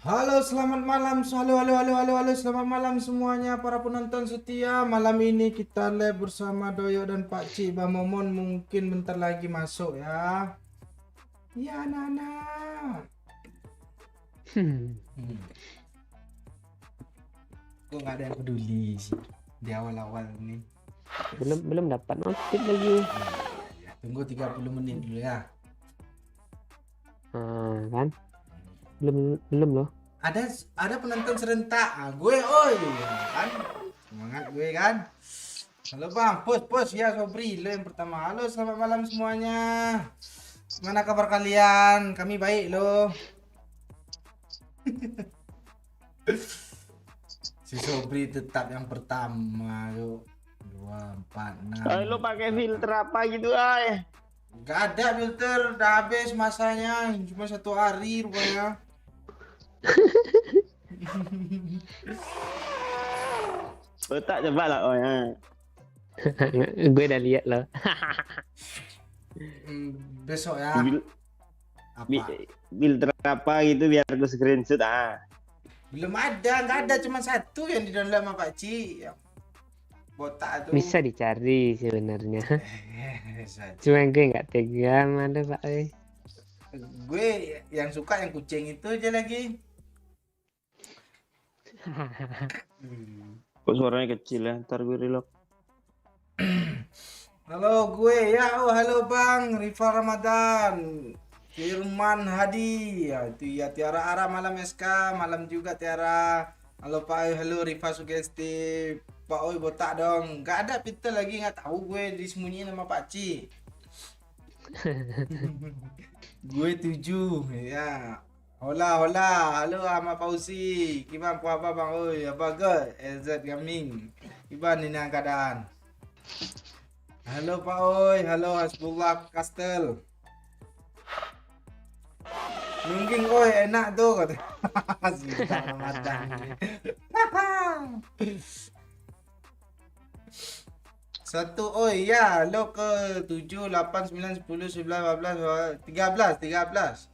Halo, selamat malam. Halo, selamat malam semuanya para penonton setia. Malam ini kita live bersama Doyo dan Pak Ci. Bang Momon mungkin bentar lagi masuk ya. Iya, Nana. Hmm, Kok nggak ada yang peduli sih di awal-awal ini. belum dapat notif lagi. Ya, tunggu 30 menit dulu ya. Kan? Belum loh. Ada penonton serentak. Gue, oi, kan? Semangat gue kan. Halo Bang, pos ya Sobri, lo yang pertama. Halo, selamat malam semuanya. Gimana kabar kalian? Kami baik loh. Si Sobri tetap yang pertama yuk. 2, 4, 6. Lo pakai filter apa gitu ay? Gak ada filter, udah habis masanya. Cuma 1 hari rupanya. Lo tak coba lah oh ya. Gue udah lihat loh. Besok ya. Apa? Filter apa gitu biar aku screenshot Belum ada, nggak ada, cuma 1 yang di download sama Pak Ci. Yang botak tuh. Bisa dicari sebenarnya. Saja. Cuma gue nggak tega ada Pak. Gue yang suka yang kucing itu aja lagi. Kok suaranya kecil ya? Ntar gue reload. Halo gue ya, halo Bang Rifa Ramadan, Firman Hadi, ya itu ya Tiara Ara malam SK, malam juga Tiara. Halo Pak Oi, halo Rifa Sugesti, Pak Oi botak dong, nggak ada Peter lagi, nggak tahu gue disembunyiin sama Pak Ci. Gue 7 ya. Hola, halo sama Fauzi. Gimana apa Bang Oi, apa ke? EZ Gaming. Gimana ini keadaan? Halo Pak Oi, halo Hasbullah Kastel. Nungging Oi enak tuh kata. Sudah Ramadan. Satu Oi ya, lo ke 7, 8, 9, 10, 11, 12, 13.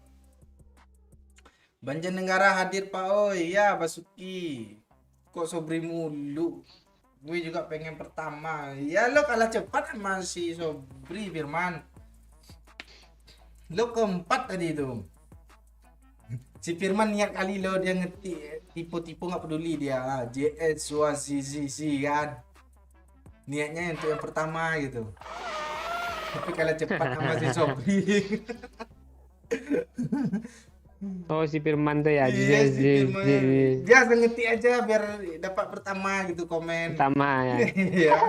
Banjarnegara hadir Pak Oi ya, Basuki. Kok Sobri mulu? Gue juga pengen pertama. Ya lo kalah cepat sama si Sobri Firman. Lo keempat tadi itu. Si Firman niat kali lo dia ngetik tipu-tipu nggak peduli dia. JS Swasisi kan. Niatnya untuk yang pertama gitu. Tapi kalah cepat sama si Sobri. Oh si Firman tuh ya. Iya si Firman. Dia ngetik aja biar dapat pertama gitu komen. Pertama ya. Iya.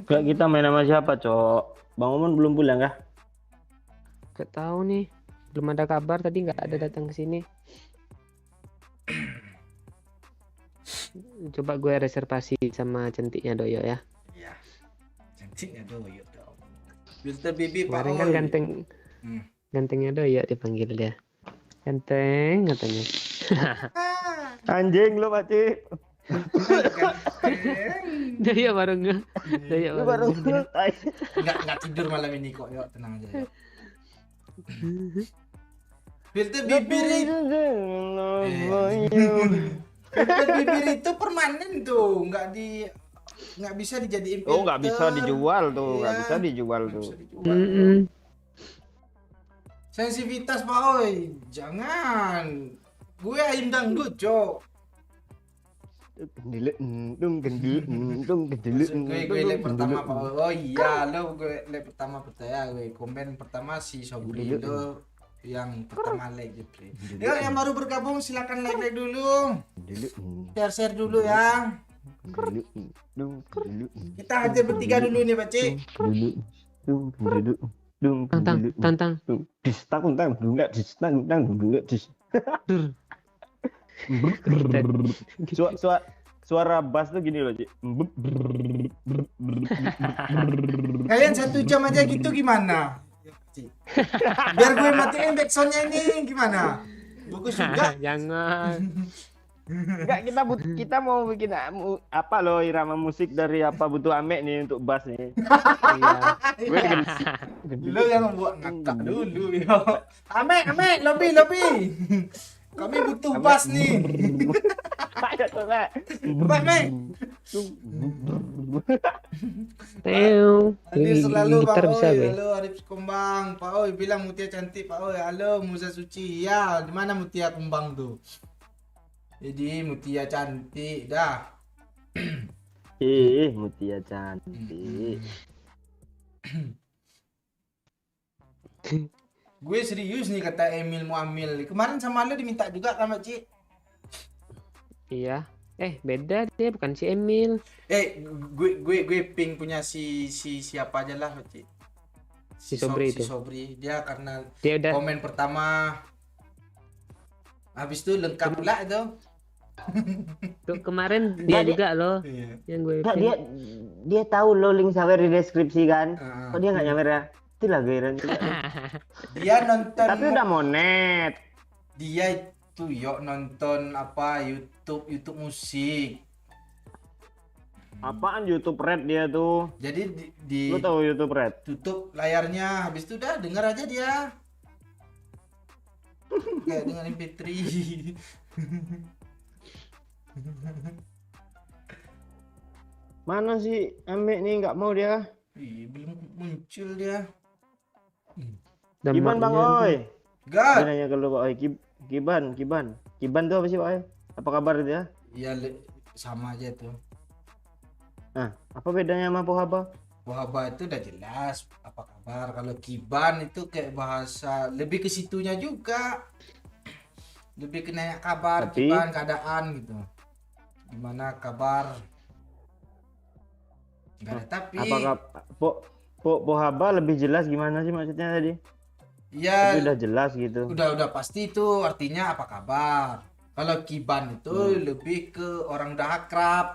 Kayak kita main sama siapa, Cok? Bang Omon belum pulang kah? Gak tahu nih. Belum ada kabar tadi nggak ada datang ke sini. Coba gue reservasi sama cantiknya Doyo ya. Iya. Cantiknya Doyo dong. Filter bibi Pak Kemarin kan Oi. ganteng. Gantengnya Doyo dipanggil dia. Ganteng katanya. Anjing lo, Pakcik. Doyo baru nggak. Doyo Lu baru nggak. Nggak tidur malam ini kok, yuk tenang aja. Yuk. Filter bibir itu, filter bibir itu permanen tuh, nggak bisa dijadiin filter. Oh, nggak bisa dijual tuh, nggak Iya, bisa dijual nggak tuh. bisa dijual. Sensitivitas Pak Oi, jangan. Gue ayam dangdut, Cok. Maksud gue leg pertama Pak Oi. Oh iya, lo gue leg pertama percaya gue. Komen pertama si Sobri itu yang pertama leg gitu. Yuk yang baru bergabung silakan like dulu. Share dulu ya. Kita hajar bertiga dulu nih, Pak Cik. Tantang. Suara bass tuh gini loh, Cik. Kalian 1 jam aja gitu gimana? Cik. Biar gue matiin backsoundnya ini gimana? Bagus juga. Jangan. Enggak, kita mau bikin apa loh irama musik dari apa butuh Ame nih untuk bass nih. Iya. Gue Lu yang buat ngakak dulu ya. Ame, lobby. Kami butuh bass nih. Ayo coba. Bass, Ame. Teo. Hadir selalu Pak Gitar bisa Oi. gue. Halo Arif Kumbang. Pak Oi bilang Mutia cantik Pak Oi. Halo Musa Suci. Ya, di mana Mutia Kumbang tuh? Jadi Mutia cantik dah. Mutia cantik. Gue serius nih kata Emil Muamil. Kemarin sama lu diminta juga sama Ci. Iya. Beda dia bukan si Emil. Gue ping punya si siapa aja lah Ci. Si Sobri Si itu. Sobri. Dia karena Dia udah komen pertama. Habis itu lengkap pula itu. tuh kemarin dia Nggak, juga loh Iya. yang gue Enggak, pin. dia tahu lo link sawer di deskripsi kan. Ah. Kok dia nggak nyawer ya? Itu lah gairan juga. Dia nonton Tapi udah monet. dia itu yuk nonton apa YouTube musik. Apaan YouTube Red dia tuh? Jadi di Lo tahu YouTube Red? tutup layarnya, habis itu udah denger aja dia. Kayak dengan MP3. Mana sih Ame nih nggak mau dia? Ih, belum muncul dia. Dan Kiban Bang maknya- Oi. Gak. Dia nanya ke lu Pak Oi. Kiban tuh apa sih Pak Oi? Apa kabar dia? Ya sama aja tuh. Nah, apa bedanya sama Pohaba? Wahaba itu udah jelas apa kabar. Kalau Kiban itu kayak bahasa lebih ke situnya juga. Lebih ke nanya kabar, Tapi- Kiban, keadaan gitu. Gimana kabar? Gak ada tapi. Apakah Pohaba lebih jelas gimana sih maksudnya tadi? Ya Tapi udah jelas gitu. udah pasti itu artinya apa kabar. Kalau Kiban itu lebih ke orang udah akrab.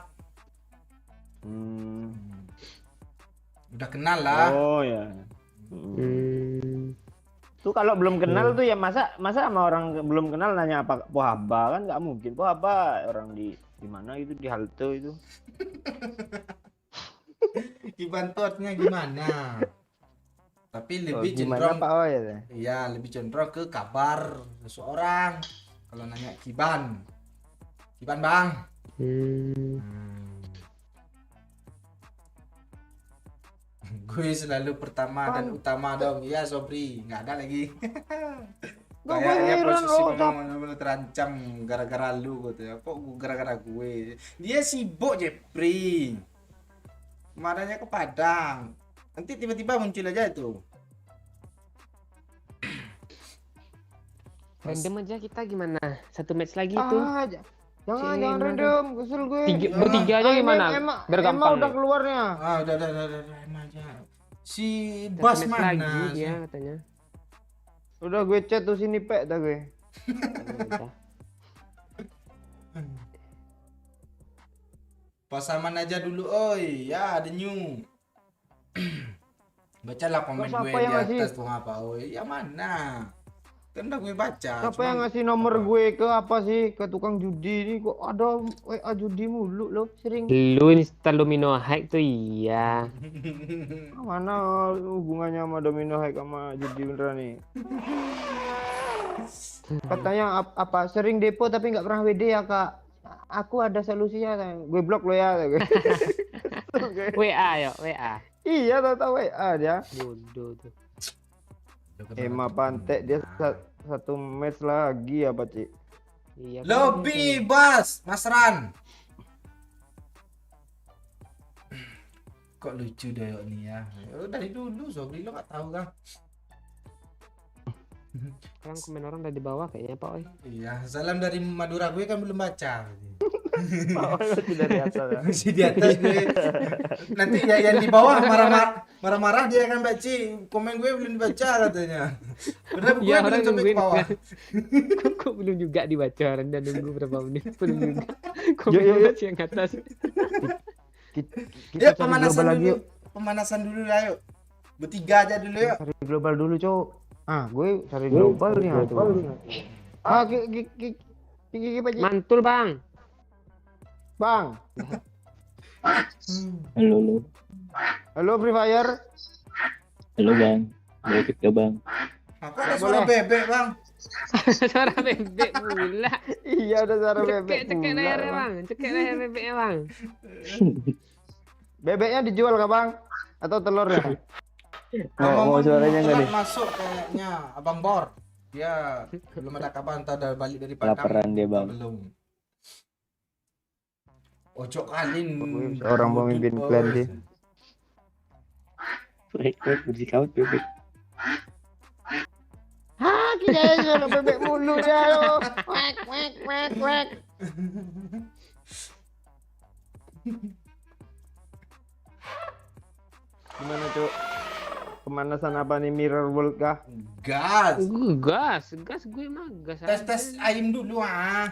Hmm. Udah kenal lah. Oh ya. Tuh kalau belum kenal tuh ya masa sama orang belum kenal nanya apa Pohaba kan nggak mungkin. Pohaba orang di mana itu di halte itu. Kiban tuh artinya gimana? Tapi lebih Gimana cenderung Pak Oi ya? iya, lebih cenderung ke kabar seseorang. Kalau nanya Kiban. Kiban, Bang. Gue selalu pertama dan utama dong. Iya, Sobri. Nggak ada lagi. Kayaknya posisi benar-benar terancam gara-gara lu gitu ya. Kok gara-gara gue? Dia sibuk, Jepri. Kemarinnya ke Padang. Nanti tiba-tiba muncul aja itu. Random aja kita gimana? Satu match lagi tuh. Jangan Cina. random, kesel gue. Bertiga aja gimana? Biar gampang udah nih. keluarnya. Ah, udah, emang aja. Si Satu Bas match mana? lagi dia katanya. Udah gue chat tuh sini Pek dah gue. Udah. Pasaman aja dulu, oi. Ya, ada new. Bacalah komen Siapa gue di yang ngasih? atas tuh apa, oi. Ya mana? Kan udah gue baca. Siapa yang ngasih nomor gue ke apa sih? Ke tukang judi ini kok ada WA judi mulu lo sering. Lu install Domino Hack tuh iya. Mana hubungannya sama Domino Hack sama judi beneran nih? Katanya apa sering depo tapi nggak pernah WD ya Kak. Aku ada solusinya, gue blok lo ya. WA ya, WA. Iya tahu WA dia. Bodoh tuh. Ema pantek dia satu match lagi apa Cik? Iya. Lobby Bas, Mas Ran. Kok lucu deh yuk nih ya. Dari dulu Sobri lo gak tahu kan? Sekarang komen orang udah di bawah kayaknya Pak Oi. Iya, salam dari Madura, gue kan belum baca. Masih dari atas ya. Masih di atas gue. Nanti ya yang di bawah marah-marah dia kan baca. Komen gue belum dibaca katanya. Padahal gue Ya, belum orang sampai ke nungguin. bawah. Kok belum juga dibaca orang dan nunggu berapa menit belum juga. Yuk, Komen yuk, yuk. yang atas. Kita Yuk cari pemanasan global lagi dulu. yuk. Pemanasan dulu lah yuk. Bertiga aja dulu yuk. Cari global dulu cowok. Ah gue cari global nih. Ah Kiki Pak Cik. Mantul Bang. Bang. Halo, halo. Halo Free Fire. Halo, Bang. Boleh ikut ke Bang? Aku ada suara bebek bang. Suara bebek pula. Iya udah suara bebek. Cekek pula, lehernya bang. Cekek leher bebeknya bang. Bebeknya dijual kah bang? Atau telurnya? Mau suaranya nggak telat nih? masuk kayaknya Abang Bor. Dia belum ada kabar entah udah balik dari Padang. Laparan dia, Bang. Belum. Ojo kalin. Seorang pemimpin Bos. klan sih. Baik, bersikaut bebek. Hah, kita suara bebek mulu dia lo. Wek wek wek wek. Gimana cuk? Pemanasan apa nih Mirror World kah? Gas. Gas gue mah gas. Tes aim dulu ah.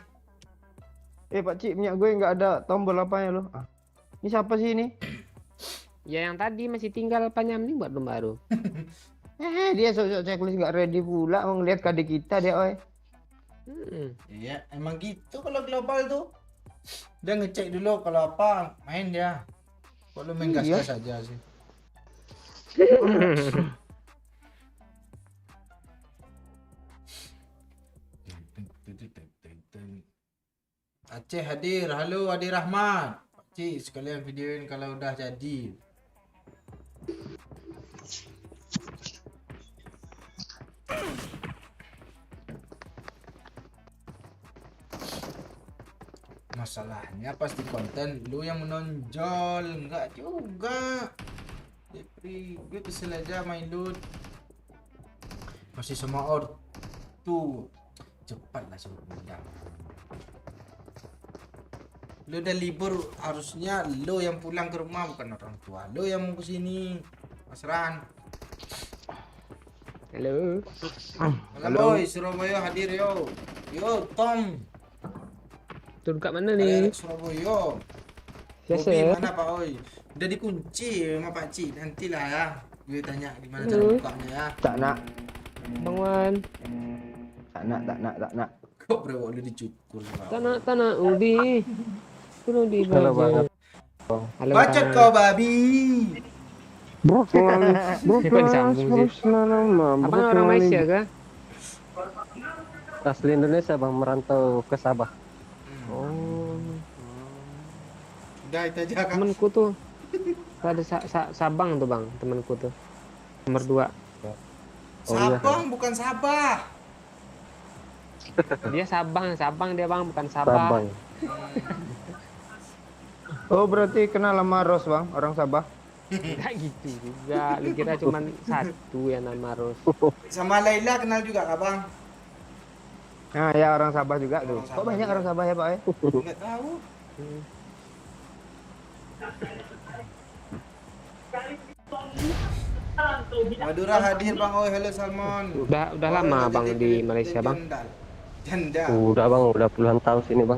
Pak Cik, minyak gue nggak ada tombol apanya lo? Ah. Ini siapa sih ini? Ya yang tadi masih tinggal Panyam nih buat baru. Dia sok-sok checklist nggak ready pula mau ngeliat KD kita dia, oi. Iya, emang gitu kalau global tuh. Dia ngecek dulu kalau apa main dia. Kalau main Iya. gas-gas aja sih. Aceh hadir, halo Adi Rahmat. Pakcik sekalian videoin kalau udah jadi. Masalahnya pasti konten lu yang menonjol, enggak juga. Jepri, gue kesel aja main loot. Masih sama ortu. Cepatlah suruh pulang. Lu udah libur, harusnya lu yang pulang ke rumah bukan orang tua. Lu yang mau kesini. Mas Ran. Halo. Halo boy, Surabaya hadir yo. Yo Tom. Turun kat mana Arek nih? Surabaya. Biasa Bobby ya. mana Pak Oi? Udah dikunci sama Pak Cik. Nantilah ya. Gue tanya gimana cara bukanya ya. Tak nak, Bang Wan. tak nak. Kok bro lu dicukur Pak? Tanah ubi. Turun di Halo, bawah. Bang. Halo. Bacot Bang. kau babi. Siapa disambung sih? Abang orang Malaysia kah? Asli Indonesia, Bang, merantau ke Sabah. Oh, Udah itu aja kan. temanku tuh. Ada Sabang tuh bang, temanku tuh. Nomor 2. Oh, iya. Sabang bukan Sabah. Dia Sabang dia bang, bukan Sabah. Sabang. Oh berarti kenal sama Ros bang, orang Sabah. Enggak gitu juga. Lu kira cuma satu yang nama Ros. Sama Laila kenal juga kak bang? Nah ya orang Sabah juga tuh. Orang Kok Sabah banyak juga. orang Sabah ya pak ya? Nggak tahu. Madura hadir bang. Oh hello Salmon. Udah lama bang di Malaysia bang. Janda. Udah, Bang, udah puluhan tahun sini, Bang.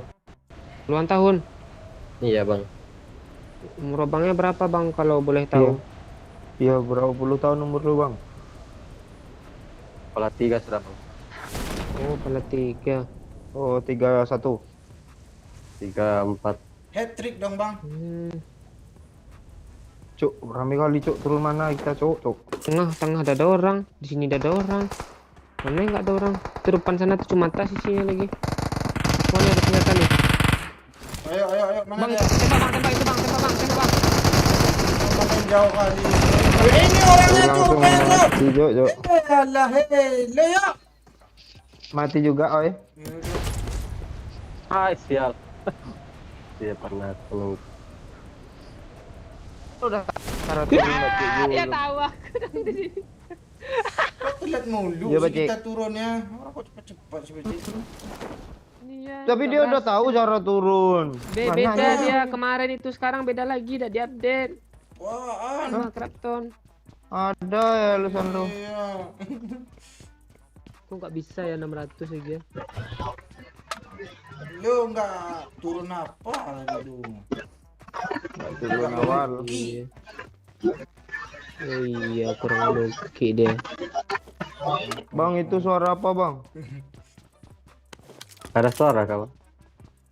Puluhan tahun. Iya, Bang. Umur abangnya berapa bang kalau boleh tahu? Iya berapa puluh tahun umur lu bang? Kepala 3 sudah, Bang. Oh, kepala 3. Oh 31. 3, 4. Hat trick dong bang. Cuk, rame kali cuk, turun mana kita cuk. Tengah ada orang. Di sini ada orang. Mana nggak ada orang? Itu depan sana tuh cuma tas isinya lagi. Oh, ini ada senjata nih. Ayo mana Bang, dia? tembak itu bang, tembak bang. Makin jauh kali. Ini orangnya tuh Langsung Pedro. mati cuk. Alah lo ya. Mati juga oi. Hai, sial. Dia pernah tolong. Udah cara turun mati dulu. Ya tahu aku dong di sini. Kok telat mulu Iya, sih Pak Cik. kita turunnya. Orang kok cepat sih Pak Cik. Iya, Tapi dia udah tahu cara turun. beda Makanya. dia kemarin itu, sekarang beda lagi, udah diupdate. Wah, Sama Krapton. Ada ya lusan lu. iya. Kok nggak bisa ya 600 aja? Lu nggak turun apa lu? Turun awal. Iya. Oh iya, kurang loki deh. Bang itu suara apa bang? Ada suara, kawan.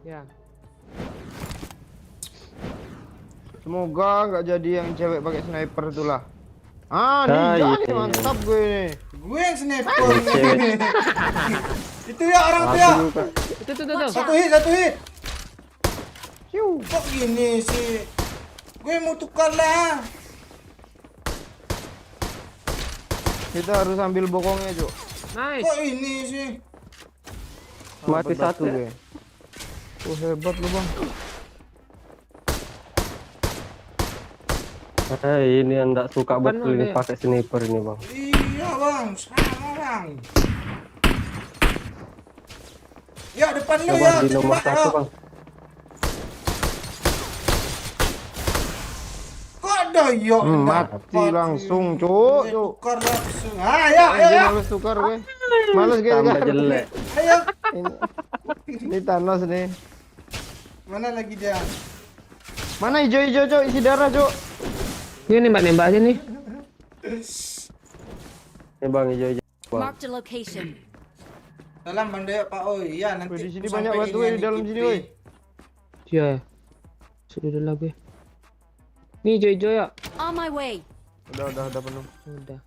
Ya. Semoga nggak jadi yang cewek pakai sniper itulah. Ah, Ah, ninja iya, nih iya. mantap gue ini. Gue yang sniper. Cewek. Itu ya orang tuh ya. Aku juga. Tuh. Satu hit. Ciu. Kok gini sih? Gue mau tukar lah. Kita harus ambil bokongnya, Cuk. Nice. Kok ini sih? Mati Dapat satu. gue. Hebat lu, Bang. Ini yang nggak suka Bukan betul ada ini ya? pakai sniper ini bang. Iya bang, sama bang. Ya depan lu Coba ya. di nomor tembak, 1 ya. bang. Kok ada ya? Mati langsung, Cuk. Cuk. Tukar langsung. Ah ya. Anjing, males tukar gue. Males gue. Tambah jelek. Ayo. Ini Thanos nih. Mana lagi dia? Mana hijau-hijau, Cuk? Isi darah, Cuk. Ini nembak aja nih. Ini bang hijau-hijau. Bang. Marked a location. Salam Bang Deo Pak Oi. Ya nanti. Wih, di sini aku banyak sampein batu, ya di dalam KP. sini, woi. Ya. Sudah dulu gue. Nih hijau-hijau ya. On my way. Udah penuh. Udah.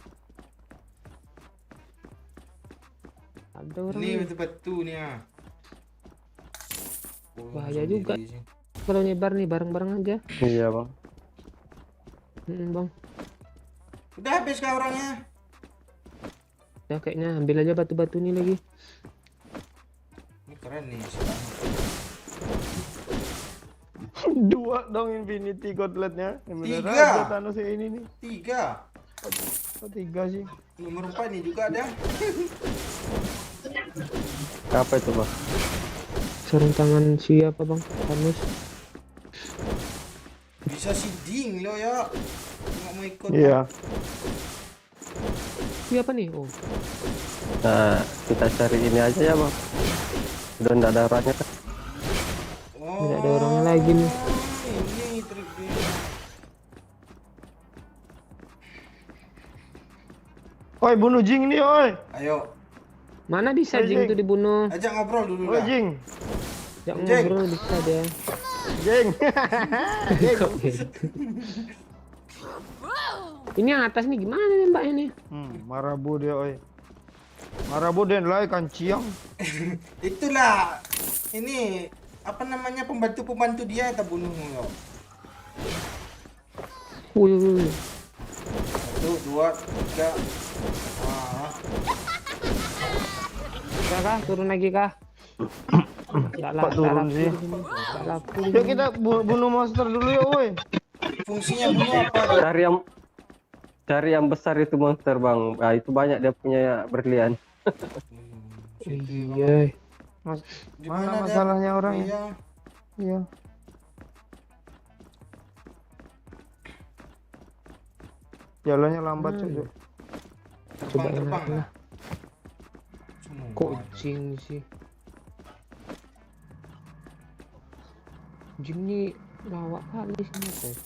Ada orang Ini nih. betul batu nih ya. Bahaya juga. Kalau nyebar nih bareng-bareng aja. Iya bang. Bang. Udah habis kah orangnya? Ya kayaknya ambil aja batu-batu nih lagi. Ini keren nih. Dua dong Infinity Gauntletnya. Yang beneran Tiga. ada Thanos yang ini nih. 3. Kok 3 sih? Nomor 4 nih juga ada. Apa itu bang? Sarung tangan siapa bang? Thanos. Bisa siding lo ya. Nggak mau ikut. Iya. Siapa nih? Oh. Nah kita cari ini aja ya bang. Udah nggak ada orangnya kan? Oh, Tidak ada orangnya lagi nih. Ini trik dia. Oi, bunuh Jing nih, oi. Ayo, Mana bisa Oi, Jing Jing. tuh dibunuh? ajak ngobrol dulu Oi, lah. Jing. Jangan Jing. ngobrol bisa dia. Jing. Jing. Kok gitu? Ini yang atas nih gimana nih mbak ini? Marabu dia, oi. Marabu dia lah ikan ciang. Itulah. Ini apa namanya pembantu dia kita bunuh lo. Wih. 1, 2, 3. Ah, Udah kah? Turun lagi kah? Nggak Kok turun sih? Nggak laku. Yuk kita bunuh monster dulu ya, woi. fungsinya bunuh apa? Cari yang besar itu monster bang. Nah itu banyak dia punya berlian. Iya. Di Mana dia? masalahnya orangnya? Iya. Iya. Jalannya lambat, Cuk. Coba Terbang, enak terbang. lah. Semua. Kok Jing sih? Jing nih lawak kali sih guys.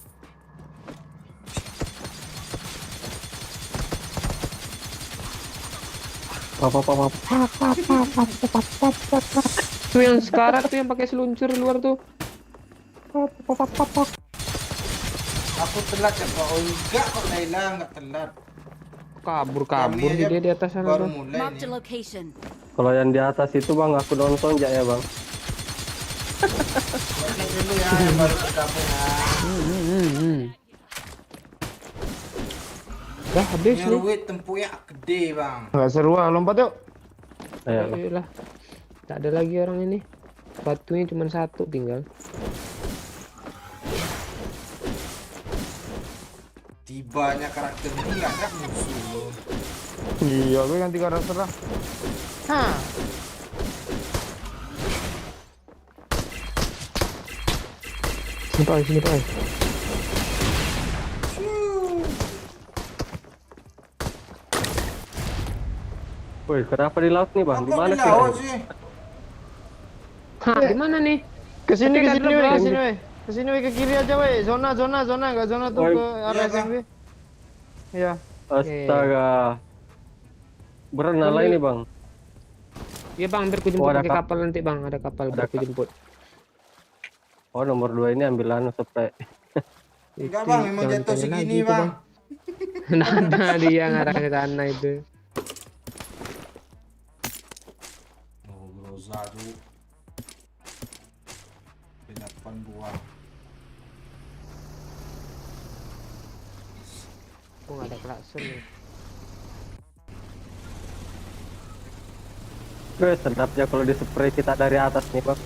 Tuh yang sekarat tuh yang pakai seluncur luar tuh. Aku telat ya Pak. Oh enggak kok Laila enggak telat. Kabur Kami aja dia di atas sana baru tuh. mulai Marked a nih. location. Kalau yang di atas itu bang aku nonton ya bang. Ini dulu ya yang baru tergabung ya. Dah habis Ini nih. ruwet tempuhnya gede bang. Enggak seru ah, lompat yuk. Ayo. Ayolah. Tak ada lagi orang ini. Batunya cuma satu tinggal. Tibanya karakter ini nggak ada musuh. Iya, gue ganti karakter lah. Hah. Sini Pak, sini Pak. Woi kenapa di laut nih bang? Di Kok mana di sih? laut sih? Hah, di mana nih? Kesini, Tapi kesini, kan weh, belum. kesini, weh. Kesini, weh, ke kiri aja, weh. Zona, enggak zona tuh Woi. ke arah Iya, Kak. SMB. Iya. Astaga. Berenang lah ini bang. Iya bang, hampir ku jemput Oh, ada pakai kapal nanti bang, ada kapal Ada biar ku jemput. Oh, nomor 2 ini ambil anu spray. Enggak Itu, bang, memang jangan jatuh tanya segini lagi itu, bang. Nah, dia ngarah ke sana itu. Oh Groza tuh 8 buah. Kok nggak ada klakson ya? Sedapnya kalau di spray kita dari atas nih bang.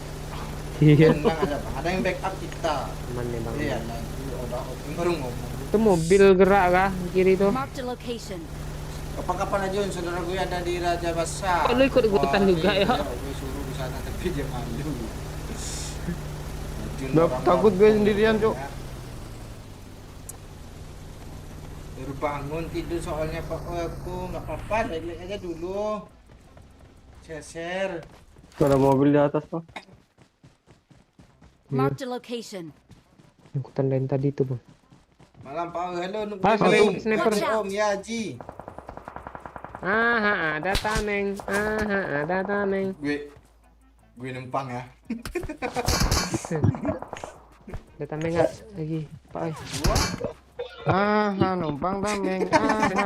Iya. Tenang aja bang, ada yang backup kita. Aman nih bang. Iya, nanti udah baru ngomong. Itu mobil gerak kah kiri tuh? Marked a location. Kapan-kapan aja saudara gue ada di Raja Basah. Oh, lu ikut-ikutan juga ya? Gue suruh di sana tapi dia malu. Udah takut gue sendirian, Cuk. Baru bangun tidur soalnya Pak. Oh, aku nggak apa-apa, lihat aja dulu. Share. Ada mobil di atas bang. Marked a location. Ikutan lain tadi tuh bang. Malam Pak. Halo, sniper. Om Yaji. Ada tameng. Ada tameng. Gue numpang ya. Ada tameng nggak lagi? Pak. Numpang tameng.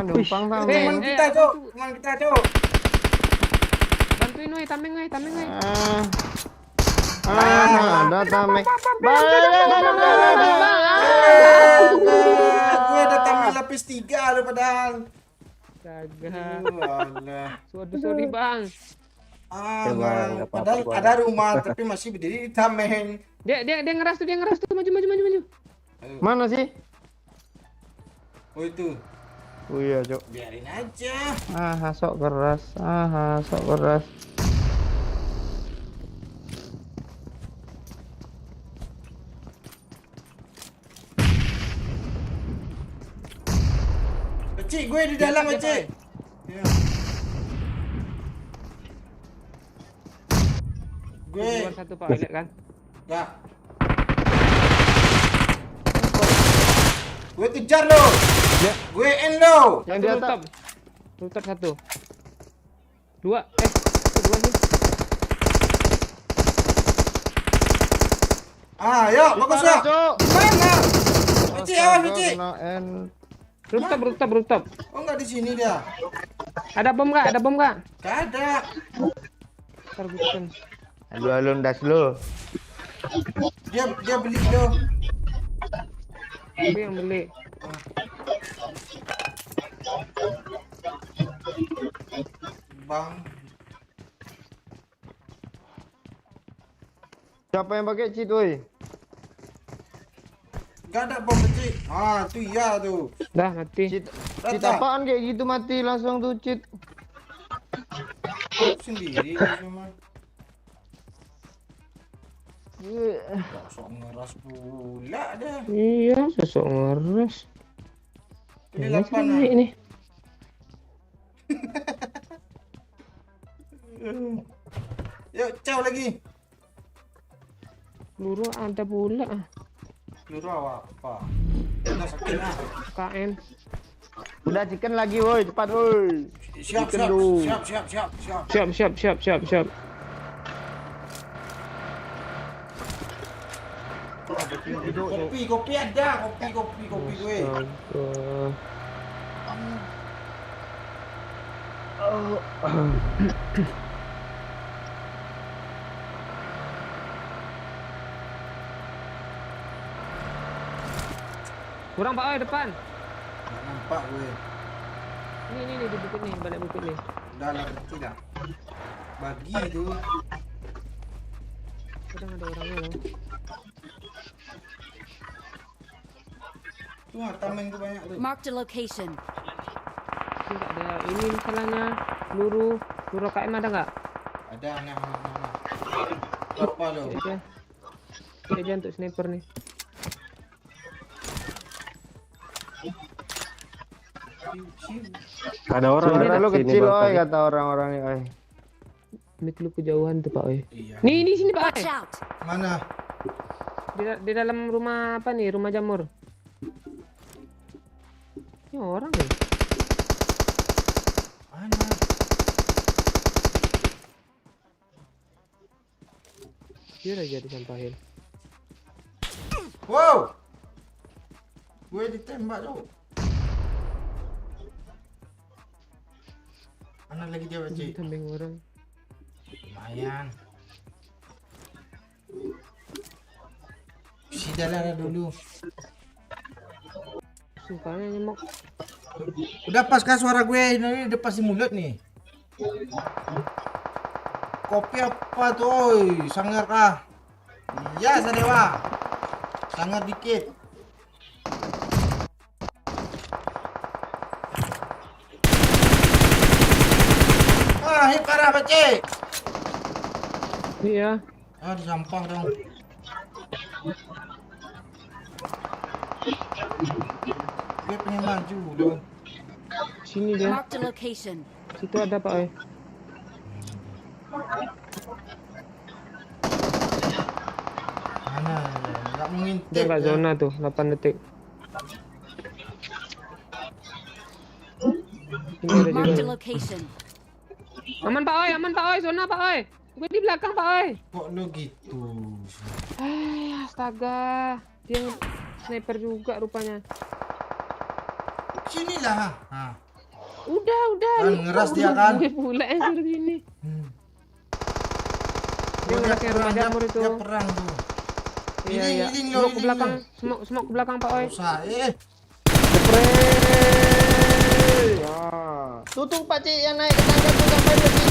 Numpang tameng. Teman kita, Cok. Teman kita, Cok. Bantuin woi, tameng woi. Ada tameng. Gue ada tameng lapis 3 lu padahal. Jaga. Alah. Sorry bang. Bang. nggak apa-apa, Padahal gua. ada rumah tapi masih berdiri di tameng. Dia ngeras tuh, maju. Mana sih? Oh itu. Oh iya, Cuk. Biarin aja. Sok keras. Sok keras. Cik, gue di dalam, Dia, Cik. Pak. Ya. Gue Keluar satu Pak, lihat kan? enggak. Gue kejar lo. Ya. Gue end lo. Yang di atas. Rooftop satu. Dua sih. Yuk, bagus ya. Cuk. Mana? Cik, awas, Cik. Rooftop. Oh, enggak di sini dia. Ada bom nggak? Enggak ada. Ntar gue pesan. Halo, ndas lo. Dia beli lo. Aku yang beli. Bang. Siapa yang pakai cheat, woi? Enggak ada bom, Cik. Tuh iya tuh. Dah mati. Cheat Rata. apaan kayak gitu mati langsung tuh cheat. Sendiri cuma. Sok ngeras pula dah. Iya, sosok ngeres. Ini Ini 8 naik nih. Yuk, caw lagi. Peluru ada pula. Peluru apa? Udah sakit ah. KN. Udah chicken lagi, woi, cepat, woi. Siap. Siap. Kopi ada. Kopi gue. Astaga. Kurang Pak, depan. Nggak nampak gue. Ini di bukit nih, balik bukit nih. Udah lah, berhenti dah. Bagi tuh. Kadang ada orangnya loh. Tuh, tameng tuh banyak tuh. Marked a location. Ini nggak ada ini masalahnya. Peluru KM ada nggak? Ada nah. Berapa lo? Ini aja untuk sniper nih. Ada orang Suara dekat lu sini, kecil, Bang, oi, tadi. kata orang-orang nih, oi. Mik lu kejauhan tuh Pak oi. Iya. Nih sini Pak. Watch out. Mana? Di dalam rumah apa nih? Rumah jamur. Ini orang ya? Mana? Dia aja disampahin. Wow. Gue ditembak tuh. Mana lagi dia Pak Cik? Tembeng orang. Lumayan. Si jalan dulu. Sukanya nyemok. Udah pas kan suara gue ini udah pasti mulut nih. Kopi apa tuh? Oi, sangar kah? Iya, Sadewa. Sangar dikit. Ah, hip parah Pak Cik. Iya. Ah, di sampah dong. Gue pengen maju dong. Sini dia. Marked a location. Situ ada Pak Oi. Mana? Enggak Dia mengintip. nggak ya. zona tuh 8 detik. Ini ada Marked a juga. location. Aman Pak Oi, aman Pak Oi, zona Pak Oi. Gue di belakang Pak Oi. Kok lu gitu? Astaga. Dia sniper juga rupanya. Sinilah. Ah. Udah. Kan Ini ngeras kok dia kan. Gue pula yang suruh gini. Dia ngerasnya rumah jamur itu. Dia perang tuh. Iya. Healing, Semok ke healing, belakang, semok ke belakang Pak Oi. Usah. Tutup Pak Cik yang naik ke tangga tuh sampai lagi.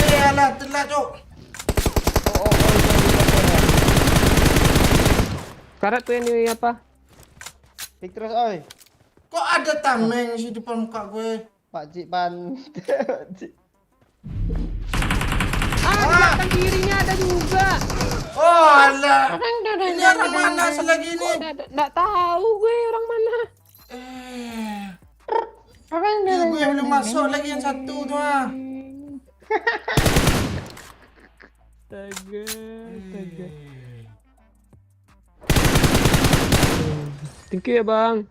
Iyalah, telat, Cok. Karat tuh yang di apa? Pik terus oi. Kok ada tameng sih depan muka gue? Pak Cik pan. Di belakang kirinya ada juga. Oh, alah. Ini orang mana selagi ini? Nggak tahu gue orang mana. Ya, gue belum masuk lagi yang satu tuh ah. Astaga. Thank you ya bang.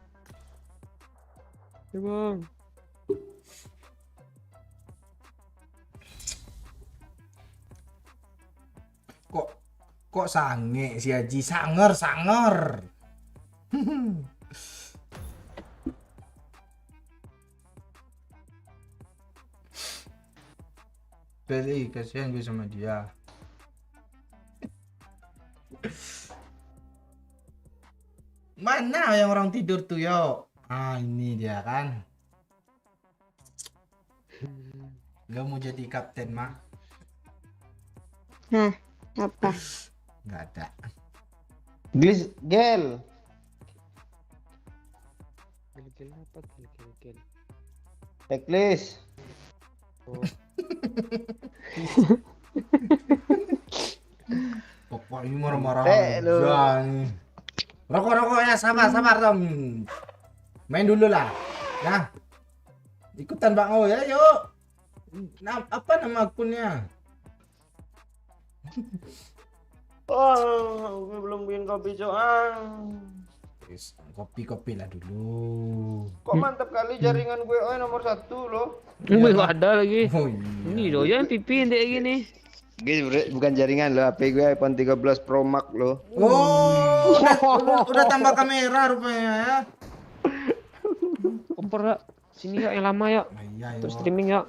Ya bang. Kok sange si Haji? Sanger. Beli, kasihan gue sama dia. Mana yang orang tidur tuh yo? Ah, ini dia kan. Gak mau jadi kapten mah? Nah, apa? Gak ada. Glis gel. Gel apa gel? Checklist. Pokoknya marah-marah lu. aja nih. Rokok ya, sabar Tom. Main dulu lah. Nah. Ikutan Bang O ya, yuk. Nah, apa nama akunnya? Oh, gue belum bikin kopi coan. Kopi lah dulu. Kok mantap kali jaringan gue nomor 1 loh. Gue nggak ada lagi. Oh iya. Ini loh yang pipi kayak gini. Bukan jaringan loh, HP gue iPhone 13 Pro Max loh. Oh, udah tambah kamera rupanya ya. Kompor ya. Sini ya yang lama ya. Iya, Untuk streaming ya.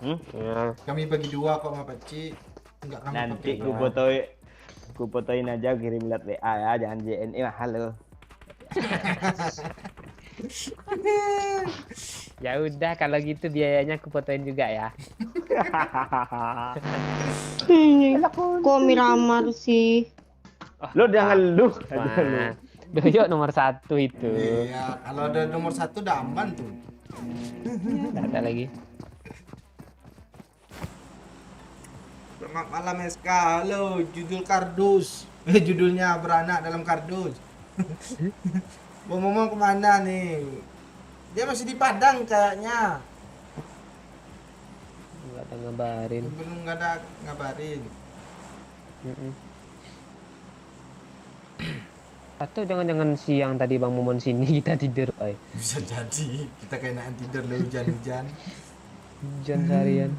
Ya. Kami bagi dua kok sama Pak Ci. Enggak kami Nanti pakai gue fotoin aja, kirim lihat WA ya, jangan JNE mahal loh. Ya udah kalau gitu biayanya aku fotoin juga ya. Kok miramar sih? Lo jangan lu. Wah, Doyok nomor 1 itu. Iya, kalau ada nomor 1 udah aman tuh. Nggak ada lagi. Selamat malam SK. Halo, judul kardus. Judulnya beranak dalam kardus. Ngomong kemana nih? Dia masih di Padang kayaknya. Nggak ada ngabarin. Belum nggak ada ngabarin. Atau jangan-jangan siang tadi Bang Momon sini kita tidur, oi. Bisa jadi kita keenakan tidur lu hujan-hujan. Hujan seharian.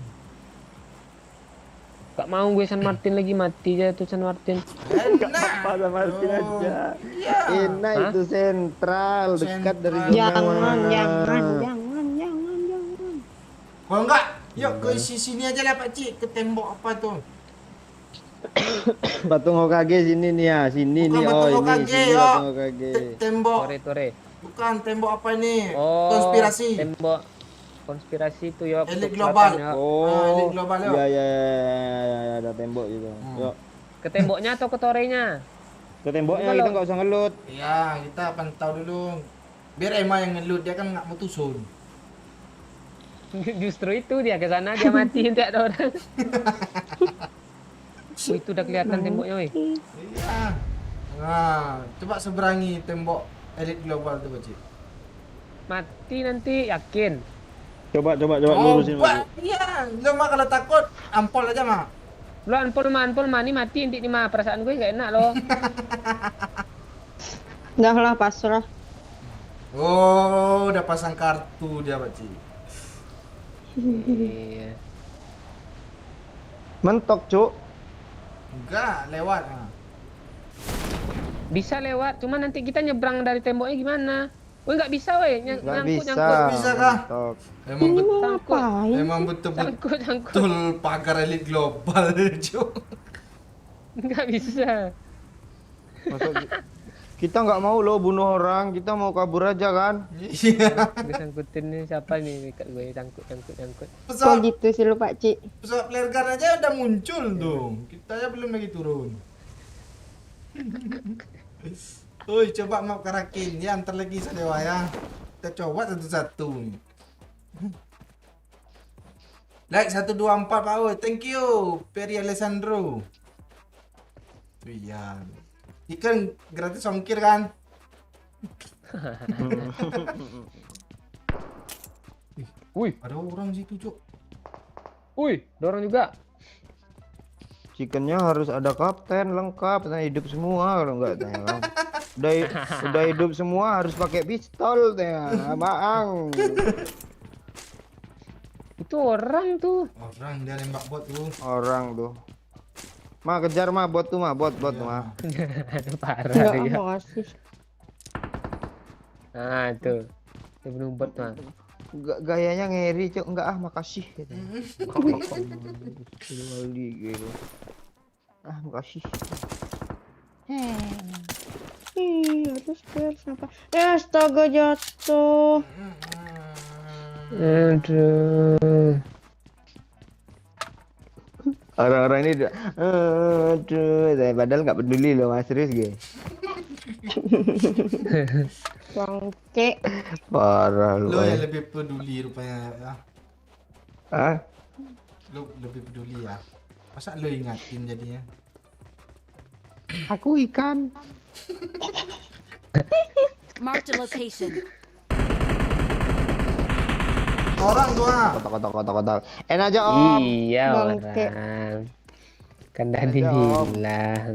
Gak mau gue San Martin lagi, mati aja tuh San Martin. Enak. Pada Martin Oh, aja. Iya. Enak Hah? itu sentral, dekat dari Sentral. Jangan, mana-mana. jangan. Kalau enggak, yuk ke sini aja lah Pak Cik, ke tembok apa tuh? Patung Hokage sini nih ya, sini Bukan nih. Patung Oh, Hokage, ini sini oh. Patung Hokage. Tembok, Tore. bukan tembok apa ini? Oh, Konspirasi. Tembok konspirasi itu ya. Elit kutub global. selatan, ya. Ah, elit global, yuk. Iya, ada tembok gitu. Yuk. Ke temboknya atau ke torenya? Ke temboknya Kalau- kita nggak usah ngelut. Iya, kita pantau dulu. Biar Emma yang ngelut, dia kan nggak mau tusun. Justru itu dia ke sana dia mati tidak ada orang. Oh, itu udah kelihatan temboknya, weh. Iya. Nah, coba seberangi tembok elit global tuh Pak Cik. Mati nanti yakin. Coba lurusin. Coba, iya. Lo mah kalau takut, ampol aja mah. Lo anpol mah nih mati intik nih mah, perasaan gue gak enak loh. Dah lah, pasrah. Oh, udah pasang kartu dia Pak Cik. Iya. Mentok, Cuk. Enggak, lewat. Ah. Bisa lewat, cuma nanti kita nyebrang dari temboknya gimana? Woi nggak bisa, weh. Nggak Nyangkut. Nggak bisa kah? Mentok. Emang Ini mau Sangkut. ngapain? emang betul-betul Sangkut. pagar elit global, Cuk. Nggak bisa. Masa kita nggak mau loh bunuh orang, kita mau kabur aja kan? Iya. Gue sangkutin nih siapa nih dekat gue, sangkut. Kok Pesawat gitu sih lu, Pak Cik? pesawat flare gun aja udah muncul dong. Kita aja belum lagi turun. Oi, coba map karakin ya, antar lagi sadewa ya. Kita coba satu-satu. Like 124 Pak Oi, thank you Peri Alessandro. Tuh iya. Ikan gratis ongkir kan? Wih, Ada orang situ, Cuk. wih, dorong juga. Chickennya harus ada kapten lengkap, tanya hidup semua kalau enggak tanya. Udah hidup semua harus pakai pistol tanya, Bang. Itu orang tuh. Orang dia nembak bot tuh. Orang tuh. Ma kejar ma bot tuh bot tuh ma. Parah Enggak dia. mau ngasih. Nah, tuh. Dia belum buat mah. Gayanya ngeri cok, enggak ah makasih. Kembali gitu. Ah makasih. Terus apa? Astaga, jatuh. Aduh. Orang-orang ini udah, aduh, padahal nggak peduli loh mas, serius gue. Bangke. Parah lu. Lo yang lebih peduli rupanya ya. Ah, Lo lebih peduli ya. Masa lo ingatin jadinya? aku ikan. Marked a location. Orang tuh ah. Kotak. Enak aja om. Iya Bangke. orang. Kan tadi Ada, Om. bilang.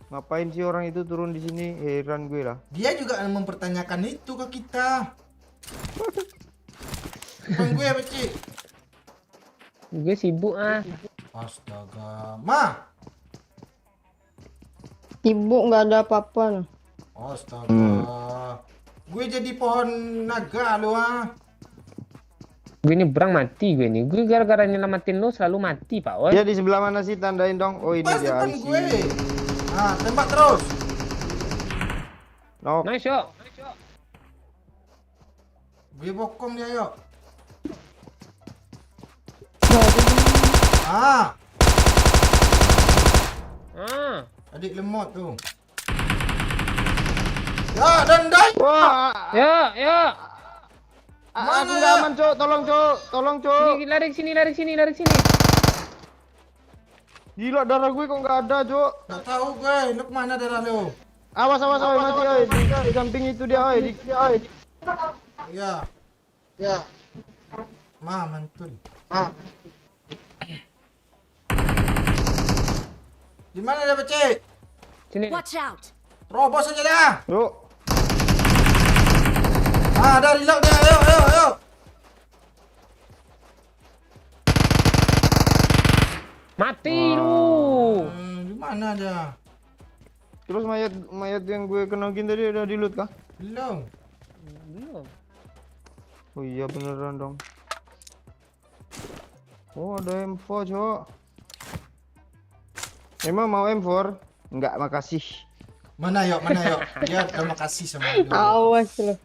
Ngapain sih orang itu turun di sini? Heran gue lah. Dia juga mempertanyakan itu ke kita. Bukan gue apa Cik? Gue sibuk ah. Astaga. Ma. Sibuk nggak ada apa-apa. Astaga. Gue jadi pohon naga lo ah. Gue nyebrang mati gue nih. Gue gara-gara nyelamatin lo selalu mati, Pak. Oi. Dia di sebelah mana sih? Tandain dong. Oh ini Pas dia. depan I see. gue. Nah, tembak terus. Nok. Nice, yo. Gue bokong dia yuk. Nggak ada. Ah, Ah. adik lemot tuh. Ya, dendai. Wah, Yo. aku nggak aman cok. Tolong cok. Lari ke sini. Gila darah gue kok nggak ada cok. Gak tahu gue, lu kemana darah lu? Awas mati oi. Di samping itu dia oi. Ya. Ma, mantul. Di mana dia Cik? Sini. Watch out! Robos aja dah. Yuk. Ah, ada reload dia. Ayo. Mati lu. Di mana ada? Terus mayat yang gue kenokin tadi udah di loot kah? Belum. Belum. Oh iya beneran dong. Oh ada M4 cok. Emang mau M4? Enggak, makasih. Mana yuk? Dia terima kasih sama lu. Awas lo.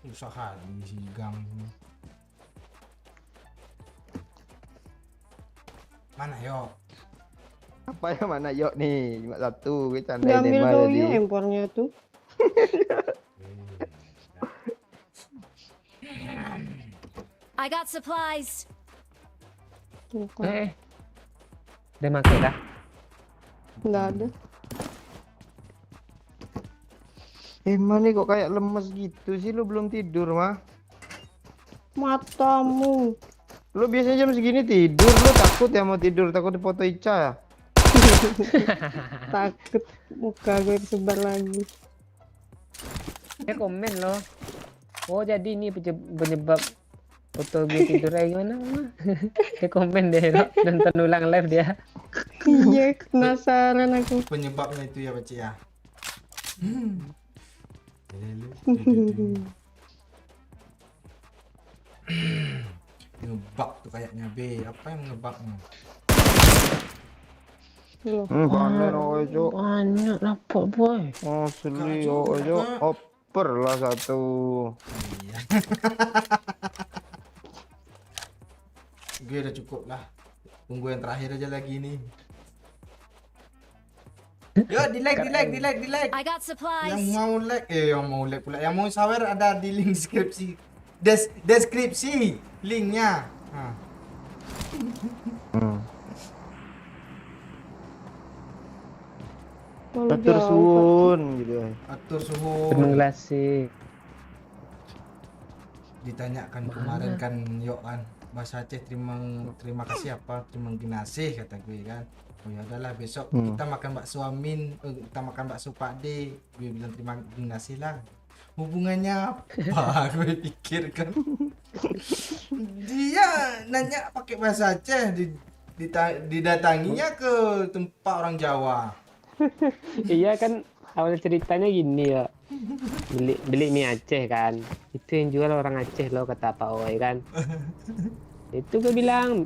Usaha di sini gang. Mana yuk? Apa yang mana yuk nih? Cuma satu, gue candain Diambil Emma dong tadi. yuk impornya tuh. I got supplies. Tuh kan. Udah make dah. Nggak ada. Emma nih kok kayak lemes gitu sih, lu belum tidur mah? Matamu. Lu biasanya jam segini tidur, lu takut ya mau tidur, takut dipoto Ica ya? Takut muka gue kesebar lagi. Dia komen loh. Oh jadi ini penyebab foto gue tidur kayak gimana mah? Dia komen deh loh, nonton ulang live dia. Iya, penasaran aku. Penyebabnya itu ya Baci ya. Ngebug tuh kayaknya B. Apa yang ngebugnya? Loh. Panen ojo. Banyak dapat boy. Asli Kak, ojo. Kak. Oper lah satu. Iya. Gue udah cukup lah. Tunggu yang terakhir aja lagi nih. Yo, di like. I got supplies. Yang mau like pula. Yang mau sawer ada di link deskripsi. Deskripsi linknya. Kalau Atur jauh, suwun gitu. Atur suhu. Penuh gelasi. Ditanyakan kemarin kan, yuk kan. Bahasa Aceh terima kasih apa? Terima kasih kata gue kan. Oh ya udahlah besok kita makan bakso Amin, kita makan bakso Pak D. Gue bilang terima kasih lah. Hubungannya apa? Gue pikir kan. Dia nanya pakai bahasa Aceh, didatanginya ke tempat orang Jawa. Iya kan awal ceritanya gini ya. Beli mie Aceh kan. Itu yang jual orang Aceh loh kata Pak Oi kan. Itu gue bilang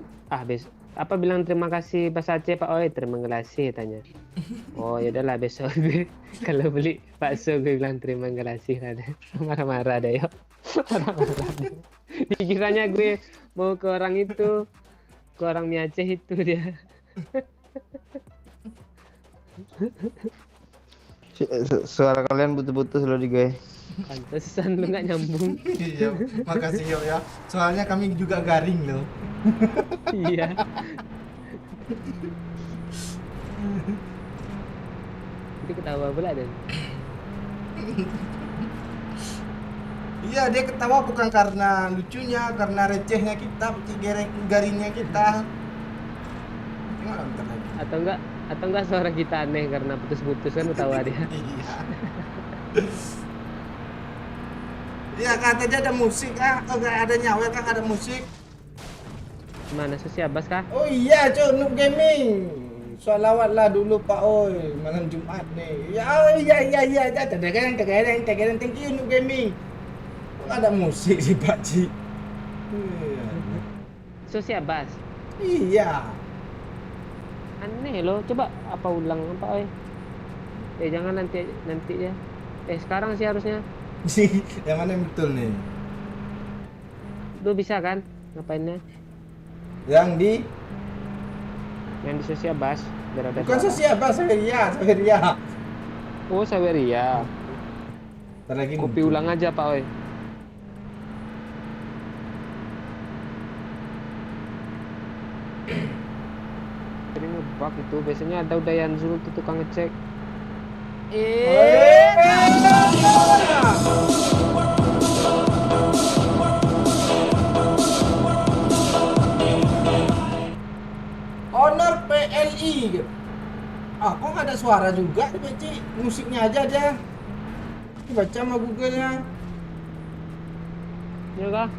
bilang terima kasih bahasa Aceh Pak Oi, terima kasih tanya. Oh ya udahlah besok gue kalau beli bakso gue bilang terima kasih ada. Marah-marah deh yuk. Marah-marah deh. Dikiranya gue mau ke orang itu, ke orang mie Aceh itu dia. Suara kalian putus-putus loh di gue. Pantesan lu nggak nyambung. Iya, makasih yuk ya. Soalnya kami juga garing loh. Iya. Itu ketawa pula dan. Iya, dia ketawa bukan karena lucunya, karena recehnya kita, garingnya kita. Tengok lah bentar lagi. Atau enggak suara kita aneh karena putus-putus kan ketawa dia. Iya. Iya, katanya ada musik ah, enggak ada nyawer kan, ada musik. Mana Susi Abbas kah? Oh iya, Cok, Noob Gaming. Sholawat lah dulu Pak Oi, malam Jumat nih. Ya, oh iya. Tergadang, thank you Noob Gaming. Kok ada musik sih Pak Ci? Iya. Susi Abbas. Iya. Aneh loh, coba apa ulang Pak Oi. Jangan nanti ya. Sekarang sih harusnya. Yang mana yang betul nih? Lu bisa kan ngapainnya? Yang di Susi Abbas biar ada bukan suara. Susi Abbas, Saweria. Oh, Saweria. Ntar lagi Kopi ulang aja Pak Oi. Ini ngebug itu biasanya ada Udayan Zul tuh tukang ngecek. Honor PLI. Ah, kok nggak ada suara juga? Baca musiknya aja dia. Baca sama Google-nya. Iya kah?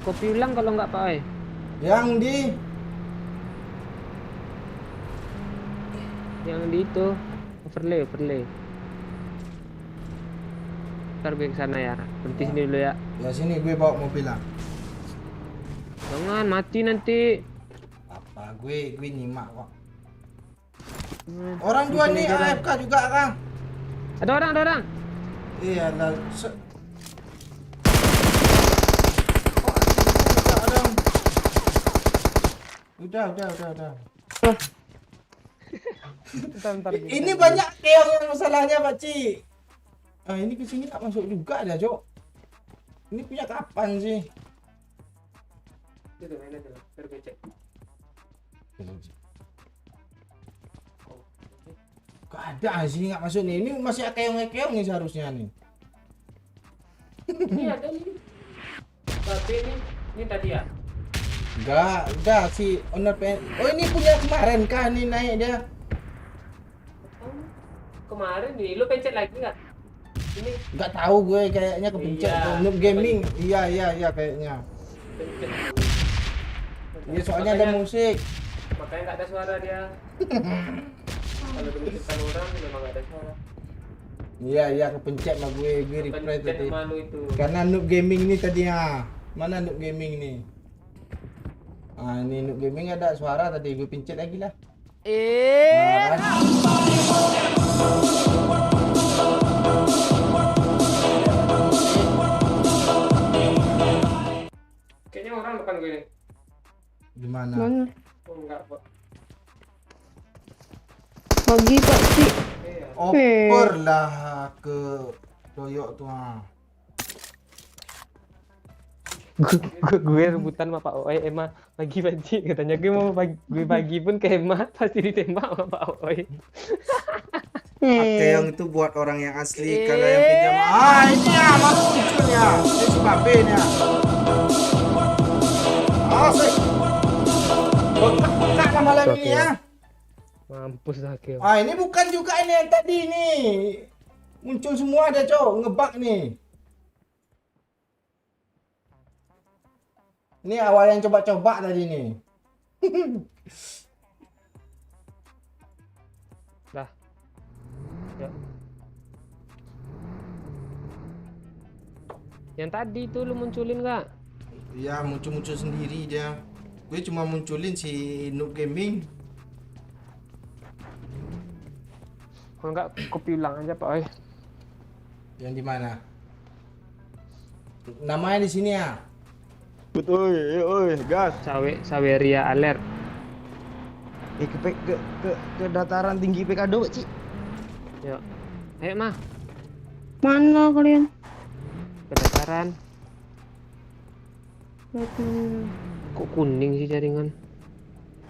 Kopi ulang kalau nggak Pak Oi. Yang di Yang di itu overlay. Ntar gue kesana ya. Berhenti sini dulu ya. ya sini gue bawa mobil lah. Jangan mati nanti. Apa gue nyimak kok. Hmm, Orang dua di nih sini aja, Bang. AFK juga Kang. Ada orang. Iya lah. Udah. Bentar. Ini banyak keong yang masalahnya Pak Ci. Ah ini kesini tak masuk juga ada Cok. Ini punya kapan sih? Itu mana tuh? Biar gue cek. Gak ada sih nggak masuk nih. Ini masih keong nih seharusnya nih. Ini ada nih. Tapi ini tadi ya. Enggak, udah si owner pen. Oh ini punya kemarin kah nih naik dia? Kemarin nih, lu pencet lagi nggak? Ini Enggak tahu gue kayaknya kepencet Iya. tuh. Noob Gaming. Iya kayaknya. pencet. Iya soalnya ada musik. Makanya nggak ada suara dia. Kalau kepencet orang memang nggak ada suara. Iya kepencet sama gue refresh Pencet tadi. sama lu itu. Karena Noob Gaming ini tadi ya. Mana Noob Gaming nih? Ah ini Noob Gaming ada suara tadi gue pencet lagi lah. Nah, kan? Kayaknya orang depan gue nih. Gimana? Mana? Oh enggak, Pak. Pagi Pak Ci. Iya. Oper lah ke Toyok tuh ah. gue rebutan sama Pak Oi, Emma bagi katanya gue bagi pun ke Emma pasti ditembak sama Pak Oi. Keong itu buat orang yang asli. Kalau yang pinjam ini ya baru munculnya. Ini sebabnya. Asik. Buka malam ini ya. Mampus lah Keo. Ini bukan juga ini yang tadi nih. Muncul semua ada Cok, ngebug nih. Ini awal yang coba-coba tadi nih. Dah. Ya. Yang tadi tuh lu munculin nggak? Ya muncul-muncul sendiri dia. Gue cuma munculin si Noob Gaming. Kalau nggak kopi ulang aja Pak Oi. Yang di mana? Namanya di sini ya. Betul, gas. Saweria alert. Ke dataran tinggi PKD, Ci. Yuk. Ayo mah Mana kalian? ke dataran. Lihat mana? Kok kuning sih jaringan?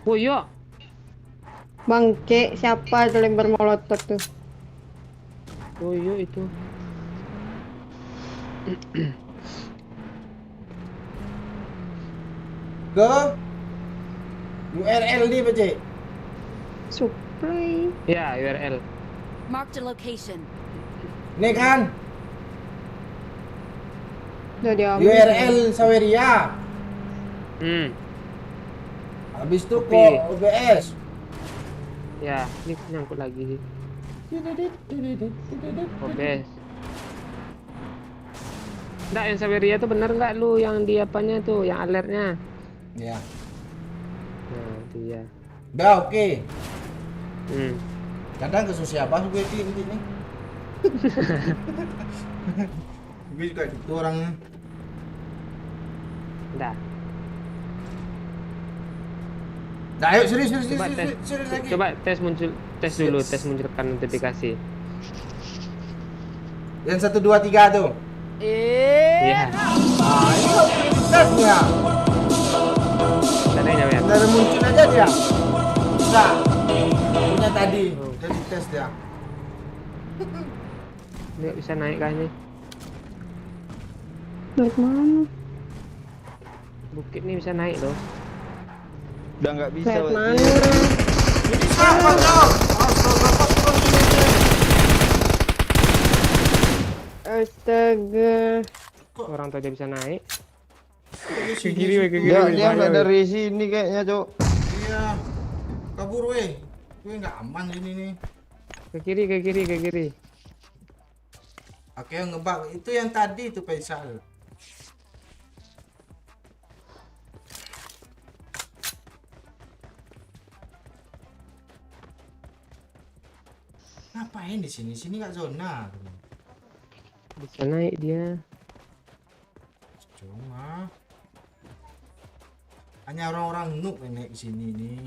Oh iya. Bangke, siapa itu lempar molotov tuh? Oh iya itu. Ke URL nih Pak Cik. Supply. Ya URL. Marked a location. Nih kan Udah diambil. URL Saweria. Habis itu Kopi. kok OBS. Ya, ini nyangkut lagi. OBS. Nggak, yang Saweria tuh bener nggak lu yang di apanya tuh, yang alertnya? Ya. Nah, itu ya. Udah oke. Kadang kesus siapa gue nih. Gue juga gitu orangnya. Udah. Nah, ayo serius Coba tes. lagi. Coba tes dulu, tes munculkan notifikasi. Yang 1 2 3 tuh. Iya. Ini kok tesnya. Tandanya ya. Dari muncul aja dia. Enggak. Punya tadi. Jadi tes dia. Nggak bisa naik kah ini? Lihat mana? Bukit nih bisa naik loh. Udah nggak bisa, Lihat Pak Ci. mana? Ini siapa dong? Astaga. Orang tuh aja bisa naik. Ke kiri, ke kiri. Dia nggak bahaya, dari sini kayaknya, Cok. Iya. Kabur weh. Gue nggak aman ini nih. Ke kiri, ke kiri, ke kiri. Oke, ngebak. Itu yang tadi itu Faisal. Ngapain di sini? Sini nggak zona. Bisa naik dia. Cuma hanya orang-orang noob yang naik ke sini nih.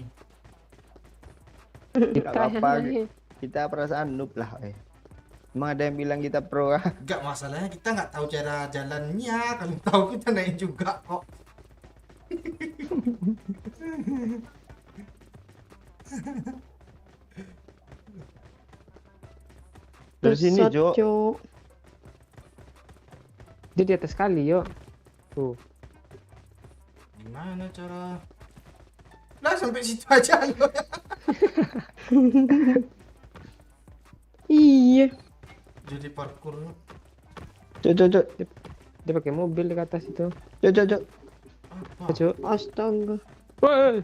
Nggak apa-apa. yang naik. Kita perasaan noob lah, Emang ada yang bilang kita pro ah? Enggak, masalahnya kita nggak tahu cara jalannya. Kalau tahu kita naik juga kok. Dari sini, Sesat, Cok. Cok. Dia di atas kali, yuk. Tuh. Gimana cara? Lah sampai situ aja lo. Iya. Jadi parkour. Cok, Cok, Cok. Dia pakai mobil di atas itu. Cok, Cok, Cok. Apa? Cuk. Astaga. Woi.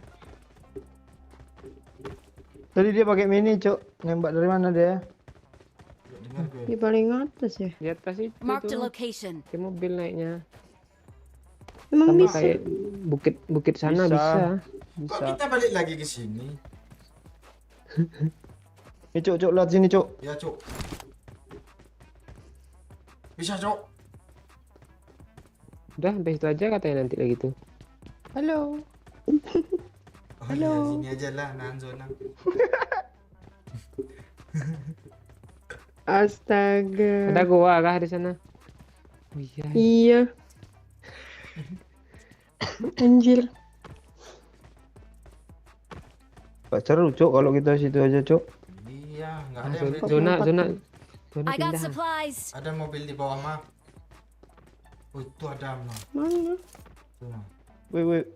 Tadi dia pakai mini, Cok. Nembak dari mana dia? Nggak dengar gue. Di paling atas ya. Di atas itu Marked a tuh. location. Pakai mobil naiknya. Emang Sama bisa. kayak bukit sana Bisa. bisa. Kok Bisa. kita balik lagi ke sini? Nih, Cok, Cok, lihat sini, Cok. Ya, Cuk. Bisa, Cuk. Udah sampai situ aja katanya nanti lagi tuh. Halo. Oh, Halo. iya, sini aja lah, nahan zona. Astaga. Ada gua kah di sana? Oh iya. Iya. Anjir. Gak seru, Cok, kalau kita situ aja, Cok. Iya, nggak Ah, ada yang zona, beli. zona I got pindah. supplies. Ada mobil di bawah mah. Oh, itu ada mah. Mana? Tuh, mah. Wih.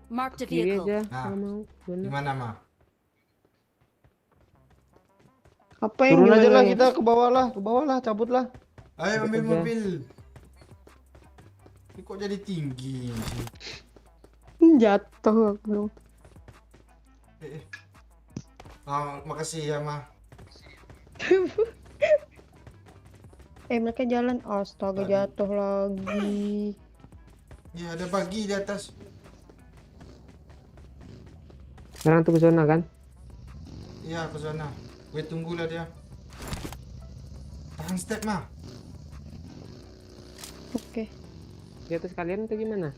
Marked a Kiri vehicle. aja Nah. kalau mau. Zona. Gimana mah? Apa yang Turun aja gimana lah ya? kita ke bawah lah, cabut lah. Ayo ambil aja. mobil. Ini kok jadi tinggi sih? Jatuh aku. Makasih ya mah. Mereka jalan. Astaga, jatuh lagi. Ya ada bagi di atas. Sekarang tuh ke zona kan? Iya ke sana. Gue tunggulah dia. Tahan step mah. Oke. Di atas kalian tuh gimana?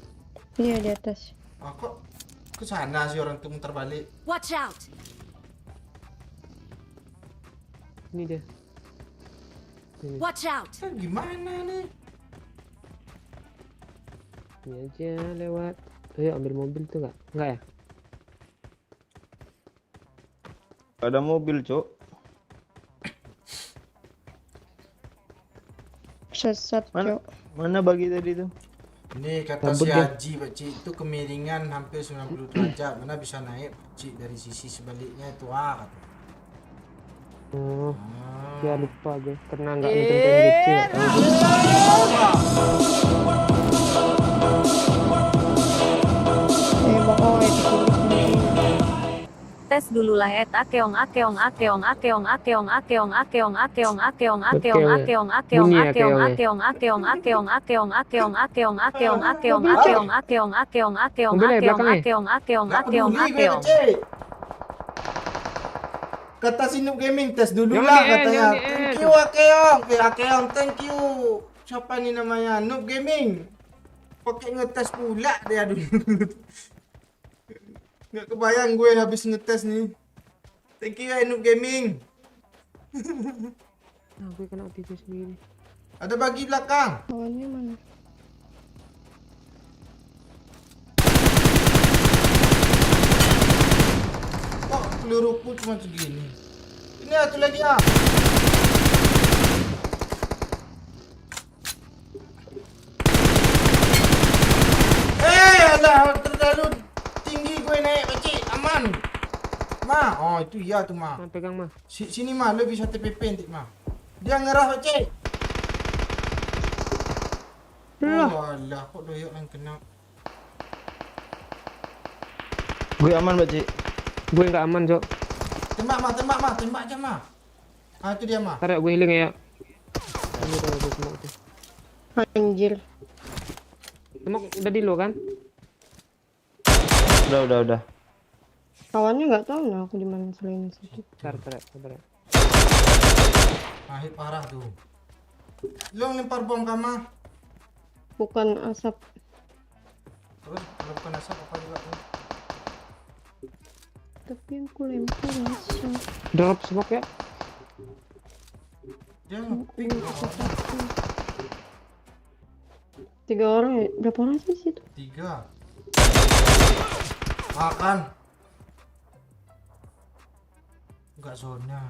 Iya, di atas. Kok ke sana sih orang tuh muter balik. Watch out. Ini dia. Watch out. Gimana nih? Ini aja lewat. Ayo ambil mobil tuh nggak? Nggak ya? Ada mobil, Cok. Sesat, Cok. Mana bagi tadi tuh? Ini kata Rambut si dia. Haji Pakcik itu kemiringan hampir 90 derajat. Mana bisa naik Pakcik dari sisi sebaliknya itu kata. Oh, Ah. ya lupa gue. Karena nggak nonton PNGC nggak tahu. Bang Oe di sini. Tes dulu lah akeong akeong akeong akeong akeong akeong akeong akeong akeong akeong akeong akeong Bunyi akeong akeongnya. akeong akeong akeong akeong akeong akeong akeong akeong akeong akeong akeong Mobilnya akeong belakangnya. akeong akeong Nggak akeong peduli gue akeong. Pakcik. Kata si Noob Gaming tes dulu Yang lah di end, katanya. yang di Thank end. you Akeong. Akeong thank you. Siapa nih namanya? Noob Gaming. Pakai ngetes pula dia dulu. Nggak kebayang gue habis ngetes nih. Thank you ya Noob Gaming. Nah, gue kena TV sendiri. Ada bagi belakang. Kawannya mana? Kok peluruku cuma segini? Ini satu lagi ya. Alah terlalu tinggi gue naik Pakcik. Aman. Ma, oh itu iya tuh ma. Nah, pegang mah. Sini mah, lu bisa TPP nanti mah. Dia ngerah Pakcik. Oh, alah, kok doyok yang kena. Gue aman, Pak Cik. Gue nggak aman, Jok. Tembak aja, mah. Ah, itu dia, mah. Ntar ya gue healing ya. Ini kalau gue smoke tuh. Anjir. Smoke udah di lo kan? Udah. Kawannya nggak tahu lah aku di mana selain situ. Sabar. Ah, hit parah tuh. Lu lempar bom kama. Bukan asap. Terus kalau bukan asap apa juga tuh? Tapi aku lempar asap. Drop smoke ya. Dia ngeping. Tiga orang ya? Berapa orang sih situ? 3. Makan. Enggak zona.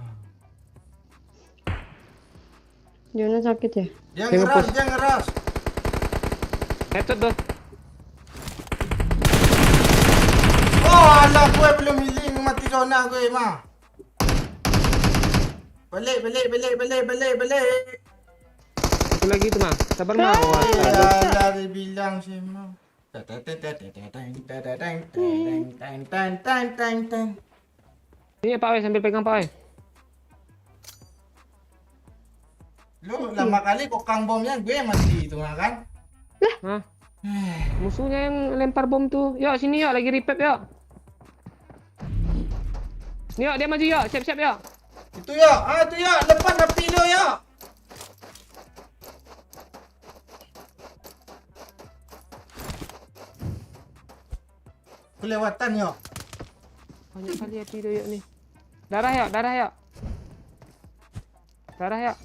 Jona sakit ya? Dia Dia ngeras. Headshot tuh. Oh, alah, gue belum healing, mati zona gue, mah. Balik. Satu lagi tuh, Mang. Sabar, Mang. Wah, Ya, dia bilang sih, mah. ini ya, Pak Oi, sambil pegang Pak Oi. Lu lama kali kokang bomnya gue yang mati itu kan? Hah? Musuhnya yang lempar bom tuh. Yuk, sini yuk, lagi revive yuk. Yuk, dia maju yuk, siap-siap yuk. Itu ya, itu ya, depan api lu ya. Kelewatan ya. Banyak kali api tuh yuk nih. Darah yuk. Darah yuk.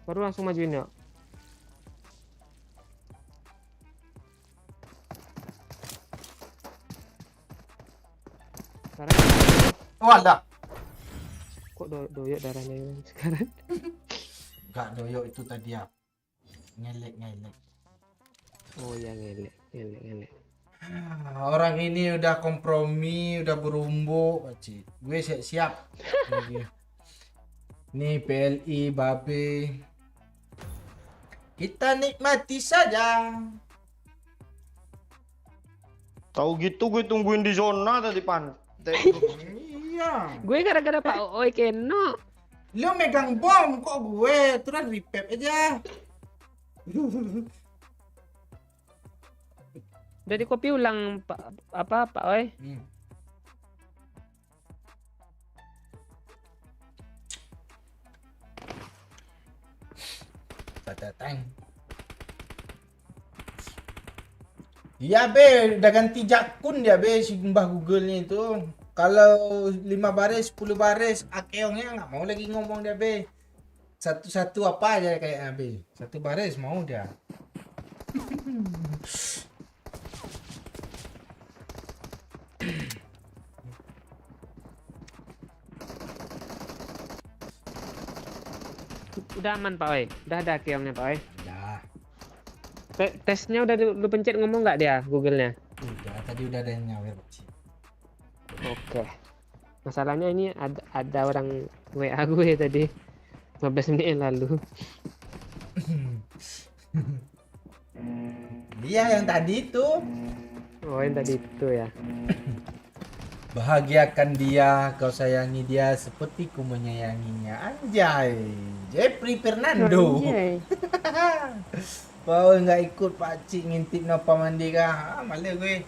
Baru langsung majuin yuk. Darah. Oh, ada. Kok doyok darahnya yang sekarang? Enggak doyok itu tadi ya. Ngelek. Oh ya, ngelek. Orang ini udah kompromi, udah berumbu, Pakcik. Gue siap. Nih PLI babe. Kita nikmati saja. Tahu gitu gue tungguin di zona tadi pantai. Iya. Gue gara-gara Pak Oi keno. Lu megang bom kok gue, terus repair aja. Udah di copy ulang Pak Oi. Tatang. Iya be, udah ganti jakun dia be si Mbah Google-nya itu. Kalau 5 baris, 10 baris, Akeongnya nggak mau lagi ngomong dia be. Satu-satu apa aja kayaknya be. 1 baris mau dia. Udah aman Pak Oi. Udah ada Akeongnya Pak Oi. Udah, Tesnya udah lu pencet ngomong nggak dia Google-nya? udah tadi udah ada yang nyawer. Oke. Masalahnya ini ada orang WA gue tadi 15 menit yang lalu. Iya yang tadi itu. Oh, yang tadi itu ya. Bahagiakan dia, kau sayangi dia seperti ku menyayanginya. Anjay, Jeffrey Fernando. Anjay. Kau nggak ikut pakcik ngintip napa mandi kah? Malah gue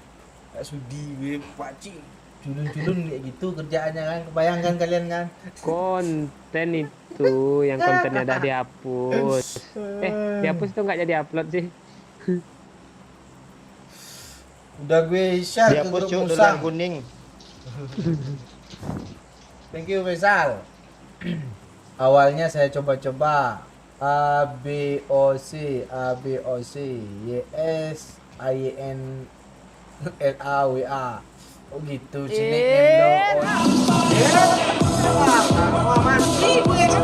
tak sudi gue pakcik culun-culun kayak gitu kerjaannya kan. Bayangkan kalian kan. Konten itu yang kontennya udah dihapus. Dihapus tuh nggak jadi upload sih. Udah gue share Dia ke pun grup dolar musang. kuning. Thank you Faisal. Awalnya saya coba-coba ABOC YS IN LAWA. Oh gitu sini lo. Mati gue kan.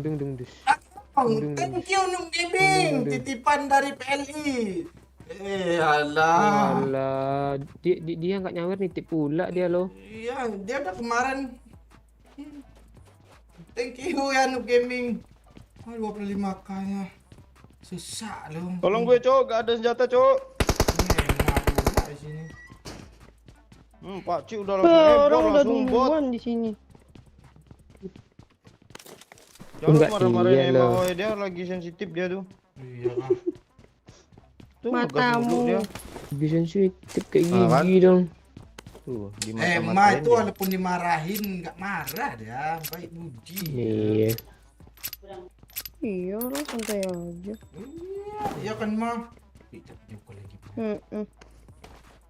Dung dung dus. Thank you Nuk Gaming, titipan dari PLI. Alah. Alah, dia nggak nyawer nitip pula dia loh. Iya, dia udah kemarin. Thank you ya Nuk Gaming. 25k nya. Susah loh. Tolong gue, Cok. Gak ada senjata, Cok. Enak pula di sini. Pak Cik udah langsung Orang udah langsung bot. duluan di sini. Jangan Enggak, marah-marahin iya Mbak loh. Oi, dia lagi sensitif dia tuh. Iya lah. Tuh, Matamu. gas duduk dia. Bisa sensitif kayak Ah, kan? gigi dong. Tuh, di Ma mata-matain itu dia. walaupun dimarahin nggak marah dia, baik budi. Iya. Iya lah, santai aja. Iya kan Ma. Tidak nyokol lagi. Heeh.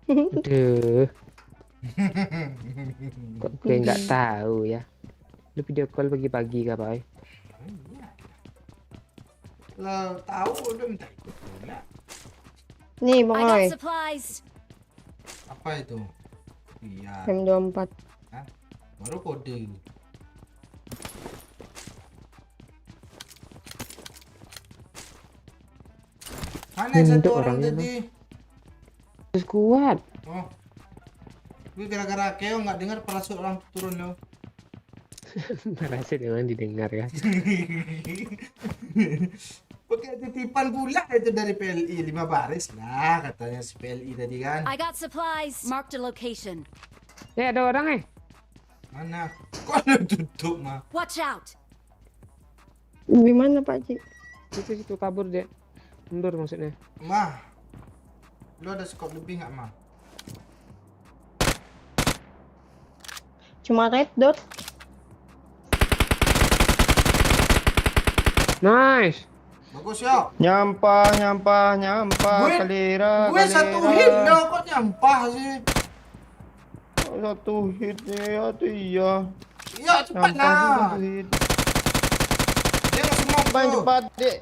Aduh. Kok gue nggak tahu ya. Lu video call pagi-pagi kah, Pak? Lah tahu udah minta ikut pula. Nih, Bang I got Oi. supplies. Apa itu? Iya. M24. Hah? Baru kode. Mana yang satu Untuk orang orangnya, tadi? Terus kuat. Oh. Gue gara-gara Keo nggak dengar parasut orang turun lo. Merasa memang didengar ya. Pakai titipan pula itu dari PLI 5 baris lah katanya si PLI tadi kan. I got supplies. Marked a location. Ada orang Mana? Kok ada tutup mah? Watch out. Di mana, Pak Cik? Situ kabur dia. Mundur maksudnya. Mah. Lu ada skop lebih nggak mah? Cuma red dot. Nice. Bagus ya. Nyampah, Gue- kalira, Gue satu hit loh kok nyampah sih. Satu hit ya tuh iya. Iya cepat Nyampah sih lah. satu hit. Dia nggak semua Bang tuh. cepat, Dek.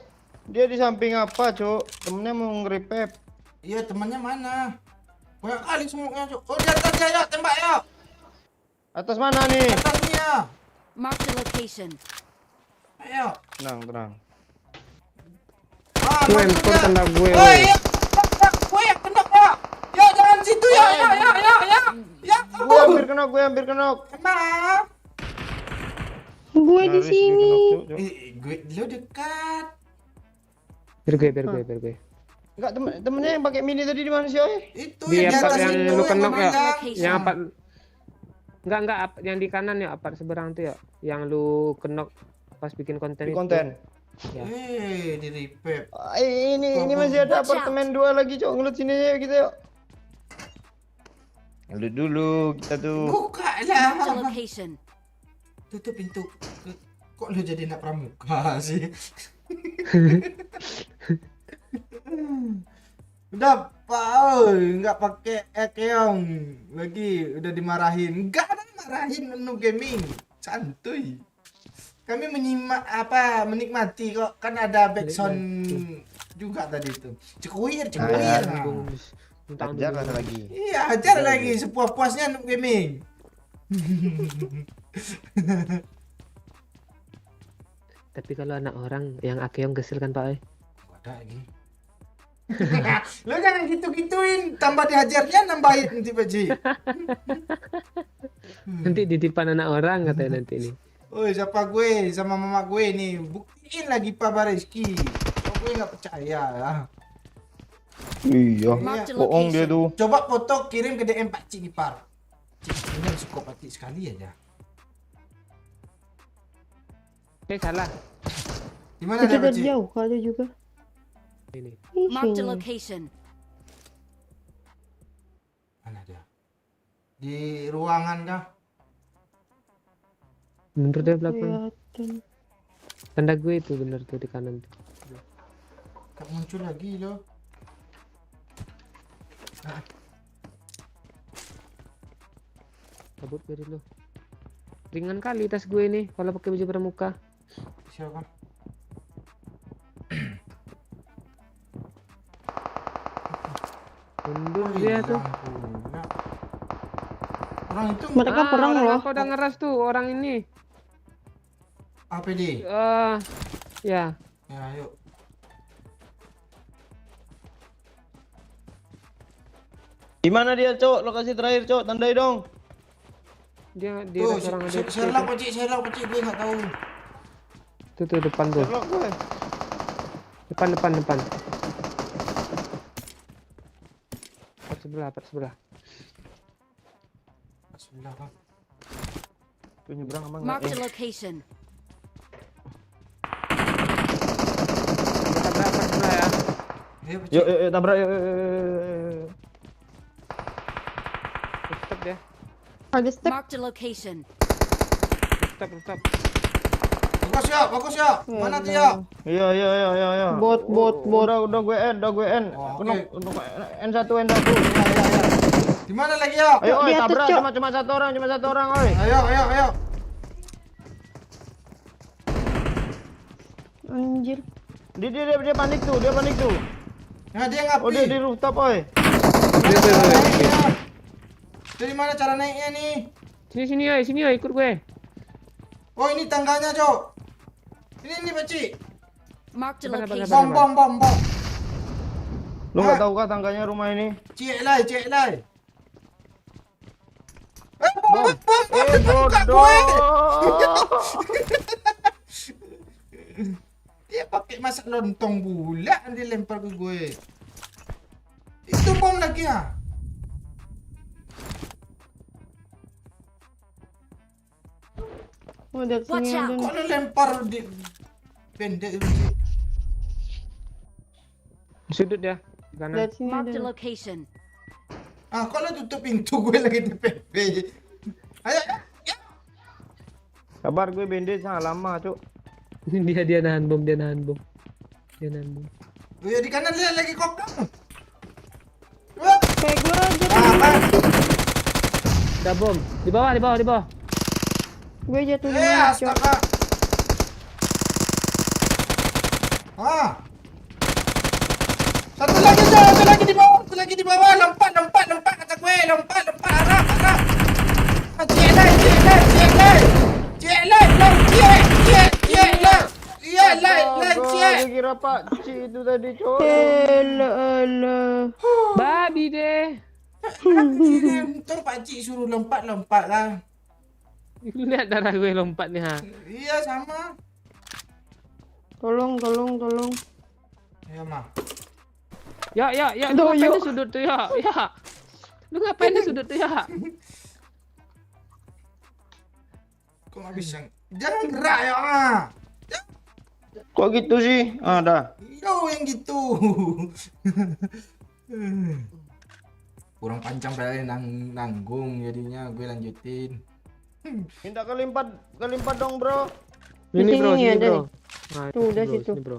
Dia di samping apa, Cok? Temennya mau nge-repep. Iya temannya mana? Banyak kali semuknya cok. Oh di atas dia ya tembak ya. Atas mana nih? Atasnya. Marked a location. Ayo. Tenang. Ah, Gue masuk handphone dia. kena gue. Oh iya. Gue yang kena ya. Ya jangan situ ya. Ya. Ya Gue hampir kabur. kena. Emang. Gue di Nyaris sini. dikenok, Cok. Gue lo dekat. Biar gue. Enggak, temennya yang pakai mini tadi di mana sih, Oi? Itu Di yang di apa atas yang itu lu kenok ya? memandang. Yang apa? Enggak yang di kanan ya, apa seberang tuh ya? Yang lu kenok pas bikin konten Di itu. konten. Ya. Di repep. Ini masih ada Watch out. apartemen 2 lagi, Cok. Ngelut sini aja kita yuk. Ngelut dulu kita tuh. Buka Marked a lah. location. Tutup pintu. Kok lu jadi nak pramuka sih? Udah Pak, nggak pakai keong lagi, udah dimarahin. Nggak ada marahin Nuk Gaming, santuy. Kami menikmati kok, kan ada backsound juga tadi itu. Cekuir. Ajar lah lagi. Iya, ajar lagi sepuas-puasnya Nuk Gaming. Tapi kalau anak orang yang akeong kesel kan, Pak? Ada lagi. Lo jangan gitu-gituin, tambah dihajarnya nambahin nanti Pak Ji. Nanti titipan anak orang katanya nanti ini. Oi, siapa gue sama mama gue nih, buktiin lagi Pak Bareski. Kok gue nggak percaya ya. Iya. Mark the Bohong dia location. tuh. Coba foto kirim ke DM Pak Cik Ipar. Cik, ini suka Pak Cik sekali aja. Salah. Di mana dia Kita Pak Cik? jauh ada juga. Ini. Mark the Sini. location. Mana dia? Di ruangan kah? Bener deh belakang. Kelihatan. Tanda gue itu bener tuh di kanan tuh. Gak muncul lagi loh. Kabut gue dulu. Ringan kali tas gue ini kalau pakai baju pramuka. Siapa? Mundur dia tuh. Pula. Orang itu Mereka perang orang loh. apa udah ngeras tuh orang ini. APD. Ya. Ya, ayo. Di mana dia, Cok? Lokasi terakhir, Cok. Tandai dong. Dia Tuh, orang ada. Sherlock Pak Cik, Sherlock Pak Cik, gue nggak tahu. Tuh depan tuh. Sherlock gue. Depan. Part sebelah. Sebelah kan. Tuh nyebrang emang Mark nggak the ya? location. Tabrak part sebelah ya. Ayo Pak Yuk, Cik. yuk, tabrak, yuk. Stop dia. Ada step. Mark the location. Stop. Bagus ya. Mana tuh ya? Iya. Bot. Udah gue end. Oh, Untuk oke. untuk N1. Ya. Di mana lagi ya? Ayo, Di atas, tabrak Cok. cuma satu orang, oi. Ayo. Anjir. Dia panik tuh. Nah, dia ngapain? Oh, dia di rooftop, oi. Dari mana cara naiknya nih? Sini ya ikut gue. Oh, ini tangganya, Cok. Ini Pak Cik. Mark the Sabar, location. Bom. Lu nggak tahu kah tangganya rumah ini? Cik lai. Bom. Bodoh. Dia pakai masak lontong pula dia lempar ke gue. Itu bom lagi ya? Oh, dari Watch sini out. ada. Kok lu lempar di pendek itu, Cik? Di sudut dia. Di kanan. Dari sini Mark ada. the location. Ah, kok lu tutup pintu gue lagi di PP? Ayo. Kabar gue bandit sangat lama, Cuk. dia nahan bom. Oh, ya di kanan lihat lagi kokang. Wah, Kayak gue aja. apa? Ada bom. Di bawah. Gue jatuh di mana, Cok? Astaga. Ah. Satu lagi di bawah, lompat kata gue, lompat arah. Ah, cek lai. Gue kira Pak Ci itu tadi, Cuk. Elah. Babi deh. Untung Pak Cik suruh lompat lah. Lu lihat darah gue lompat nih ha. Iya sama. Tolong. Iya mah. Ya. Aduh, Lu ngapain yuk. di sudut tuh ya? Lu ngapain di sudut tuh ya? Kok nggak bisa? Jangan gerak ya. Ah. Kok gitu sih? Ah, dah. Yo yang gitu. Kurang panjang berarti nanggung jadinya gue lanjutin. Minta kelimpat dong, Bro. Di Ini bro, sini sini ada bro. nih. Nah, Tuh, udah bro, situ. sini, bro.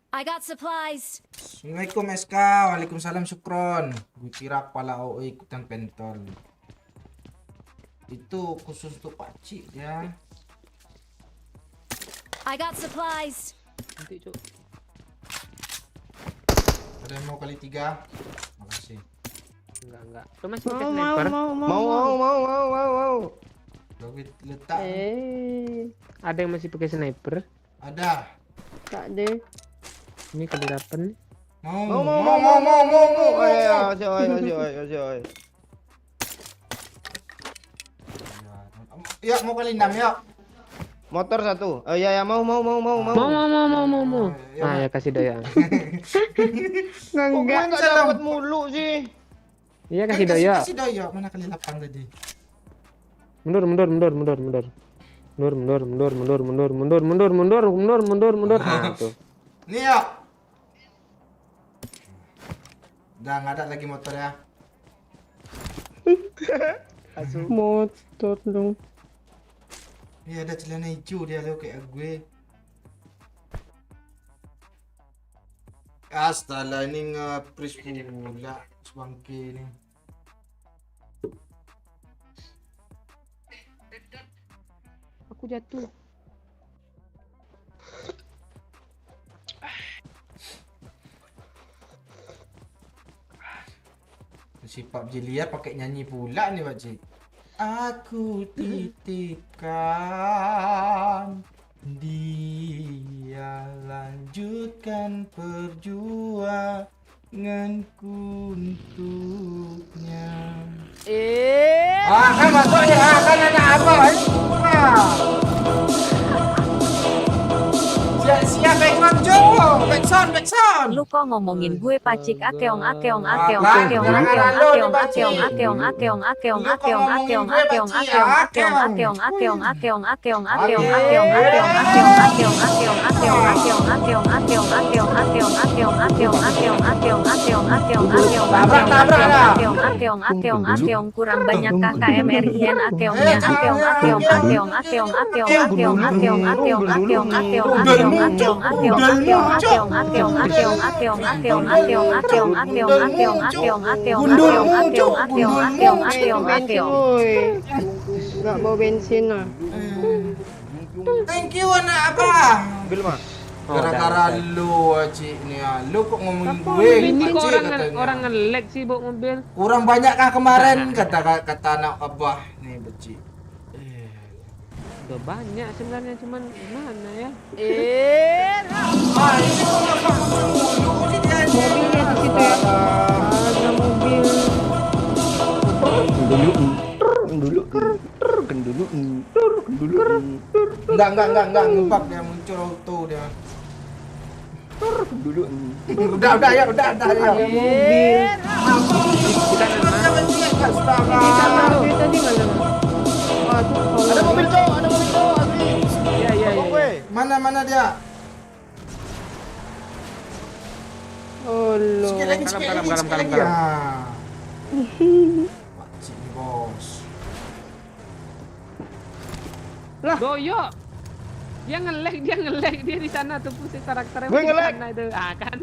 I got supplies. Assalamualaikum SK, waalaikumsalam Sukron. Gue kira kepala OO ikutan pentol. Itu khusus untuk Pak Cik ya. I got supplies. Nanti cuk. Ada yang mau kali 3? Makasih. Enggak. Lu masih pakai Mau. sniper? Mau. Udah gue letak. Ada yang masih pakai sniper? Ada. Tak deh. Ini kali 8 nih. Mau. Ayo. Ya mau kali 6 ya. Motor satu. Oh iya ya mau. Mau. Ya, Ah ya kasih doya. Kok gue Enggak. nggak dapat mulu sih? Iya kasih doya. Kasih doyo. Mana kali 8 tadi? Mundur. Ah tuh. Nih yuk. Udah nggak ada lagi motor ya. Motor dong. Iya ada celana hijau dia lo kayak gue. Astaga ini nge-freeze pula sebangke ini. Aku jatuh. Si PUBG liar pakai nyanyi pula nih Pak Cik. Aku titipkan dia lanjutkan perjuanganku untuknya. Kan masuk ya, kan ada apa? Siap backsound Jo, backsound. Lu kok ngomongin gue pacik akeong. Kurang banyak KKMRIN Nggak bawa bensin lah. Thank you anak abang. Ambil mah. Gara-gara lu Cik nih ya. Lu kok ngomongin gue? Ini kok Cik, katanya. orang nge-lag sih bawa mobil. Kurang banyak kah kemarin kata anak abah nih Beci. Udah banyak sebenarnya cuman gimana ya? Ah ini kok ngapa mulu sih dia? Mobilnya di situ ya. Ada mobil. Enggak ngebak dia muncul auto dia. Udah ya. Mobil. Astaga. Dia tadi nggak ada. Aduh, Ada mobil cowok, asli. Iya. Mana dia? Oh lo. Sikit lagi. Kalem. Ya. Pakcik nih bos. Doyo. Dia nge-lag dia di sana tuh pusing karakternya Gue di nge-lag. sana itu. Ah kan?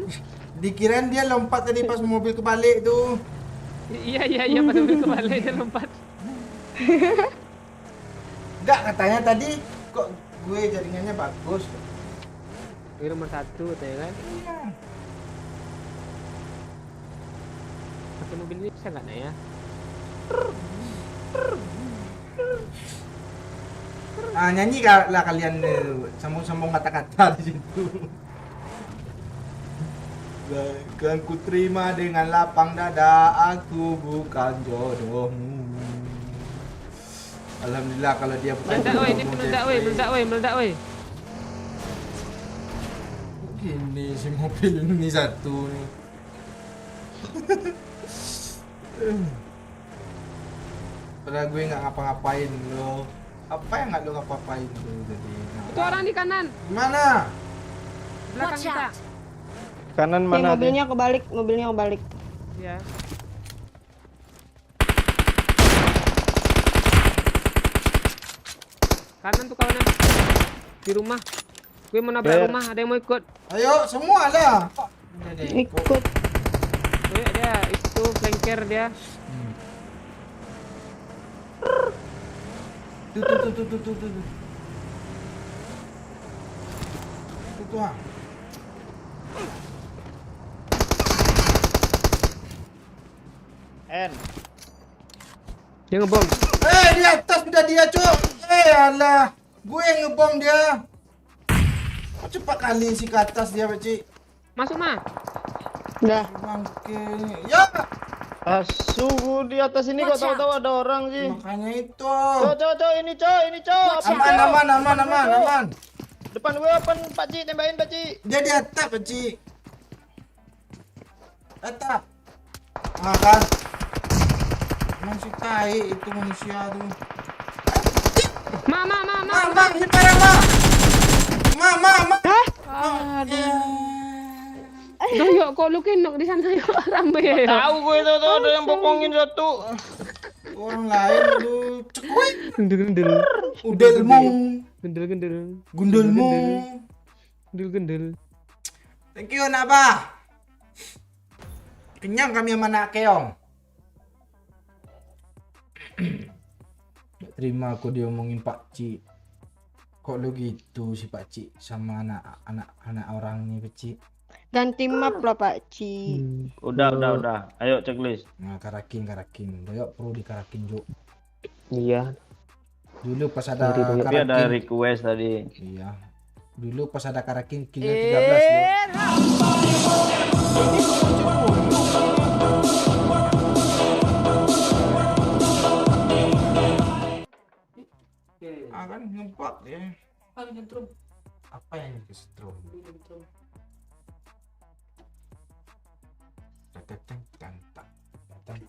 Dikirain dia lompat tadi pas mobil kebalik tuh. Iya pas mobil kebalik dia lompat. Enggak katanya tadi kok gue jaringannya bagus. Ini nomor 1 tuh ya kan? Pakai mobil ini bisa nggak ya? Nyanyi lah kalian sambung-sambung kata-kata di situ. Kan ku terima dengan lapang dada, aku bukan jodohmu. Alhamdulillah kalau dia bukan Meledak woi, ini jodohmu, meledak woi. Ini si mobil ini satu nih. Padahal gue nggak ngapa-ngapain lo. Apa yang nggak lo ngapa-ngapain tuh tadi? Itu orang di kanan, Mana? belakang kita. Kanan Nih, mana? mobilnya kebalik. Ya. Kanan tuh kawannya. Di rumah. Gue mau nabrak Ber. rumah, ada yang mau ikut. Ayo semua lah. Ikut. Dia itu flanker dia. Tuh. Tuh ah. N. Dia ngebom. Di atas udah dia cuk. Alah, gue yang ngebom dia. Cepat kali sih ke atas dia, Pak Cik. Masuk mah. Udah. Bangke. Ya. Sungguh di atas ini kok tahu-tahu ada orang sih. Makanya itu. Cok, ini cok. Aman. Depan weapon, Pak Ci, tembakin Pak Ci. Dia di atap, Ci. Atap. Kan. Masih tai itu manusia tuh. Ma. Ini parah, Ma. Doyok kok lu kenok di sana yuk rame ya. Tahu gue itu tuh ada yang bokongin satu. Orang lain tuh cekuy. Gendel. Udelmu. Gendel. Gundulmu. Gendel. Thank you, anak bah. Kenyang kami sama anak keong. Terima aku diomongin Pak Ci. Kok lu gitu si Pak Ci sama anak orang nih Pak Ci? Ganti map lah Pak Ci. Udah. Ayo checklist. Nah, karakin. Doyok perlu dikarakin Juk. Iya. Dulu pas ada Tapi ada karakin. request tadi. Iya. Dulu pas ada karakin killnya 13 loh. Kan ngempak ya. Apa yang kesetrum? Tang.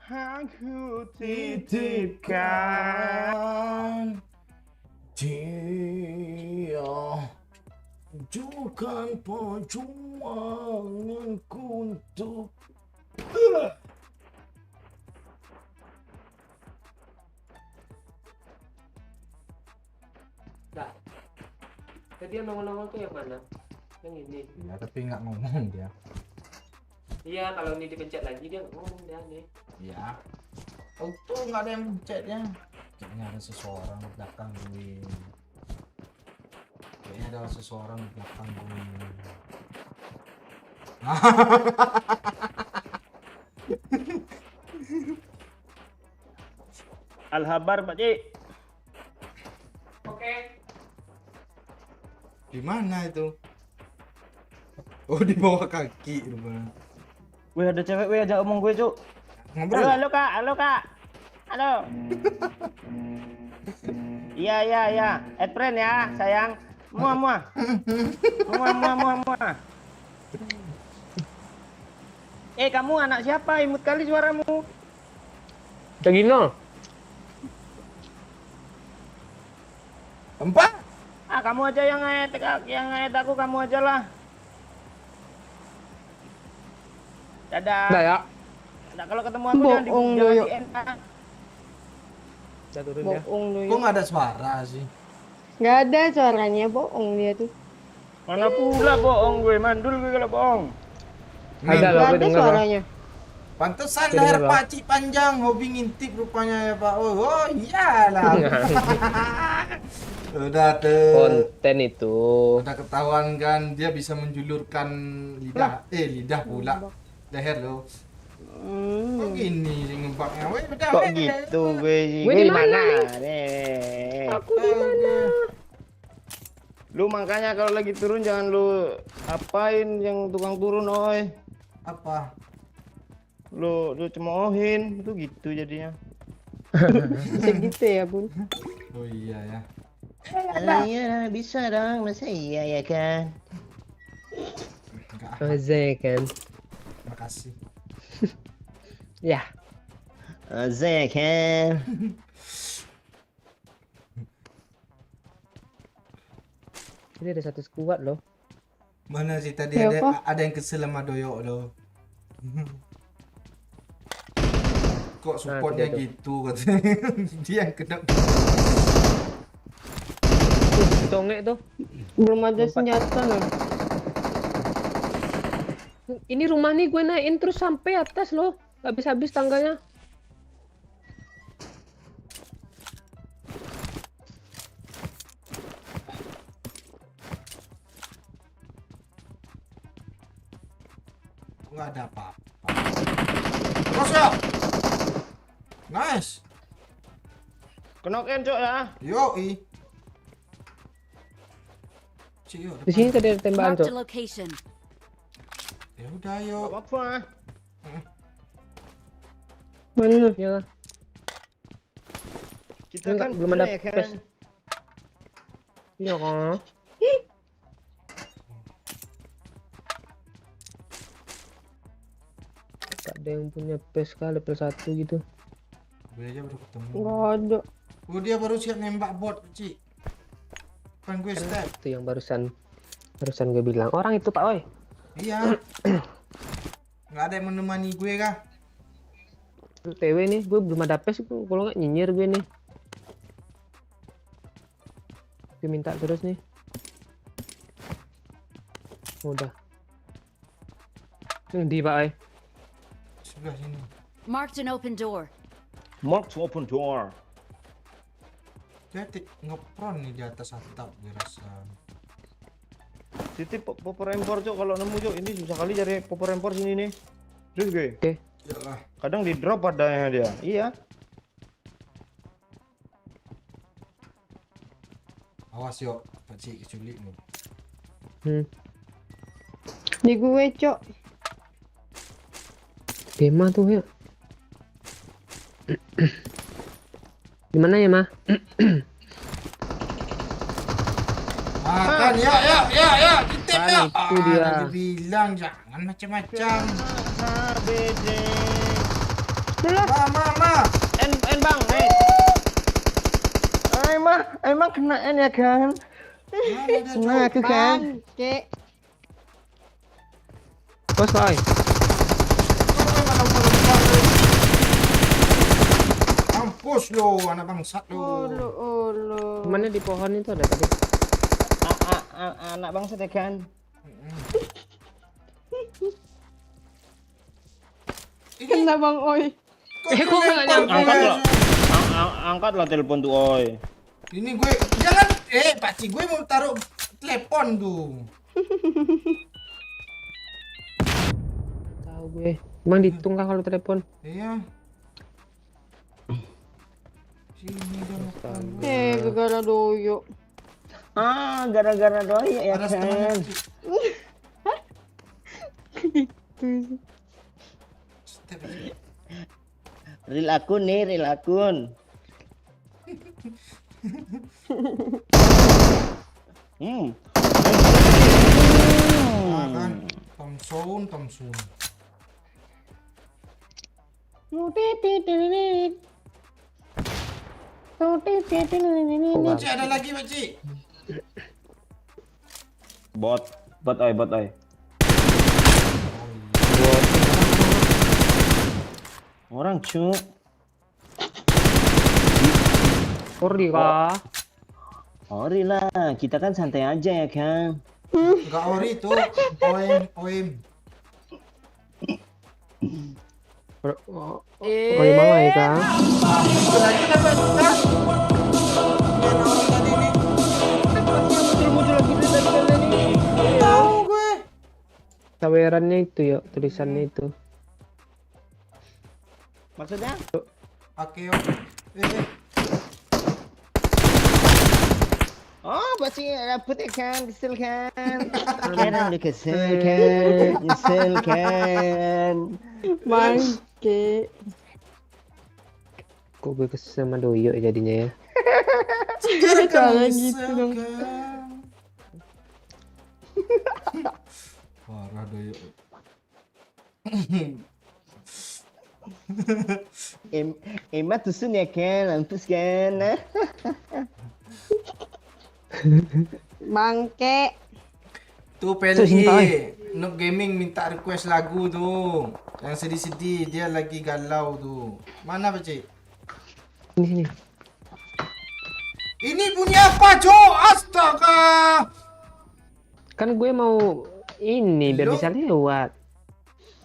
Aku Titipkan dia Tunjukkan perjuanganku untuk Nah. Tadi yang nongol-nongol tuh yang mana? Yang ini. ya, tapi nggak ngomong dia. Iya, kalau ini dipencet lagi dia nggak ngomong dia nih. Ya. Auto nggak ada yang pencetnya. Kayaknya ada seseorang di belakang gue. Kayaknya ada seseorang di belakang gue. Alhabar Pak Ci. Oke. Di mana itu? Oh, di bawah kaki rupanya. Wih ada cewek, wih ajak omong gue Cuk. Ngobrol. Halo kak. Halo. Iya. Add friend ya sayang. Muah. Kamu anak siapa? Imut kali suaramu. Udah Gino. Empat. Kamu aja yang nge-add aku, kamu aja lah. Dadah. Udah ya. Nah, kalau ketemu aku jangan Bohong jangan lu, yuk. di end. Udah turun ya. Bohong lu. Kok nggak ada suara sih? Nggak ada suaranya, bohong dia tuh. Mana pula bohong gue, mandul gue kalau bohong. Ada Nggak loh, gue ada denger. suaranya. Pantesan Jadi leher apa? Pak Cik panjang, hobi ngintip rupanya ya Pak. Oh iyalah. Udah tuh. Konten itu. Udah ketahuan kan dia bisa menjulurkan lidah pula. Leher lo. Kok gini sih ngempaknya? Weh, udah. Kok weh. gitu gue sih? Gue Gue di di mana mana? Nih. Aku di mana? Lu makanya kalau lagi turun jangan lu apain yang tukang turun, oi. Apa? Lu cemoohin, itu gitu jadinya. Bisa gitu ya, Bun. Oh iya ya. Iya, bisa dong. Masa iya ya kan? Enggak, Oze kan. makasih. Ya. Zek kan? Ini ada satu squad loh. Mana sih tadi Siapa? ada yang kesel sama Doyok lo. Kok supportnya Nah, gitu katanya. Dia yang kena. Tongek tuh. Belum ada senjata nah. Ini rumah nih gue naikin terus sampai atas loh. Gak habis-habis tangganya. Nggak ada apa-apa. Terus ya. Nice. Kenokin, Cok ya. Yoi. Cik, yuk, Di sini depan. tadi ada tembakan, Marked a Cok. location. Ya udah, Nggak yuk. apa-apa. Mana? Ya, Kita Enggak, kan belum ada ya kan. pes. iya kan. Gak ada yang punya pes kali level 1 gitu. Gue aja baru ketemu. Nggak ada. Oh, dia baru siap nembak bot, Cik. Kan gue step. Itu yang barusan gue bilang. Orang itu Pak Oi. Iya. Nggak ada yang menemani gue kah? TW nih, gue belum ada pes, kalau nggak nyinyir gue nih. Gue minta terus nih. Udah. Yang di Pak Oi. Sebelah sini. Marked an open door. Mark to open door. Dia ngepron nih di atas atap gue rasa. Titip popor empor cok kalau nemu cok. Ini susah kali cari popor empor sini nih. Terus gue. Oke. Iyalah. Kadang di drop adanya dia. Iya. Awas yuk, Pak Cik keculik lu. Di gue, Cok. Gema tuh ya. Di mana ya, Ma? Makan ya, kita Kan ya. itu dia. Udah bilang jangan macam-macam. Ma. En bang, emang kena N ya kan? Nah, aku kan. Bangke. Bos Pak Oi. Mampus lo, anak bangsat lo. Olo. Mana di pohon itu ada tadi? Anak bangsa ya kan? Kena Bang Oi. Kok kok nggak nyampe? Angkatlah. Angkatlah telepon tuh, oi. Ini gue jangan Pak Cik gue mau taruh telepon tuh. Tahu gue. Emang dihitung kah kalau telepon? Iya. Sini dong. Gara-gara doyo. Gara-gara doi ya Ada kan? setengah Cik. Step, Cik. Real akun nih, real akun. Ah kan, Thompson. Cik ada lagi Pak Cik. Bot oi. Orang cuk. Sorry kah? Ori lah, kita kan santai aja ya kan? Enggak ori tuh. Oim. Oh, yang mana ya kah? Itu lagi dapat sudah. Yang orang tadi nih. Muncul lagi dari Tahu gue. Sawerannya itu ya, tulisannya itu. Maksudnya? Oke. Oh, pasti dapet ya kan, kesel kan? Sekarang udah kesel kan? Bangke. Kok gue kesel sama Doyo jadinya ya? Cara gitu dong. Parah doyo. Emak tusun ya kan, lampus kan? Bangke. Tuh Cinta, PLI Noob Gaming minta request lagu tuh. Yang sedih-sedih dia lagi galau tuh. Mana Pak Cik? Sini. Ini bunyi apa, Cok? Astaga. Kan gue mau ini biar Lo? bisa lewat.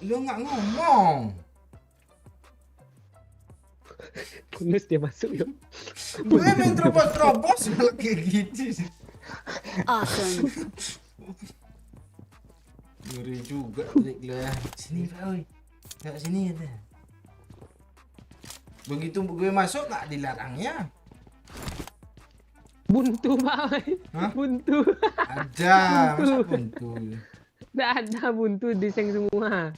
Lu nggak ngomong. Kulus dia masuk yuk. Gue main terobos-terobos malah kayak gitu. Awesome. Ngeri juga trik lo ya. Sini Pak Oi. Nggak sini ada. Begitu gue masuk nggak dilarangnya. Buntu Pak Oi. Hah? Buntu. Ada, masa buntu. Nggak ada buntu diseng semua.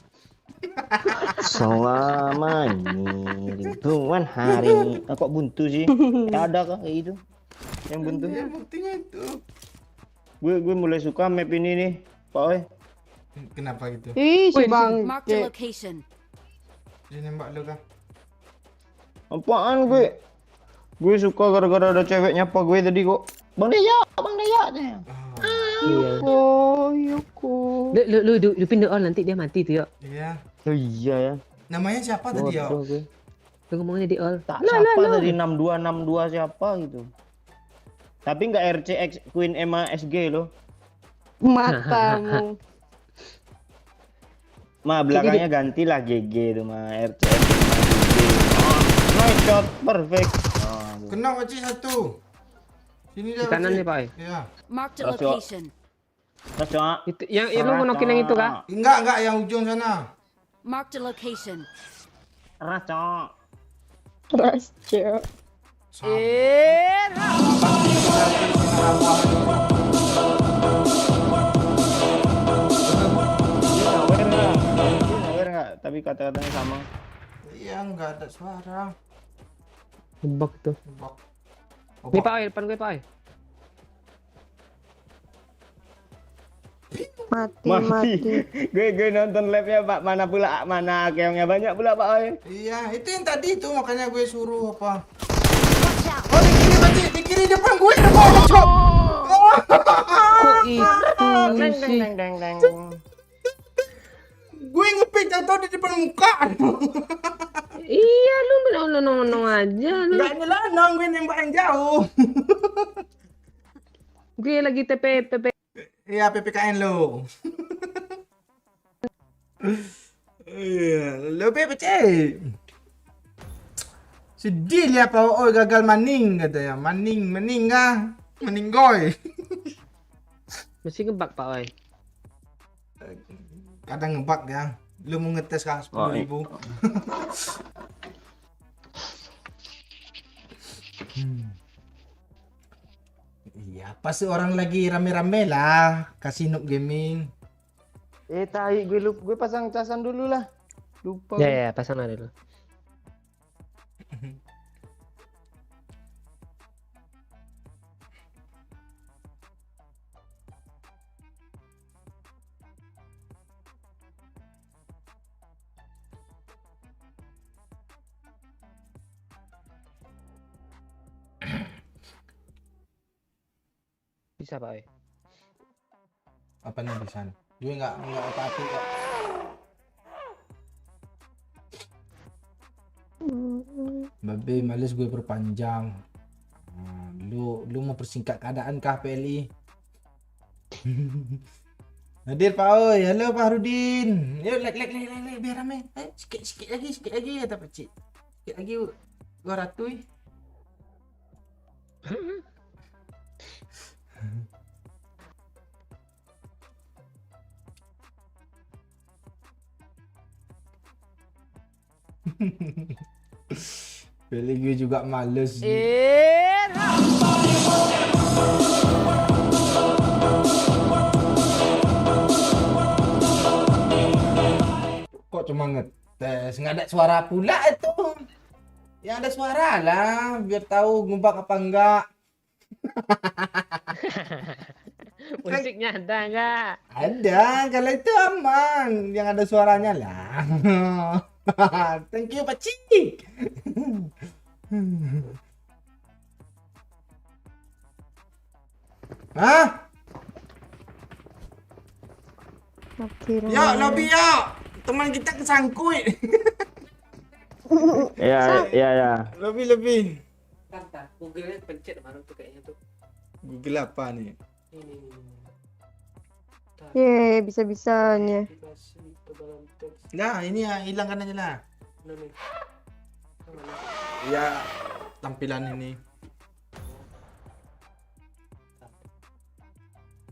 Selama ini ribuan hari. Ah, kok buntu sih? Ada kah kayak itu? Yang buntu? Ya buktinya itu. Gue mulai suka map ini nih, Pak Oi. Kenapa gitu? Ih, si Marked a bangke. location. Dia nembak lu kah? Apaan gue? Gue suka gara-gara ada cewek nyapa gue tadi kok. Bang Deja, Bang Deja. Iya. Oh, Yuko. Lu pindah all nanti dia mati tuh, yuk. Iya. Oh iya ya. Namanya siapa tadi ya? Bodoh gue. Lu ngomongnya di all. Tak siapa tadi 6262 siapa gitu. Tapi nggak RCX Queen Emma SG loh. Matamu. Ma belakangnya gantilah GG itu mah RCX Emma GG. Oh, nice shot, perfect. Oh, Kena Pakcik satu. Sini Di dia. kanan Pakcik. nih, Pak Oi. Iya. Marked a Terus, Cok. location. terus cuma Itu yang lu ngonokin yang itu kah? Enggak yang ujung sana. Marked a location. Cok. Rasca. Aware nggak? Tapi kata-katanya sama. Iya, enggak ada suara. Gebak tuh. Bok. Nih Pak Oi, depan gue Pak Oi. Mati. gue nonton live-nya Pak, mana keongnya banyak pula Pak Oi. Iya, itu yang tadi itu makanya gue suruh apa. Watch out. Oh, di kiri Pakcik, di kiri depan gue ada bawah, Cok. Kok itu sih? Gue ngepick atau di depan muka. Iya, lu menong aja lu. Enggak nyelenong, gue nembak yang jauh. Gue lagi TP. Iya, PPKN lo. Iya, lebih Pakcik. Sedih lihat Pak Oi gagal maning katanya. Maning kah? Meninggoy. Masih gebak Pak Oi. Kadang ngebug ya. Lu mau ngetes kah 10.000? Iya, pasti orang lagi rame-rame lah kasih Noob Gaming. Tai gue pasang casan dulu lah. Lupa. Ya, pasang ada dulu. Bisa Pak Oi. Apa nih di sana? Gue nggak apa-apa kok. Babe, males gue perpanjang. Lu mau persingkat keadaan kah PLI? Hadir Pak Oi, halo Pak Rudin. Yuk like biar rame. Sikit lagi kata Pakcik. Sikit lagi gua ratui. PLI gue juga males. Kok cuma ngetes, nggak ada suara pula itu. Yang ada suara lah, biar tahu ngumbak apa enggak. Musiknya ada enggak? Ada, kalau itu aman. Yang ada suaranya lah. Thank you Pakcik. Hah? Akhirnya. Yuk, lobby yuk. Teman kita kesangkut. Ya. Lebih. Bentar, Google-nya pencet baru tuh kayaknya tuh. Google apa nih? Ini. Ye, bisa-bisanya. Aplikasi ke dalam teks. Nah, ini ya hilangkan aja lah. Mana nih? Mana? Ya, tampilan ini.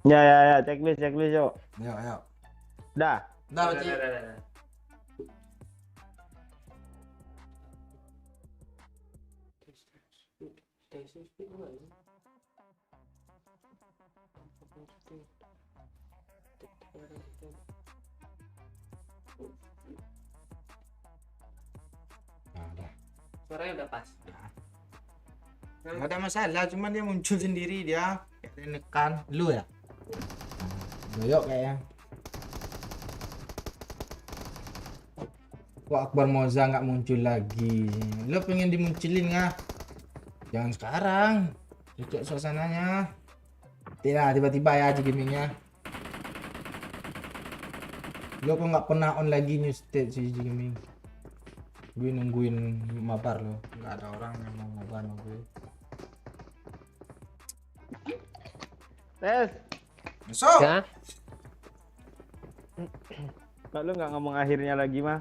Ya, checklist yuk. Ayo. Dah. Dah, Pakcik. Dah. Suaranya udah pas. Nggak ada masalah, cuman dia muncul sendiri dia. Kayak dia nekan. Lu ya? Doyok kayaknya. Kok Akbar Moza nggak muncul lagi? Lo pengen dimunculin nggak? Jangan sekarang. Cocok suasananya. Tidak, tiba-tiba ya aja gamingnya. Lo kok nggak pernah on lagi new state si gaming? Gue nungguin mabar lo. Nggak ada orang yang mau mabar sama gue. Tes, Masuk. Ya. kok lu nggak ngomong akhirnya lagi mah?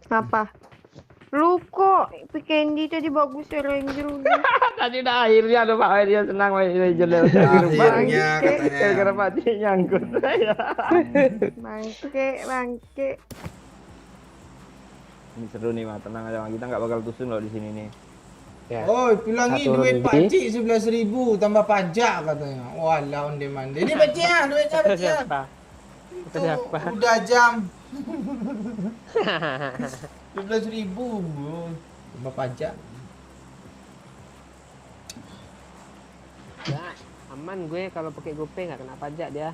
Apa? Lu kok Candy tadi bagus ya Ranger udah. Tadi udah akhirnya ada Pak dia senang main Legend di rumah. Akhirnya katanya. Gara-gara Pak nyangkut. Bangke. Ini seru nih mah, tenang aja Mah. Kita nggak bakal tusun loh di sini nih. Ya. Oh, pilangi Satu duit lebih. pajak 11.000 tambah pajak katanya. Walah, on demand. Ini pajaknya, duitnya pajak. Siapa? Kata siapa? Udah jam. 12.000 tambah pajak. Ya, aman gue kalau pakai GoPay nggak kena pajak dia.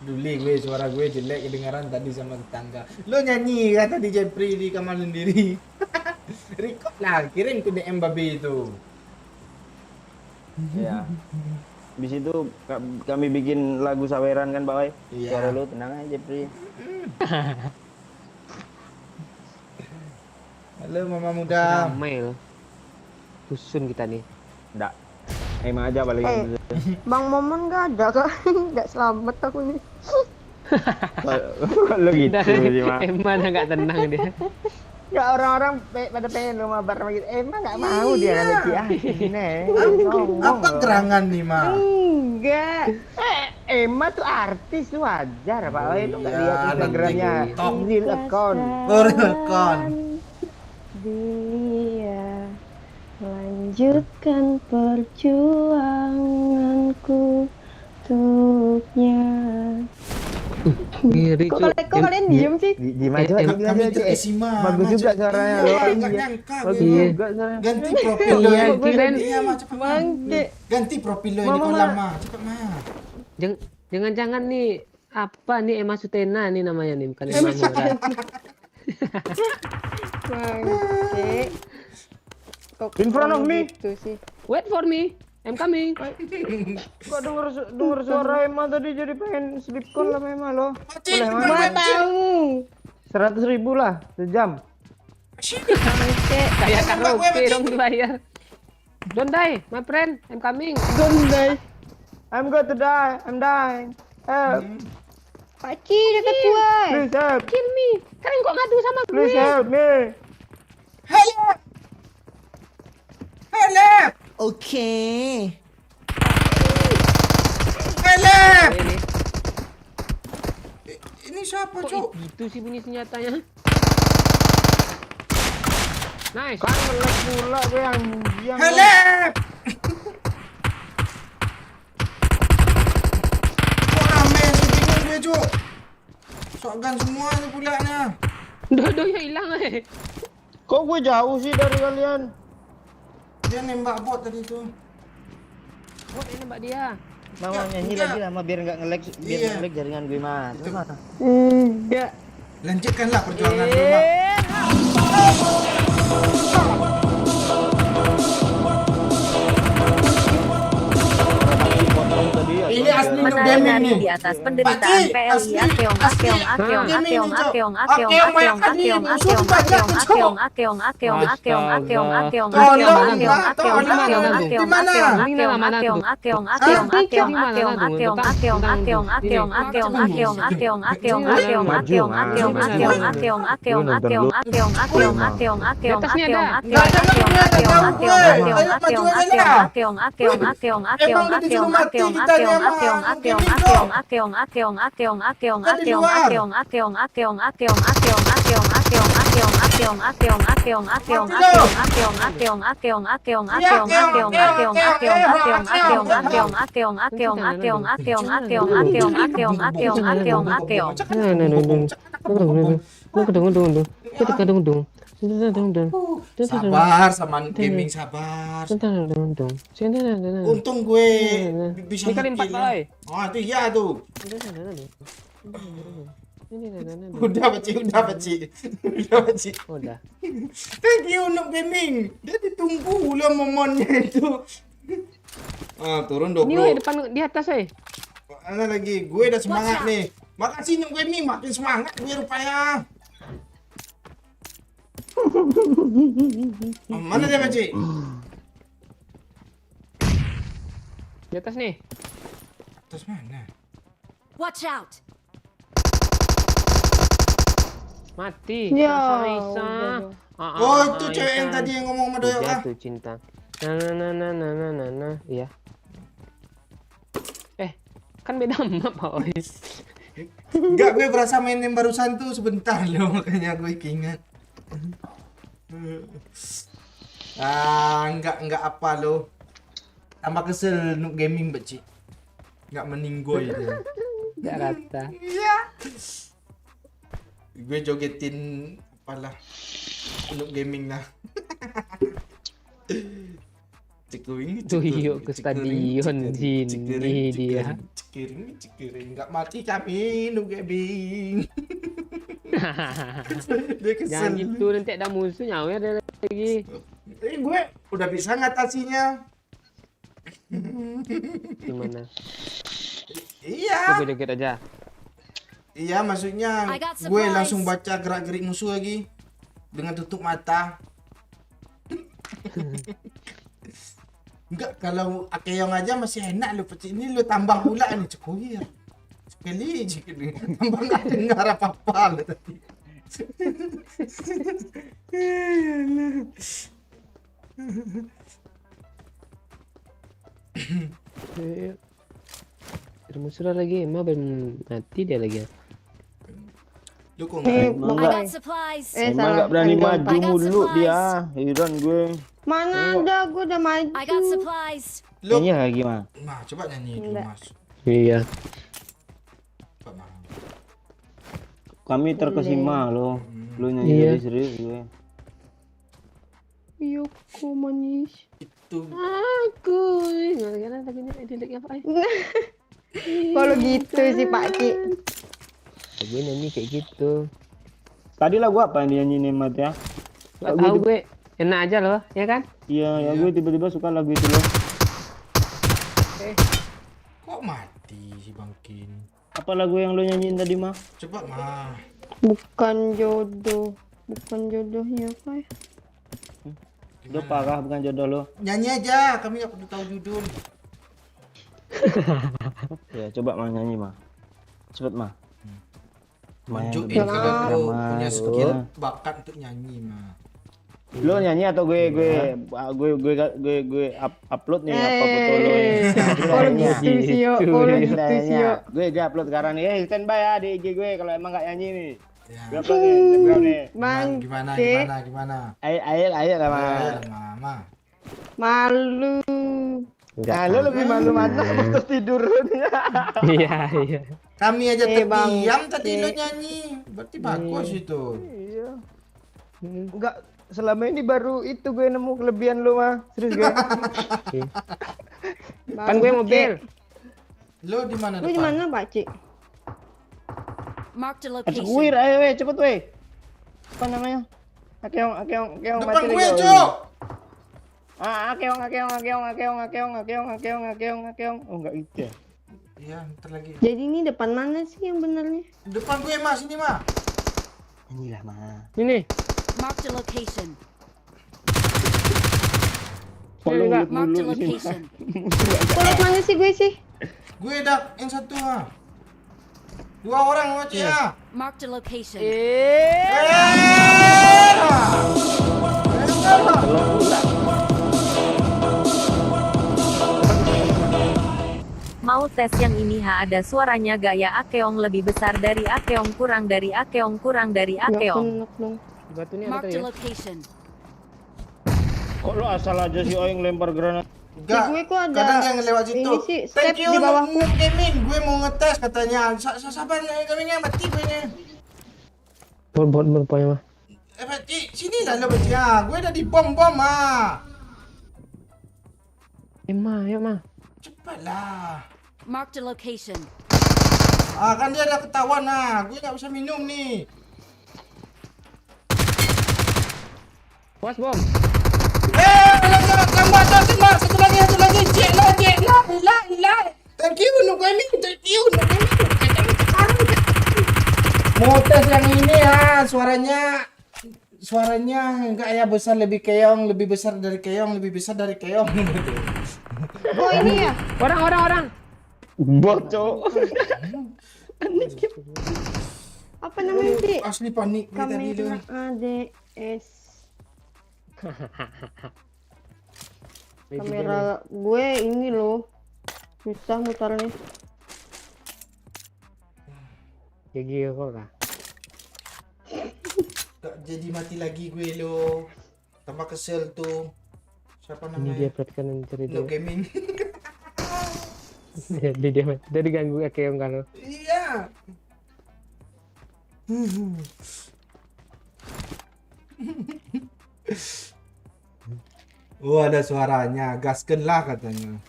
Duli gue, suara gue jelek kedengaran tadi sama tetangga. Lo nyanyi kata di Jepri di kamar sendiri. Record lah, kirim ke DM babi itu. Iya. Habis itu kami bikin lagu saweran kan Pak Wai? Iya. Suara lu tenang aja Pri. Halo Mama Muda. Ramai loh. Dusun kita nih. Enggak. Emang aja paling. Bang Momon nggak ada kan? Nggak selamat aku nih. Lu gitu sih mah. Emang nggak tenang dia. Ya orang-orang pada pengen lu mabar sama gitu. Emang nggak mau dia kan Ci. Ah, ini. Apa gerangan nih, Ma? Enggak. Emma tuh artis tuh wajar Pak Wai. Lu nggak Iya, lihat nanti Instagramnya. TikTok. Real account. Korekon. Dia lanjutkan perjuanganku untuknya. Ngiri Kok kalian diem sih? Di aja Em- Ci, Kami aja, Ci. terkesima. Bagus juga suaranya lo. Nggak Iya. nyangka Bagus gue. Iya. juga suaranya. Ganti profil lo. Iya, kirain. Iya, Ma, cepet Ma. Bangke. Ganti profil lo di Mama, kolam, Ma. Ma. Cepet Ma. Jangan-jangan nih apa nih Emma Sutena nih namanya nih bukan Emma Murad. Bangke. Kok In front of me. gitu sih? Wait for me, I'm coming. Kok denger suara Emma tadi jadi pengen sleep call lah Emma lo. Boleh Gua Mas? tahu. 100.000 lah sejam. Bangke. Kayak karaoke dong dibayar. Don't die, my friend, I'm coming. Don't die. I'm going to die. I'm dying. Help. Pakcik dekat gua. Please help. Kill me. Kalian kok ngadu sama gue? Please help me. Help! Help! Oke. Help! Ini. Ini siapa, Kok Cuk? gitu sih bunyi senjatanya? Nice. Kan melek pula gue yang Help! Kok rame bingung gue, Cuk? Shotgun semua nih pulaknya. Dodo-nya hilang Kok gue jauh sih dari kalian? Dia nembak bot tadi tuh. Oh, ini mbak dia. Mama nyanyi enggak. lagi lah, biar nggak nge-lag, biar Iya. nggak nge-lag jaringan gue mah. Itu. Enggak. Lanjutkanlah perjuangan lu, Mak. Ini asli untuk gaming Menari-nari nih. di atas penderitaan Pakcik, PLI. asli, Akeong, asli. akeong, akeong, Gaming akeong, nih, Cok. akeong, Akeong, akeong, banyak akeong, kali. akeong, Musuh akeong, banyak, akeong, Cok. akeong, akeong, akeong, akeong, akeong, akeong, Tolong, akeong, Mak. akeong, Tolong. akeong, Di akeong, mana? akeong, Ini nama mana akeong, tuh? akeong, Ah, akeong, di akeong, mana akeong, tuh? akeong, Tentang- akeong, tentang akeong, ini. akeong, akeong, Macam akeong, mana? akeong, akeong, Ini akeong, maju, akeong, Mas. akeong, Maju. akeong, akeong, akeong, Lu nonton akeong, dulu. akeong, akeong, akeong, akeong, Di atasnya akeong, ada. akeong, Nggak ada akeong, namanya, nggak akeong, tahu akeong, gue. akeong, Ayo, maju akeong, aja akeong, lah. akeong, akeong, akeong, akeong, Emang udah disuruh akeong, mati akeong, kita nih, akeong, Mak. akeong, Gaming, akeong, Cok. akeong, akeong, akeong, akeong, akeong, Kan di akeong, luar. akeong, akeong, akeong, akeong, akeong, akeong, akeong, akeong, akeong, Sabar sama gaming, sabar. Untung gue bisa Ini kali 4 ngekill. boy. Oh, itu iya tuh. Udah Paci, udah Paci. Udah Paci. Udah. Thank you Noob Gaming. Dia ditunggu lah momennya itu. Turun Ini woi 20. depan di atas woi. Mana lagi? Gue udah semangat nih. Makasih Noob Gaming, makin semangat nih rupanya. Mana dia Paci? Di atas nih. Terus mana? Watch out! Mati. Ya, Isa. udah. Oh, itu cewek yang tadi yang ngomong sama Doyok ah. Jatuh cinta. Nah. Iya. Kan beda map, Boy. Enggak, gue berasa main yang barusan tuh sebentar loh, makanya gue ingat. Enggak apa lo. Tambah kesel Noob Gaming Paci. Enggak meninggoy dia. Gak rata. Iya. Gue jogetin apalah Noob Gaming lah. Cekuring, Tuyuk ke stadion sini dia. Cekering, nggak mati kami Noob Gaming. Dia Jangan kesel. gitu, nanti ada musuh nyawa ada lagi. Gue udah bisa ngatasinya. Gimana? Iya. Joget-joget aja. Iya, maksudnya I got gue supplies. langsung baca gerak-gerik musuh lagi dengan tutup mata. Enggak, kalau Akeong aja masih enak lo, Paci. Ini lo tambah pula nih, cekoir. Sekali tambah nggak dengar apa-apa lo tadi. Ada musuh lagi, emang belum mati dia lagi. Lu kok Eh, nggak? Emang I nggak, got supplies. emang salah. nggak berani Random. maju I got mulu supplies. dia. Heran gue. Mana ada, gue udah maju. I got supplies. Lu, Nyanyi lagi mah. nah coba nyanyi dulu Enggak. Mas. Iya. Coba Mas. Kami terkesima loh. Lu nyanyi Iya. jadi serius gue. Yoko manis. Itu Aku nggak lagunya edit apa? Kalau gitu sih Pak Ci. Gue nyanyi kayak gitu. Tadi lagu apa yang dinyanyi Mat ya? Gak tahu gue. Enak aja loh, ya kan? Iya, ya gue tiba-tiba suka lagu itu loh. kok mati si Bangkin. Apa lagu yang lu nyanyiin tadi mah? Coba mah. Bukan jodoh. Bukan jodohnya apa ya? Udah parah bukan jodoh lo. Nyanyi aja, kami nggak perlu tahu judul. Ya coba mah nyanyi mah. Cepet mah. Tunjukin Kenapa? kalau lu Mas. punya skill bakat untuk nyanyi mah. Lo nyanyi atau gue upload nih apa foto lo nih. Kalau gitu sih yo. Kalau gitu sih yo. Gue aja upload sekarang nih. Standby ya di IG gue kalau emang nggak nyanyi nih. Ya. Gue upload nih, Instagram nih. Bang, Gimana? Ayo lah mah. Ayo, Mama. malu. Enggak. Nah, lo lebih malu mana waktu tidur nih. Iya, iya. Kami aja Bang. terdiam tadi lu nyanyi. Berarti bagus itu. Iya. Enggak, selama ini baru itu gue nemu kelebihan lu mah. Serius gue. Kan gue mobil. Lu di mana Lu di mana Pak Ci? Marked a Kuir, location. ayo weh, cepet weh. Apa namanya? Akeong, Depan mati gue, lagi. Cok. Akeong. Oh, enggak gitu ya. Iya, ntar lagi. Jadi ini depan mana sih yang benarnya? Depan gue, Mas, ini mah. Inilah mah. Ini. Marked a location. Kalau enggak. mulut Marked a mulu di sini. location. Kalau mana sih gue sih? Gue dah yang satu mah. 2 orang macam ya. Marked a location. Mau tes yang ini ada suaranya gak ya? Akeong lebih besar dari Akeong kurang dari Akeong kurang dari Nggak Akeong. enak dong. Di batu ini ada Marked tadi a ya. location. Kok lu asal aja si Oeng lempar granat? Enggak. Di gue kok ada Kadang dia ngelewat situ. ini sih, Thank step you di bawahku. Gaming. Gue mau ngetes katanya. Sabar gamingnya mati gue nya. Bot rupanya mah. Baci, sini lah lo baci. Gue udah di bom ah. Yuk mah. Cepatlah. Marked a location. Kan dia udah ketahuan gue nggak bisa minum nih. Puas bom. Tembak. Satu lagi. Cek lah. Thank you, no gaming. Mau tes yang ini suaranya enggak ya besar lebih besar dari keong. Oh ini ya. Orang. Bot, Cok. Apa namanya sih? Asli panik gue tadi Kamera tuh. ADS. Kamera gue ini loh. Susah mutarnya. Kayak gitu lah. Gak jadi mati lagi gue lo. Tambah kesel tuh. Siapa Ini dia namanya? perhatikan mencari No dia. gaming. Dia diganggu keong kan lo. Iya. Oh ada suaranya, gasken lah katanya.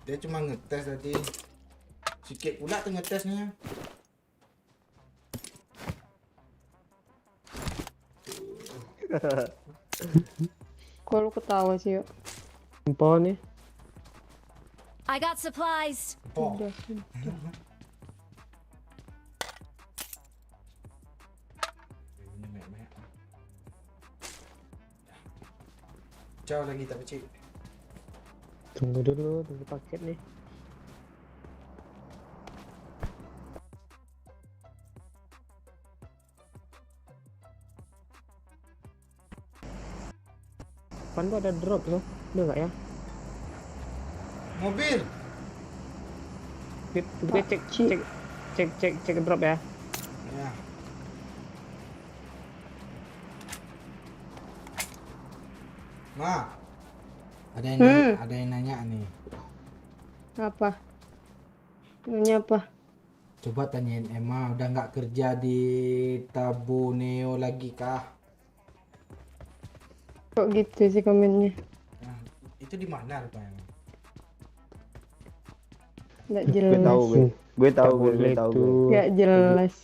Dia cuma ngetes tadi. Sikit pula tuh ngetesnya. Kok lu ketawa sih yuk? Empon nih. I got supplies. Oh. Udah, sudah. Jauh lagi tapi cik. Tunggu dulu, tunggu paket nih. Depan tuh ada drop loh, ada nggak ya? Mobil. Gue cek drop ya. Ya. Ma. Ada yang nanya nih. Apa? Nanya apa? Coba tanyain Emma, udah nggak kerja di Tabuneo lagi kah? Kok gitu sih komennya? Nah, itu di mana rupanya? Nggak Gue jelas. tahu, gue tahu, Tak boleh gue tahu. tuh. Nggak jelas.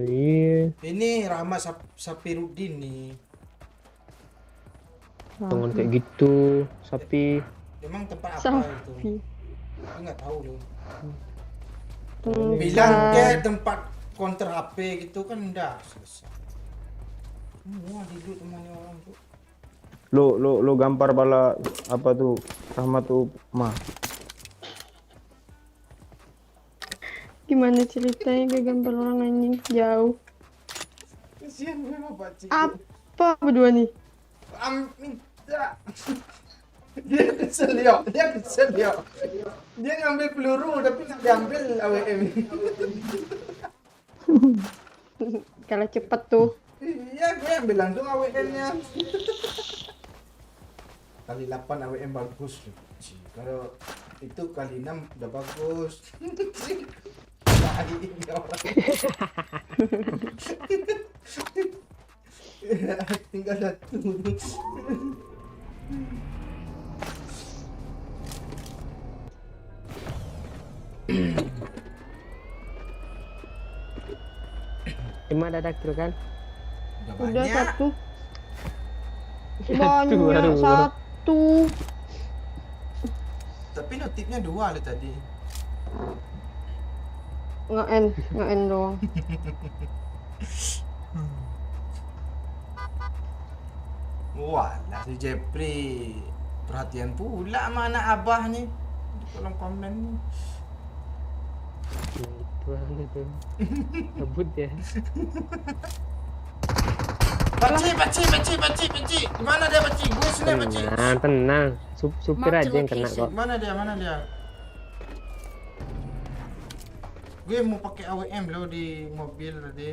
Iya. Ini Rahmat Sapirudin nih. Tangan kayak gitu, sapi. Emang tempat apa Sapi. itu? Aku nggak tahu loh. Tempat. Bilang ke tempat counter HP gitu kan udah selesai. Semua hidup temannya orang tuh. Lo gampar bala apa tuh Rahmat tuh mah. Gimana ceritanya kayak gambar orang anjing jauh. Kasihan gue sama Pak Cik. Apa berdua nih? Minta. Dia kesel yo. Dia ngambil peluru tapi nggak diambil AWM. Kalah cepet tuh. Iya, gue ambil langsung AWM-nya. Kali 8 AWM bagus. Kalau itu kali 6 udah bagus. Ini orang. Tinggal satu. Cuma ada daktil kan? Udah banyak. satu. Satu, Banyak aduh. satu. Tapi notifnya 2 lo tadi. Nge-end doang. Walah si Jepri. Perhatian pula sama anak abah nih. Di kolom komen nih. Gitu gitu. Kebut ya. Paci. Gimana dia Paci? Gue sini Paci. Tenang. Supir Mark aja the yang kena location. kok. Mana dia? Gue mau pakai AWM lo di mobil tadi.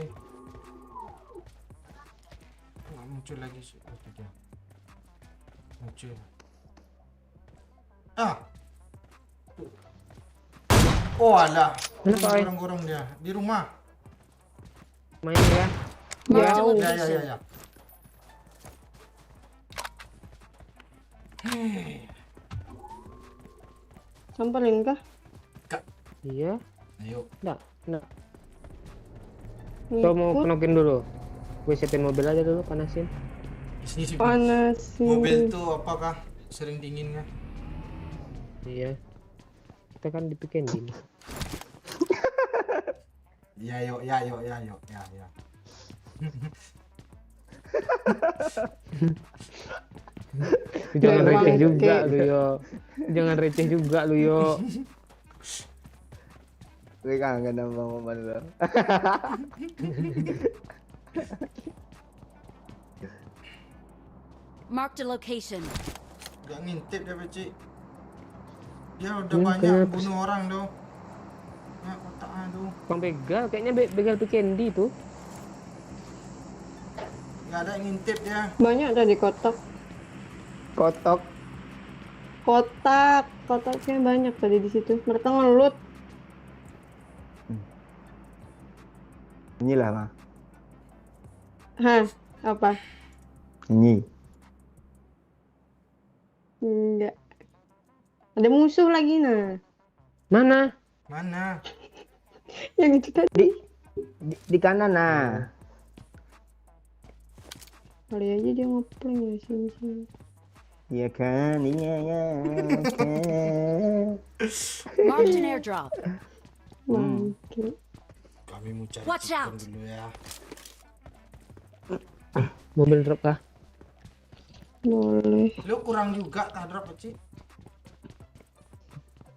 muncul lagi sih. Oh, itu dia. Muncul. Ah. Oh alah. Kenapa, Oi? Gorong-gorong dia di rumah. Main ya. Marked a Jauh. Ya ya location. ya ya. Samperin kah? Iya. Ayo. Enggak. Coba mau Ikut. penokin dulu. Gue siapin mobil aja dulu, panasin. Sini Panasin. mobil tuh apakah sering dingin kan? Iya. Kita kan di Pikendi. Ya yuk ya yuk ya yuk ya ya. Jangan Bangke. receh juga lu yo. Jangan receh juga lu yo. Gue kangen sama momen lo. Marked a location. Gak ngintip dia Peci. Dia udah Ya, banyak kenapa bunuh orang tuh. Ya otaknya tuh. Bang begal, kayaknya begal Pikendi tuh. Gak ada yang ngintip dia. Banyak tadi kotak. Kotok. Kotaknya banyak tadi di situ. Mereka ngelut. Inilah mah. Hah, apa? Ini. Enggak. Ada musuh lagi nah. Mana? Mana? Yang itu tadi. Di kanan nah. Kali aja dia ngeprank ya sini. Iya kan, iya ya. Marked an airdrop. Bangke. Kami mau cari Watch chicken out. dulu ya. Mobil drop kah? Boleh. Lu kurang juga tak drop Peci.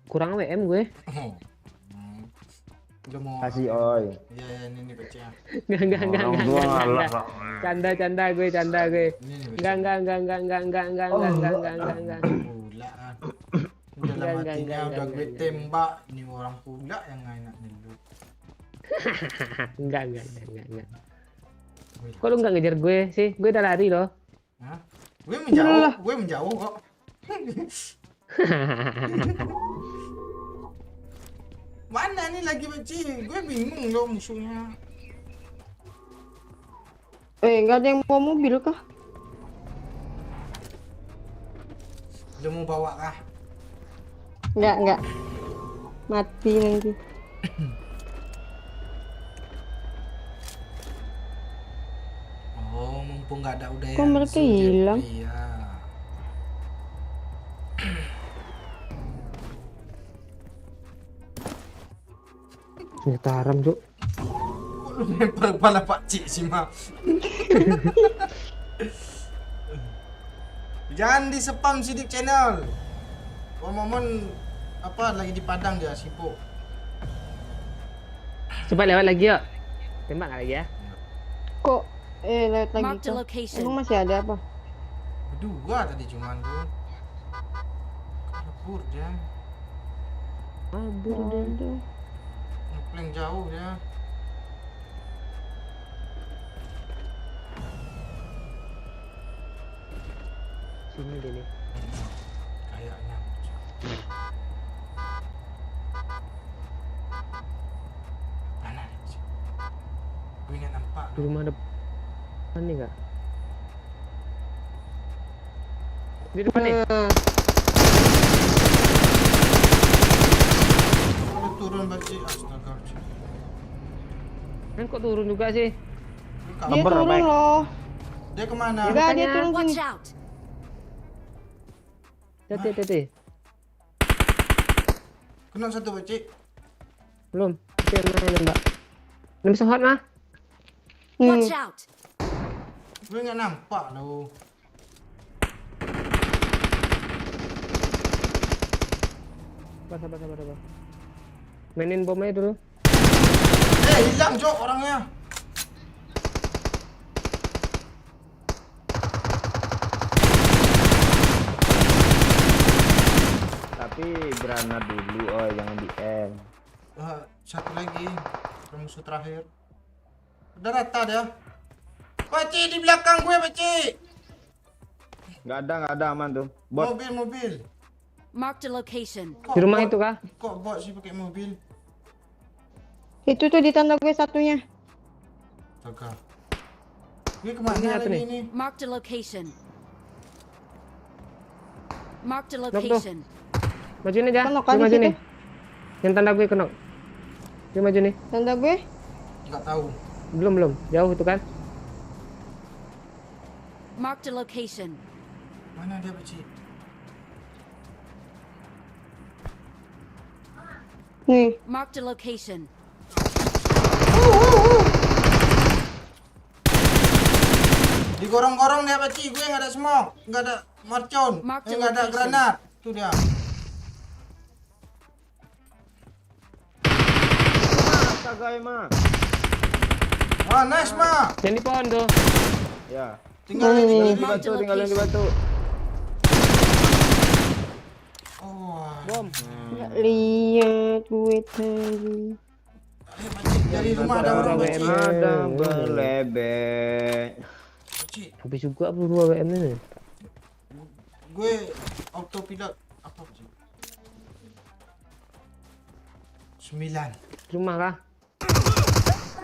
Kurang WM gue. Oh. Lu mau Kasih oi. Ya ya ini Peci ya. Enggak. Canda gue. Ini nih Peci. Enggak. Pula ah. Dalam Enggak, hatinya udah gue enggak. tembak. Ini orang pula yang enak dulu. Enggak. Kok lu enggak ngejar gue sih? Gue udah lari loh. Hah? Gue menjauh kok. Mana nih lagi Peci? Gue bingung loh musuhnya. Nggak ada yang bawa mobil kah? Lu mau bawa kah? Nggak. Mati nanti. Oh, mumpung nggak ada udah Kok yang mereka zodiac. hilang? Iya. Ternyata haram, Cuk. Kok lu lempar kepala Pak Cik sih, Ma? Jangan di spam Sidik channel. Kalau momen apa lagi di Padang dia sibuk. Coba lewat lagi yuk. Tembak nggak lagi ya? Kok lewat lagi Marked a kah? location. Emang masih ada apa? Berdua tadi cuman tuh. Kabur dia. Kabur deh. Ada. Ngeplank jauh dia. Sini dia nih. Kayaknya. Mana nih? Cik? Gue nggak nampak. Di rumah depan nih nggak? Di depan nih. Udah turun Pak Cik. Astaga. Cik. Kan kok turun juga sih? Dia Dia kabur. turun loh. Dia kemana? Enggak, dia Makanya. turun sini. Watch out. Hati. Kena satu Pak Cik. Belum. Itu yang mana nembak? Belum bisa hot mah? Watch out. Gue nggak nampak loh. Sabar. Mainin bom aja dulu. Hilang Cok orangnya. Tapi granat dulu, oh jangan di M. Satu lagi. Musuh terakhir. Udah rata dia. Pakcik di belakang gue, Pakcik. Nggak ada aman tuh. Bot. Mobil. Marked a location. Di rumah itu kah? Kok bot sih pakai mobil? Itu tuh di tanda gue satunya. Astaga. Gue kemana Ini satu lagi nih. ini? Marked a location. Marked a tuh. location. Majuin aja. Kenok Dia kan di maju situ? nih. Yang tanda gue kenok. Dia maju nih. Tanda gue. Enggak tahu. Belum. Jauh itu kan. Marked a location. Mana dia, Pakcik? Nih. Marked a location. Digorong-gorong dia, Pakcik. Gue nggak ada smoke, nggak ada mercon, Mark the nggak ada location. granat. Itu dia. Astaga emang. Ah, nice, Ma. Yang di pohon tuh. Ya. Tinggal di Tinggalin kiri. di batu, tinggalin di batu. Oh, Bom. Nggak lihat gue tadi. Pakcik, dari rumah ada orang, Pakcik. Ada belebek. Pakcik, Habis juga peluru AWM ini. gue autopilot apa, Pakcik? 9. Rumah kah?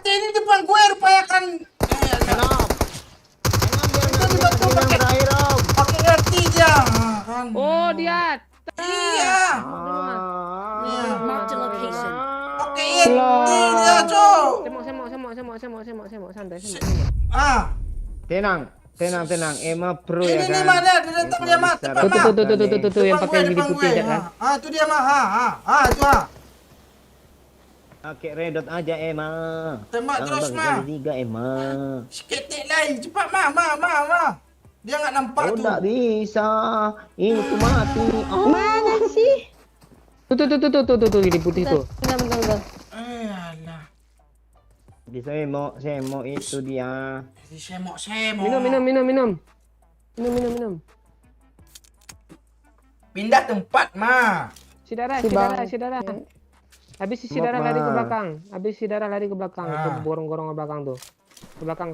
Ini depan gue rupanya kan. Kenop. Itu di batu pakai Terakhir om. pakai RT dia. Ah, kan. Oh, dia. Iya. Iya. Marked a location. Pakai RT dia, Cok. Semok, santai. Ah, Tenang. Emma pro ini ya nih kan. mah dia depan dia mah, depan mah. Tuh yang Depan pakai gue, gigi depan putih gue. aja kan. Ah, itu dia mah. Itu ah. Pakai redot aja Emma. Tembak Jangan terus, bagi Ma. kali 3 Emma. Siketek lain, cepat mah. Dia nggak nampak Oh tuh. enggak bisa. Itu mati. Oh. Mana sih? Tuh gigi putih tuh. Bentar. Alah. Di semo itu dia. Jadi semok. Minum. Pindah tempat, Ma. Si darah. Habis si Smoke, darah lari ke Ma. belakang. Itu Ah. gorong-gorong ke belakang tuh. Ke belakang.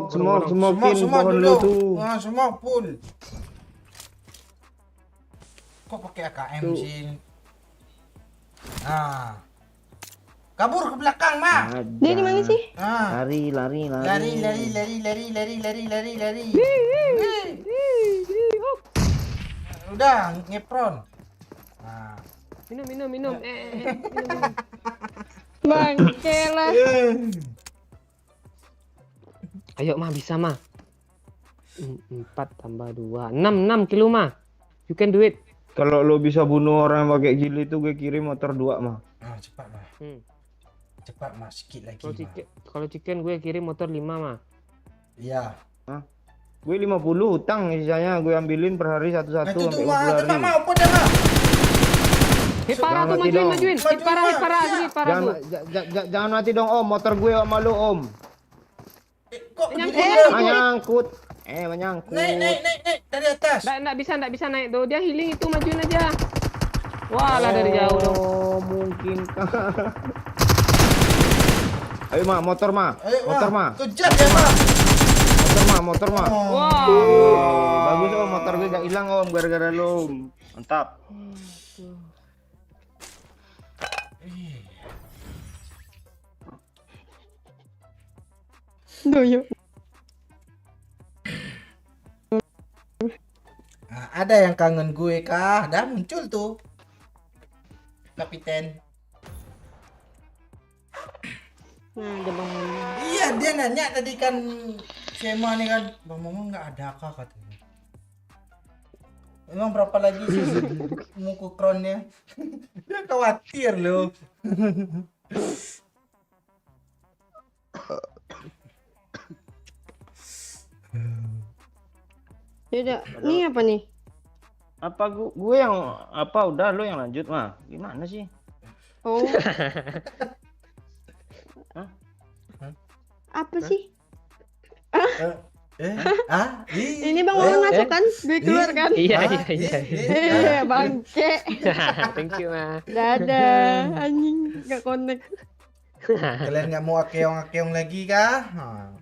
Semokin Semok pohon dulu. lu tuh. Ah, semok full. Kok pakai AKM Tuh. sih? Nah. Kabur ke belakang, Ma. Ada. Dia di mana sih? Ah. Lari. Lari. Udah, ngepron. Nah. Minum. Bangke lah. Ayo mah bisa mah. 4 tambah 2. 6 kilo mah. You can do it. Kalau lo bisa bunuh orang yang pakai gili itu gue kirim motor 2 mah. Ah, cepat, Ma. Hmm. Cepat, Ma. Sikit lagi, Kalau Ma. chicken gue kirim motor 5 mah. Iya. Gue 50 utang sisanya gue ambilin per hari satu-satu Itu tuh, sampai Ma. 50 Cepat, hari. Ma. Apa dia, Ma? Hit parah Jangan tuh, mati dong. majuin. Hit parah asli, parah Jangan, tuh. jangan mati dong om, motor gue sama lo om. Kok Nyangkut. begini? Menyangkut. Menyangkut. Naik dari atas. Nggak bisa naik tuh. Dia healing itu, majuin aja. Wah lah dari jauh dong. Oh, mungkin kah? Ayo mah, motor mah. Ayo, Motor mah. Kejar dia, Ma. Motor mah. Oh. Wah. Bagus om, motor gue gak hilang om gara-gara lo. Om. Mantap. Doyo. Nah, ada yang kangen gue kah? Dah muncul tuh. Kapiten. Nah, ada Bang Mama. Iya, dia nanya tadi kan Sema nih kan, Bang Momo nggak ada kah katanya. Emang berapa lagi sih muku kronnya? Dia khawatir loh. Yaudah, ini apa nih? Apa gue yang apa udah lo yang lanjut mah. Gimana sih? Oh. Hah? Apa sih? Ini Ini Bang Mama masuk kan? Gue keluar kan? Iya. Bangke. Thank you mah. Dadah. Anjing, gak connect. Kalian nggak mau akeong-akeong lagi kah? Nah.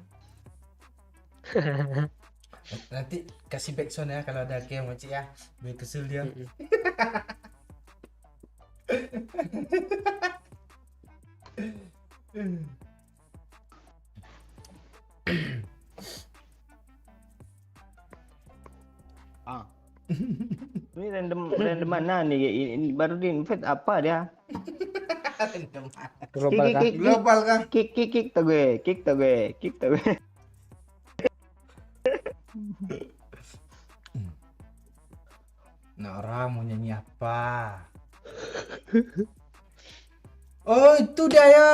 Nanti kasih backsound ya kalau ada keong Cik ya. Biar kesel dia. Ah. Ini random mana nih? Ini baru di invite apa dia? Global kah? Global kan? Kick tuh gue. Nora mau nyanyi apa? Oh itu dia ya.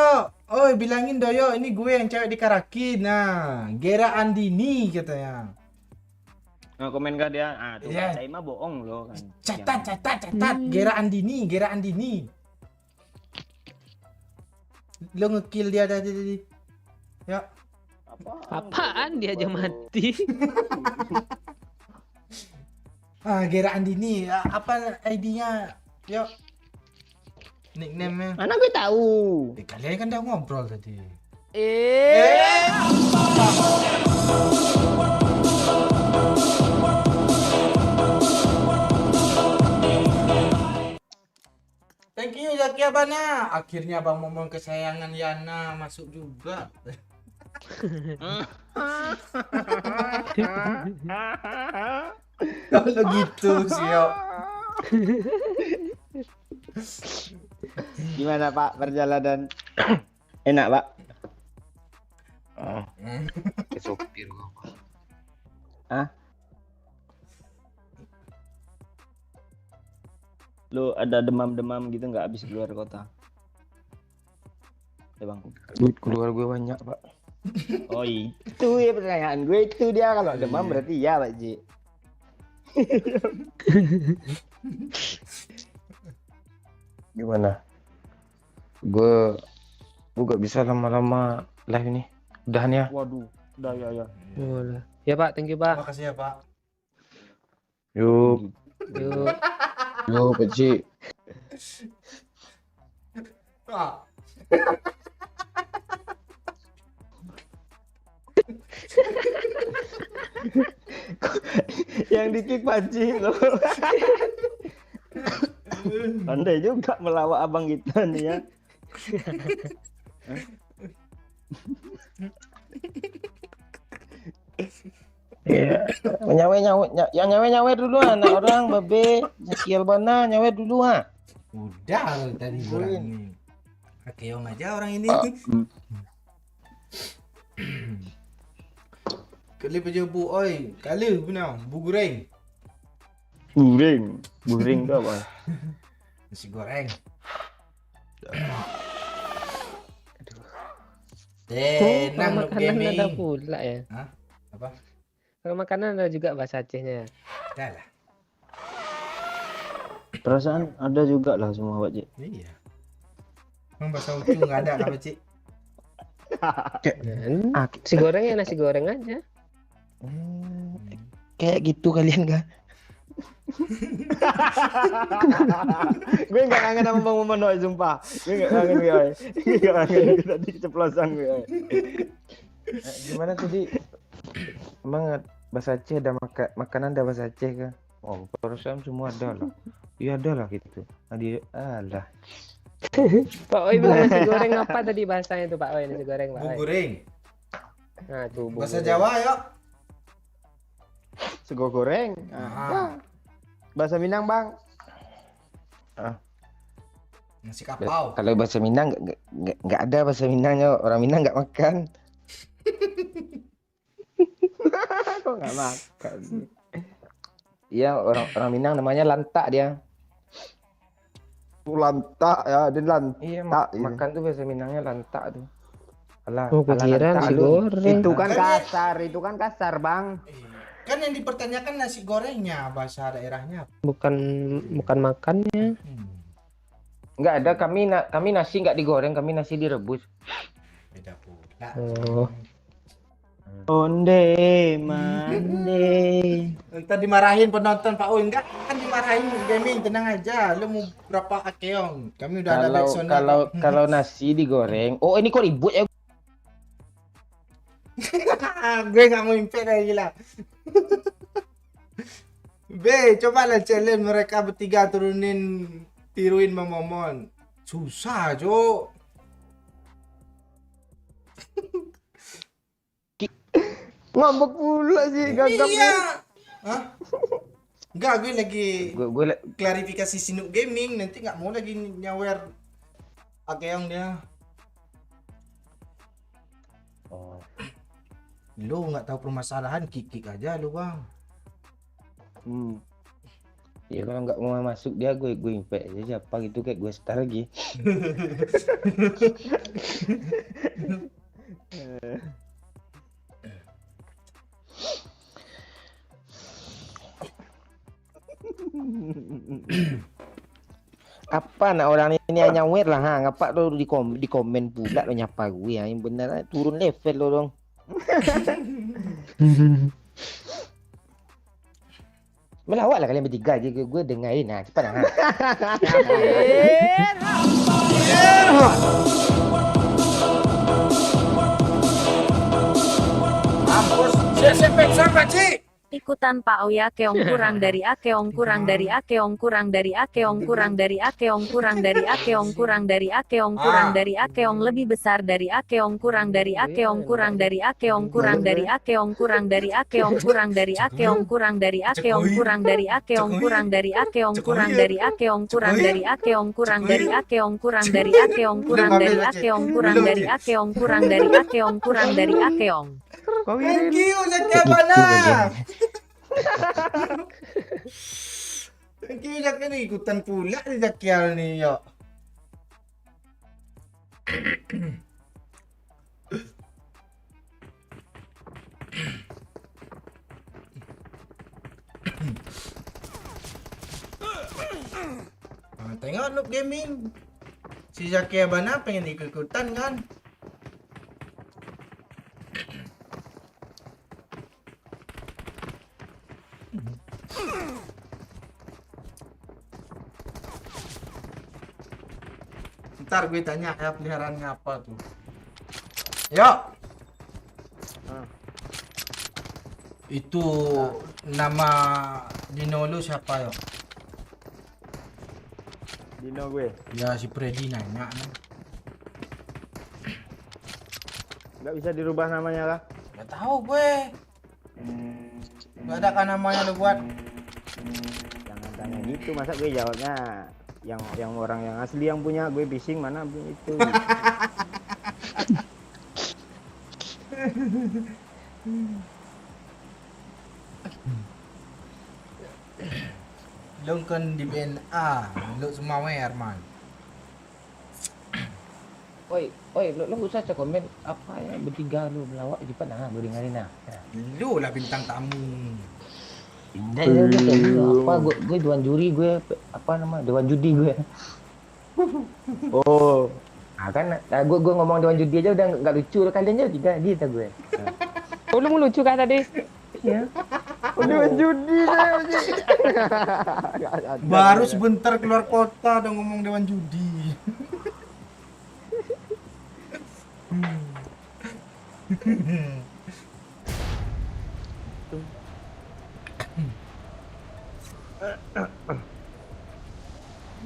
Oh bilangin Doyo ini gue yang cewek di Karakin. Nah, Gera Andini katanya. Nah, komen gak dia? Ah, tuh Iya. saya mah bohong loh kan. Catat. Gera Andini. Lo ngekill dia tadi. Ya. Apaan dia aja mati? Gera Andini. Apa ID-nya? Yuk. Nickname-nya. Mana gue tahu. Kalian kan udah ngobrol tadi. Thank you Zaki Abana. Akhirnya Bang Momon kesayangan Yana masuk juga. Kalau gitu sih yo. Gimana Pak perjalanan? Enak Pak? Ke sopir gua. Lu ada demam-demam gitu nggak habis keluar kota? Ya Bang. Duit keluar gue banyak, Pak. Oh itu ya pertanyaan gue itu dia kalau demam berarti ya Pak Ji. Gimana? Gue gak bisa lama-lama live ini. Udahan ya. Waduh, udah ya. Boleh. Ya Pak, thank you Pak. Makasih ya Pak. Yuk, Yuk. yuk, Peci. Ah. Yang dikik pancing loh. Pandai juga melawak abang kita nih ya. Iya. Nyawe dulu anak orang babe. Zakiel Bana nyawe dulu ha. Udah lo tadi orang ini. Keong aja orang ini. Kali aja bu oi. Kali benar bu goreng. Guring tuh apa? Nasi goreng. Tenang Kalau lo makanan ada gaming. pula ya. Hah? Apa? Kalau makanan ada juga bahasa Acehnya. Dah lah. Perasaan ada juga lah semua Pak Ji. Iya. Emang bahasa Ucu nggak ada apa Cik? Nasi goreng ya nasi goreng aja. Kayak gitu kalian kan? Gue nggak kangen sama Bang Momon oi, sumpah. Gue nggak kangen gue oi. Nggak kangen gue tadi keceplosan gue oi. Gimana tadi? Emang bahasa Aceh ada makanan ada bahasa Aceh kan? Oh, perasaan semua ada lah. Iya ada lah gitu. Alah. Pak Oi bilang nasi goreng apa tadi bahasanya tuh Pak Oi nasi goreng Pak Bu Oi. goreng. Nah tuh bu Bahasa goreng. Jawa yuk. Sego goreng. Bahasa Minang Bang. Nasi kapau. Kalau bahasa Minang nggak ada bahasa Minangnya, orang Minang nggak makan. Kok nggak makan? Iya orang Minang namanya lantak dia. Lantak ya, dia lantak. Iya iya. makan tuh bahasa Minangnya lantak tuh. Alah, Oh kira lantak nasi lu. goreng. Itu kan kasar Bang. Kan yang dipertanyakan nasi gorengnya bahasa daerahnya. Bukan makannya. Nggak ada kami nasi nggak digoreng, kami nasi direbus. Beda pula. Oh. Onde mande. Ntar dimarahin penonton Pak Uy. Enggak kan dimarahin gaming, tenang aja. Lu mau berapa akeong? Kami udah ada backsound. Kalau nasi digoreng, oh ini kok ribut ya? Gue nggak mau impe lagi lah. Cobalah challenge mereka bertiga tiruin Momon. Susah, Jo. Ngambek pula sih gagap. Iya. Hah? Enggak, gue lagi Gue klarifikasi Sinuk Gaming, nanti nggak mau lagi nyawer Akeong dia. oh, Lu nggak tahu permasalahan, kikik aja lu, Bang. ya kalau nggak mau masuk dia gue invite aja siapa gitu kayak gue start lagi. Apa nak orang ini hanya wear lah, ngapa lo di komen pula lo nyapa gue ya, yang bener turun level lo dong. Melawak lah kalian bertiga aja, gue dengerin nah cepat nah. Mampus, CCP sama Ci. Ikutan Pak Oya keong kurang dari akeong kurang dari akeong kurang dari akeong kurang dari akeong kurang dari akeong kurang dari akeong kurang dari akeong lebih besar dari akeong kurang dari akeong kurang dari akeong kurang dari akeong kurang dari akeong kurang dari akeong kurang dari akeong kurang dari akeong kurang dari akeong kurang dari akeong kurang dari akeong kurang dari akeong kurang dari akeong kurang dari akeong kurang dari akeong kurang dari akeong kurang dari akeong. Thank you, Zakia Bana. Thank you, Zakia nih, ikutan pula nih Zakia nih, yo. Nah, tengok Noob Gaming. Si Zakia Bana pengen ikut-ikutan kan? Ntar gue tanya ya peliharaannya apa tuh. Yo. Itu nama dino lu siapa yo? Dino gue Ya si Freddy nanya nih. nggak bisa dirubah namanya lah. Gak tahu gue. Gak ada kan namanya lu buat. Jangan tanya gitu, masa gue jawabnya yang orang yang asli yang punya, gue bising mana punya itu. Lu kan di BNA, lu semua wer man. Oi, lo usah cek komen apa ya bertiga lu melawak cepat nah, gue dengerin nah. Lu lah bintang tamu. Indah ya apa gue dewan juri, gue apa nama dewan judi gue. Oh, nah kan gue ngomong dewan judi aja udah nggak lucu, kalian aja tiga gitu gue. Oh, lu mau lucu kan tadi? Iya. Dewan judi deh. Baru sebentar keluar kota udah ngomong dewan judi.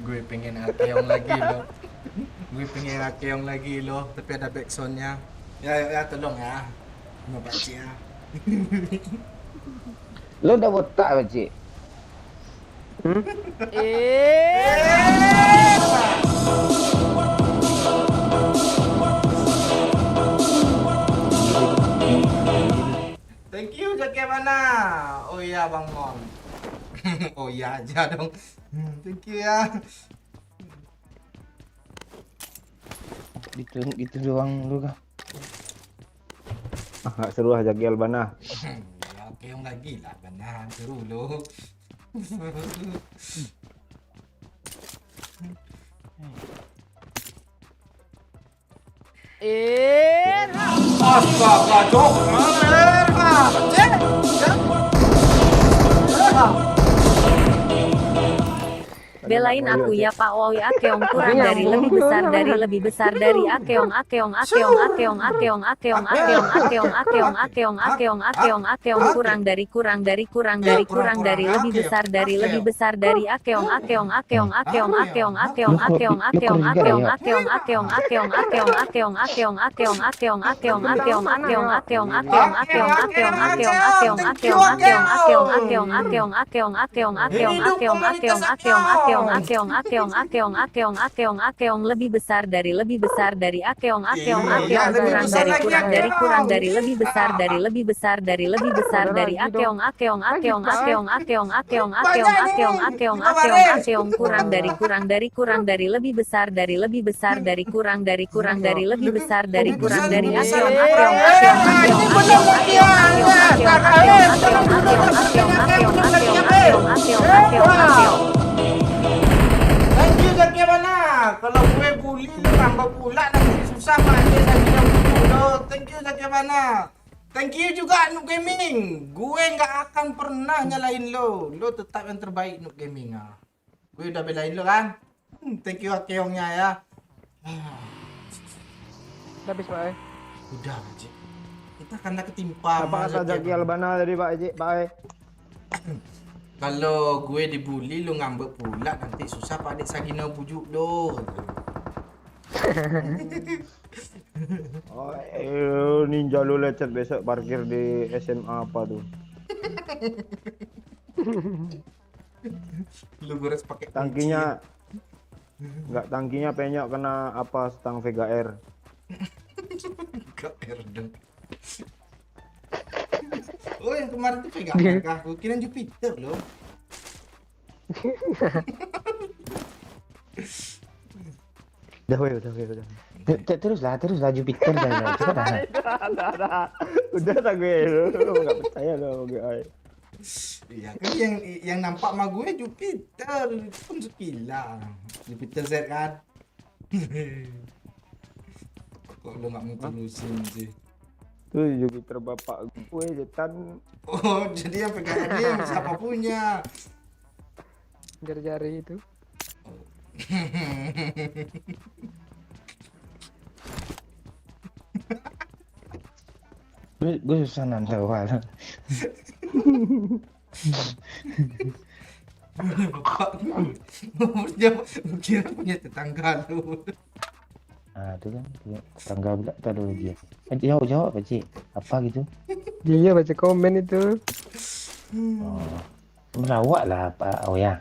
Gue pengen Akeong lagi loh. Gue pengen Akeong lagi loh, tapi ada backsoundnya. Ya tolong ya. Sama Pak Cik ya. Lo udah botak apa Cik? Thank you Zakia mana? Oh iya Bang Mon. Oh iya aja dong. Thank you ya. Gitu doang lu kah? Nggak seru aja Zakia Albana. Ya Akeong lagi lah benar seru loh. Astaga, Cok. Belain aku ya Pak Woi Akeong kurang dari lebih besar dari Akeong kurang dari lebih besar dari Akeong lebih besar dari Akeong kurang dari lebih besar dari Akeong kurang dari lebih besar dari Thank you Zakia Bana. Kalau gue bully lu tambah pula nanti susah manja Zakia lo. Thank you Zakia Bana. Thank you juga Noob Gaming. Gue nggak akan pernah nyalain lo. Lo tetap yang terbaik Noob Gaming. Gue udah belain lo kan. Thank you Akeongnya ya. Udah habis Pak. Udah Cik. Kita karena ketimpa. Apa kata Zakia Albana tadi Pak Eji? Pak E? Kalau gue dibully lu ngambek pula nanti susah Pak Adik Sagina bujuk lo. Oh, ninja lu lecet besok parkir di SMA apa tuh? Lu gores pakai Tangkinya enggak, tangkinya penyok kena apa stang Vega R. Gak dong. Oh yang kemarin tuh pegang kah? Gue kira Jupiter loh. Udah. Teruslah Jupiter dan cepat dah. Udah tak gue lu enggak percaya lo sama gue. Iya kan yang nampak sama gue Jupiter itu pun sekilas. Jupiter Z kan. Kok lu nggak mau terusin sih? Tuh Jupiter bapak gue jetan. Oh jadi yang pegang ini siapa punya? Jari-jari itu. Gue susah nanti awal. Gue kira punya tetangga lu. Ah, itu kan tangga pula tak ada lagi. Jawab apa Cik? Apa gitu? Iya baca komen itu. Oh. Merawat lah Pak Oya.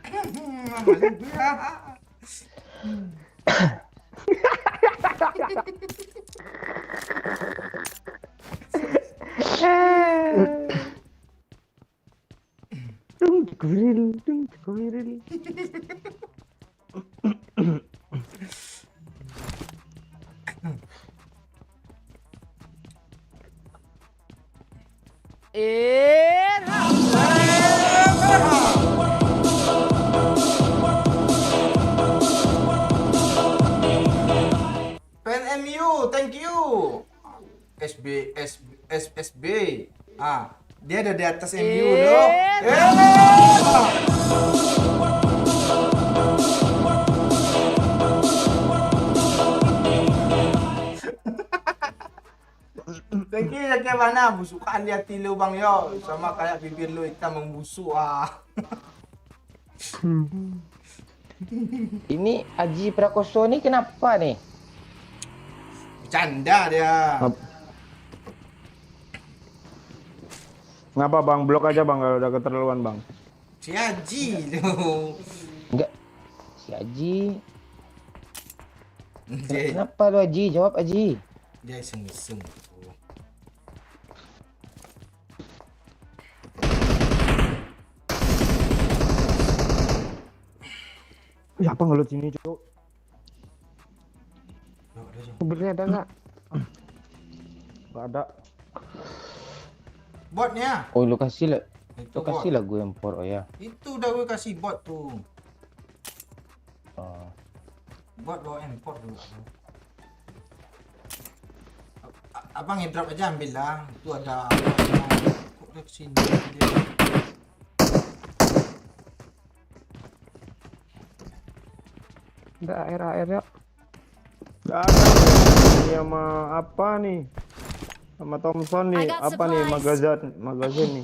Dung kuriril. PNMU, thank you. SB. Ah, dia ada di atas MU loh. Thank you ya kayak mana busukan di hati lu bang yo, sama kayak bibir lu hitam membusuk Ini Aji Prakoso nih kenapa nih? Bercanda dia. Ngapa bang? Blok aja bang kalau udah keterlaluan bang. Si Haji lu. Enggak. Si Aji. Dia, Kenapa lu Aji? Jawab Aji. dia iseng-iseng. Ya apa ngelut sini cuk? Kuburnya ada nggak? Gak ada. Botnya. Oh lu kasih lah. Itu Lu kasih lah gue impor oh ya. Itu udah gue kasih bot tuh. Oh. Bot bawa import dulu. Abang ngedrop aja ambil lah. Itu ada. Kok dia kesini dia. Ada air ya. Gak ada ini sama apa nih? Sama Thompson nih, I got apa nih supplies. magazin nih.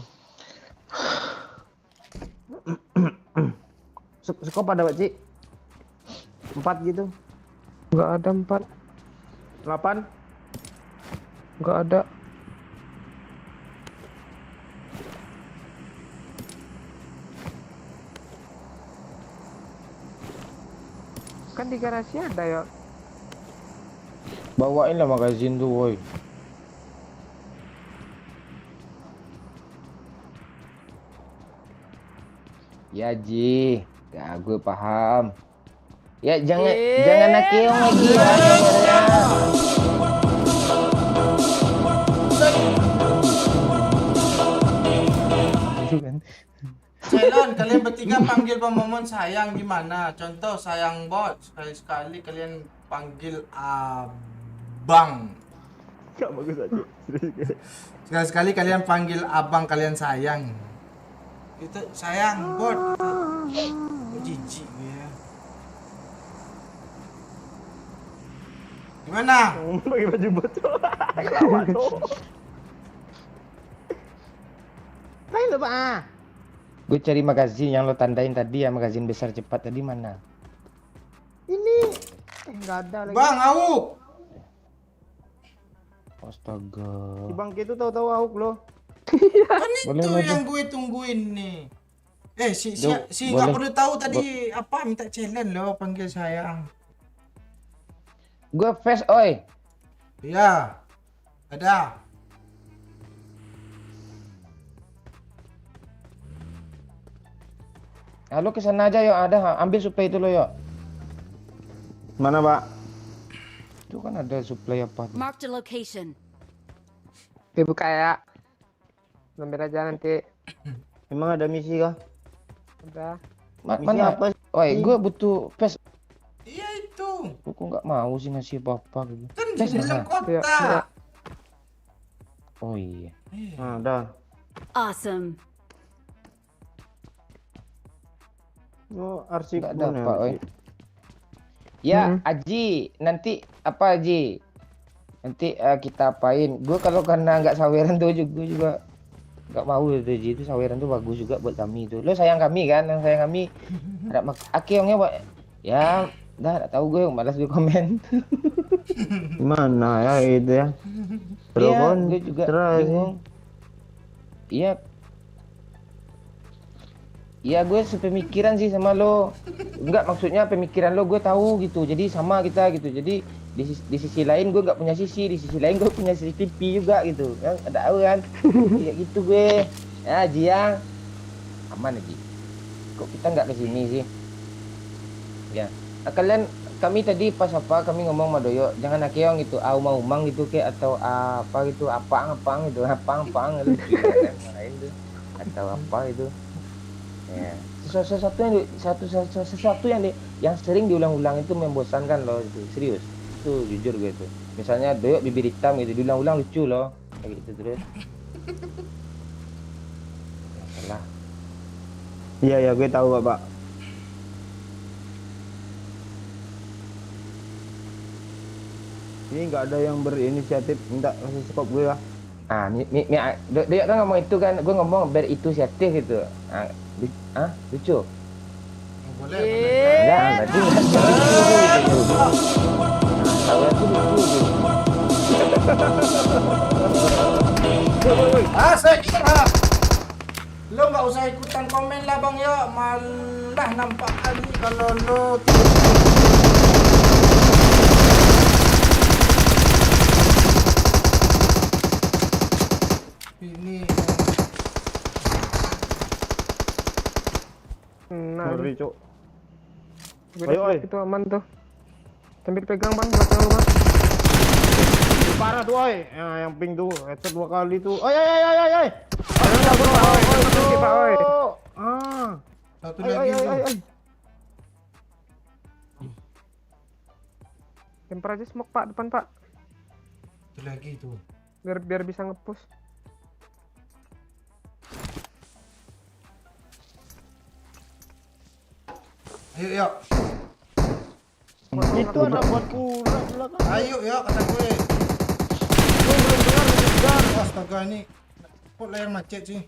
Skop ada Pak Ci? 4 gitu. Nggak ada 4. 8. Nggak ada. Kan di garasi ada ya. Bawain lah magazin tuh, woi. Ya Ji, ya gue paham. Ya jangan nakeong lagi ya kameranya. Celon, kalian bertiga panggil Bang Momon sayang gimana? Contoh sayang bot, sekali-sekali kalian panggil abang. Gak bagus aja. Sekali-sekali kalian panggil abang kalian sayang. Itu sayang bot. Itu jijik ya. Gimana? Pakai baju bocor. Lama tuh. Main lo Pak. Gue cari magazin yang lo tandain tadi ya, magazin besar cepat tadi mana? Ini nggak ada lagi. Bang, Auk. Astaga. Si Bangke itu tahu-tahu Auk lo. Kan Boleh, itu boleh. yang gue tungguin nih. Si Duh, nggak boleh. perlu tahu tadi apa minta challenge lo panggil sayang. Gue face oi. Iya. Ada. Nah, lo kesana aja yuk, ada ambil supply itu lo yuk. Mana Pak? Itu kan ada supply apa tuh? Marked a location. Oke, buka ya. Ambil aja nanti. Emang ada misi kah? Udah. Misi Mana? apa? Oi, gue butuh face. Iya itu. Lu kok nggak mau sih ngasih apa-apa gitu? Kan di dalam Iya, kota. iya. Oh iya. Iya. Nah, dah. Awesome. Oh, arsip Nggak dapat, oi. Ya, Aji, nanti apa Aji? Nanti kita apain? Gue kalau karena nggak saweran tuh gue juga nggak mau itu Ji. Itu saweran tuh bagus juga buat kami itu. Lo sayang kami kan? Yang sayang kami. Ada akeongnya Pak. Ya, dah tahu gue malas gue komen. Mana ya itu ya? Iya, gue juga bingung. Iya. Iya, gue sepemikiran sih sama lo. Enggak, maksudnya pemikiran lo gue tahu gitu. Jadi sama kita gitu. Jadi di sisi lain gue nggak punya sisi, di sisi lain gue punya sisi pipi juga gitu. Yang ada tahu kan? Kayak gitu gue. Ya, Jiang. Aman aja. Kok kita nggak kesini sih? Ya. Kami tadi pas apa kami ngomong sama Doyo, jangan akeong gitu, umang gitu kayak atau apa gitu, apang gitu, apang gitu, marahin tuh, atau apa itu, ya sesuatu yang sering diulang-ulang itu membosankan loh itu, serius, itu jujur gue tuh, misalnya Doyo bibir hitam gitu, diulang-ulang lucu loh, kayak gitu terus, salah. Iya ya, gue tahu Pak. Ini nggak ada yang berinisiatif minta kasih skop gue lah. Dia kan ngomong itu kan, gue ngomong berinisiatif gitu. Lucu. Boleh. Enggak, berarti enggak lucu. Tahu aku lucu gitu. Saya lo nggak usah ikutan komen lah bang ya, malah nampak kali kalau lo ini Nah, Ngeri cok. beda Ayo, oi. itu aman tuh. Sambil pegang bang, buat tahu bang. Parah tuh oi. Yang ping tuh, headshot 2 kali tuh. Oi. Makasih pak, oi. satu lagi tuh. Lempar aja smoke pak, depan pak. Satu lagi tuh. Biar bisa ngepush. Ayo yuk. Itu anak buat pula belakang. Ayo ya kata gue. Belum dengar kejar. Astaga ini kok layar macet sih.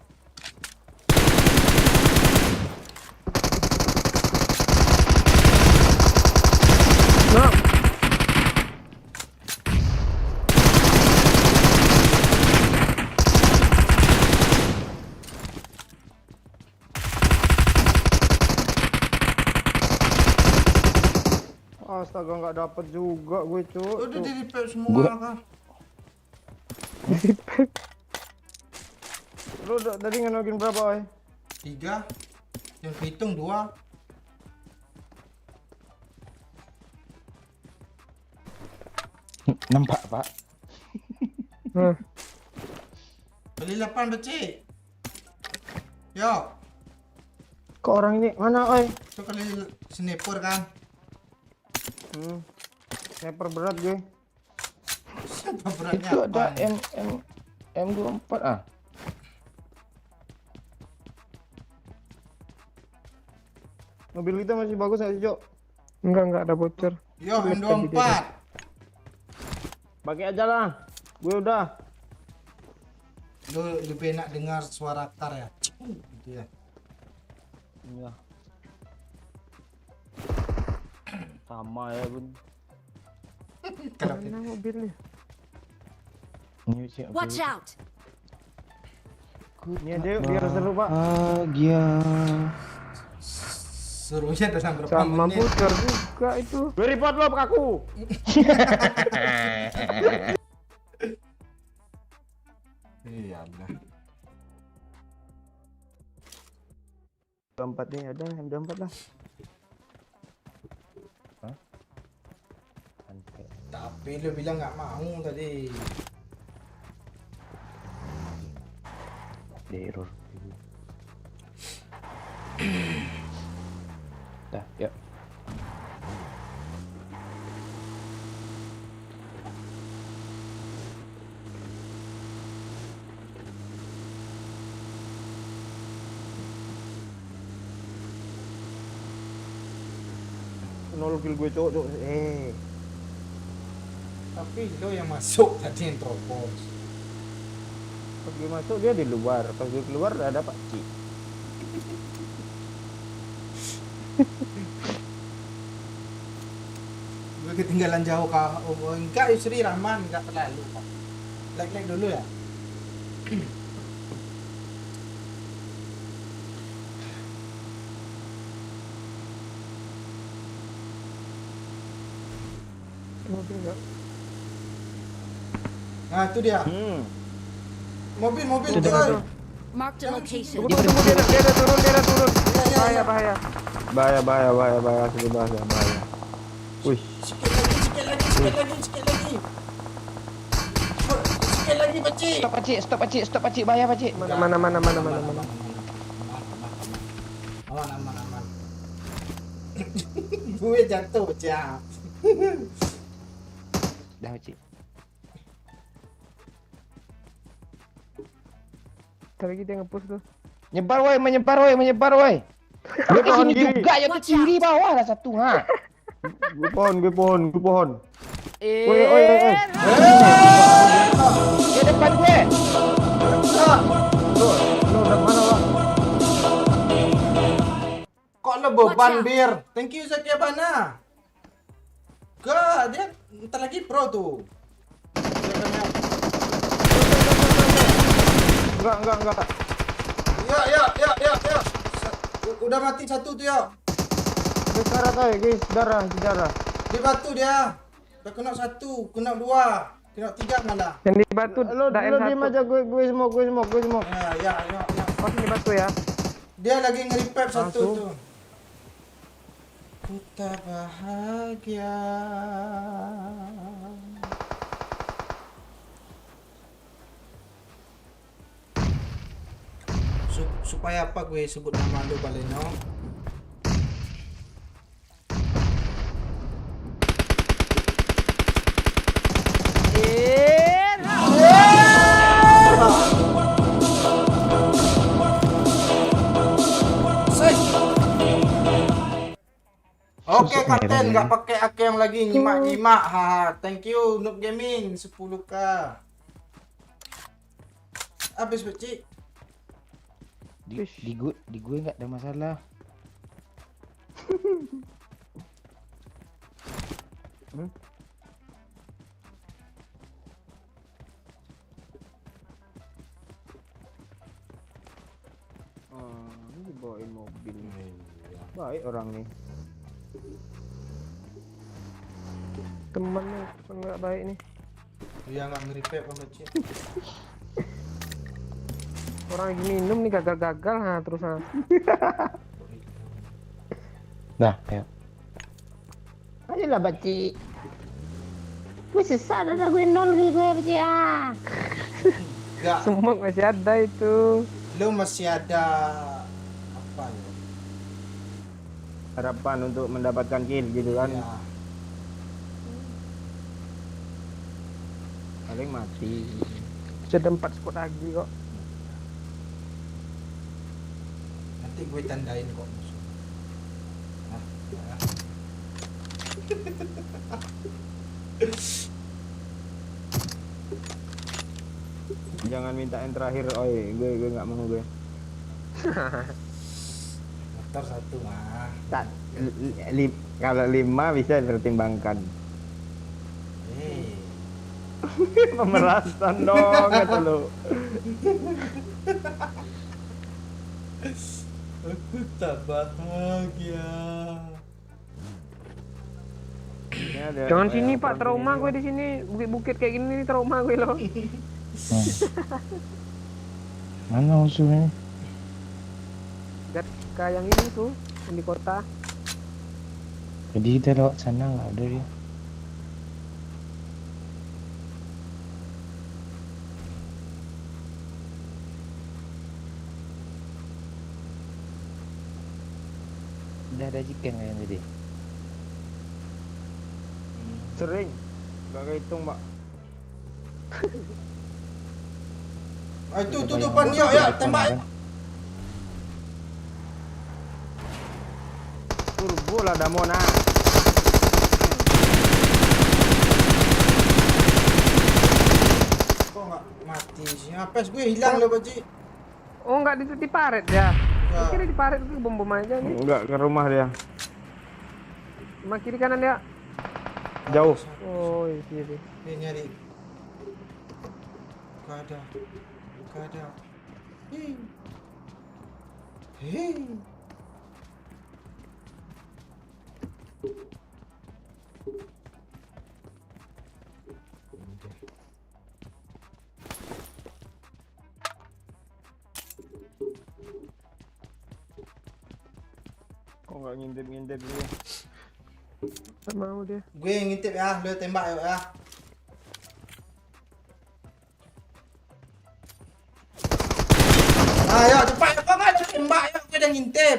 Astaga nggak dapet juga gue cuk. Udah di repair semua Gua- kan. Lu tadi ngenogin berapa oi? 3. Yang hitung 2. Nampak pak. Beli 8 becik. Yo, Kok orang ini mana oi? itu kali sniper kan. Sniper berat gue. Siapa beratnya Itu ada apa? M24 ah. Mobil kita masih bagus nggak sih Cok? Enggak ada bocor. Yo, M24. Pakai aja lah. Gue udah. Lu lebih enak dengar suara tar ya. Gitu ya. Iya. Sama ya bun. Kalau Mana mobilnya? Watch out! Ini aja yuk, biar seru pak. Bahagia. serunya dalam berapa Sama menit. bocor juga itu. Gue report lo aku. Iya lah. M24 nih ada M24 lah. Tapi lu bilang nggak mau tadi. Error. Dah, yuk. Nol kill gue Cok. Tapi lu yang masuk tadi yang terobos. Pas gue masuk dia di luar. Pas gue keluar ada Pak Ci. Gue ketinggalan jauh kak. Oh, enggak Yusri Rahman enggak terlalu kak. Like dulu ya. Nah itu dia. Mobil itu. Marked a location. Tunggu dia ada turun. Ya. Bahaya. Bahaya. Sudah bahaya. Wih. Sikit lagi. Sikit lagi Pakcik. Stop Pak Cik, bahaya Pak Cik. Mana. Aman. Gue jatuh, Cak. Dah Pak Cik. Tadi kita nge-push tuh. Menyebar woi. Gue ke sini kiri. juga ya ke kiri bawah lah satu ha. Gue pohon. Woi. Di depan gue. Lo udah mana pak? Kok lo beban out. bir? Thank you Zakia Bana. Gak, dia ntar lagi pro tuh. Enggak. Ya. Udah mati satu tuh ya. Ada karat aja guys, darah. Di batu dia. Udah kena satu, kena 2, kena 3 malah. Yang di batu Lo diem aja, gue smoke. Ya. Pas di batu ya. Dia lagi nge-repair satu Langsung. tuh. Ku tak bahagia. Supaya apa gue sebut nama lu Baleno? Oke Susuk kapten, merah. nggak pakai AK yang lagi nyimak-nyimak. Haha, thank you Noob Gaming 10k. Habis Beci. Di gue nggak ada masalah. Ini dibawain mobil. Baik orang nih. Temennya nggak baik nih. Iya nggak nge-repair Bang Beci. Orang lagi minum nih gagal-gagal terus. Nah, ya. Ayolah baci. Gue sesat ada gue nol gue baci ah. Nggak, Semua masih ada itu. lu masih ada apa ya? Harapan untuk mendapatkan kill gitu kan. Ya, Paling mati. Sudah 4 squad lagi kok. nanti gue tandain kok musuh. Nah, ya. Jangan minta yang terakhir, oi. Gue nggak mau gue. Motor satu mah. Tak, kalau 5 bisa dipertimbangkan. Eh, Pemerasan dong kata lu. aku tak bahagia. Ini ada Jangan kayak sini Pak, orang trauma sini. gue di sini. Bukit-bukit kayak gini nih trauma gue loh. Mana musuhnya? Kayak yang ini tuh, yang di kota. Jadi kita lewat sana nggak ada dia. Udah ada chicken kayaknya tadi. Sering. Gak kehitung, Pak. Ah, itu depan yuk, ya, tembak. Turbo lah Damona. Kok nggak mati sih? Apes gue hilang loh, Baci. Oh nggak di paret ya? Ya. Kira di paret itu bom aja nih. Enggak ke rumah dia. Sama kiri kanan ya. Jauh. Oh iya kiri. Ini nyari. Gak ada. Gak ada. Hei. Hei. Kok nggak ngintip-ngintip dulu? Nggak mau dia. Gue yang ngintip ya, lu tembak yuk ya. Ayo cepat kok nggak ada tembak yuk, gue udah ngintip.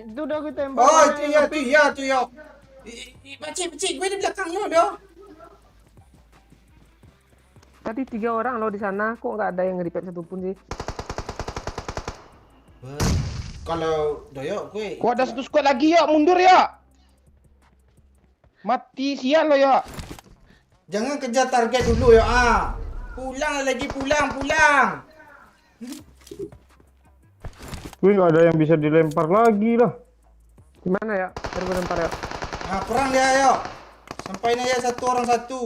Itu udah gue tembak. Oh itu ya tuh ya. Baci, gue di belakang lu doh. Tadi 3 orang loh di sana, kok nggak ada yang nge-repair satupun sih? Kalau doyok gue. Kok ada satu squad lagi ya? Mundur ya. Mati sial lo ya. Jangan kejar target dulu ya ah. Pulang lagi pulang. Gue nggak ada yang bisa dilempar lagi lah. Gimana ya? Biar gue lempar ya. Nah perang dia ayo. Sampaiin aja satu orang satu.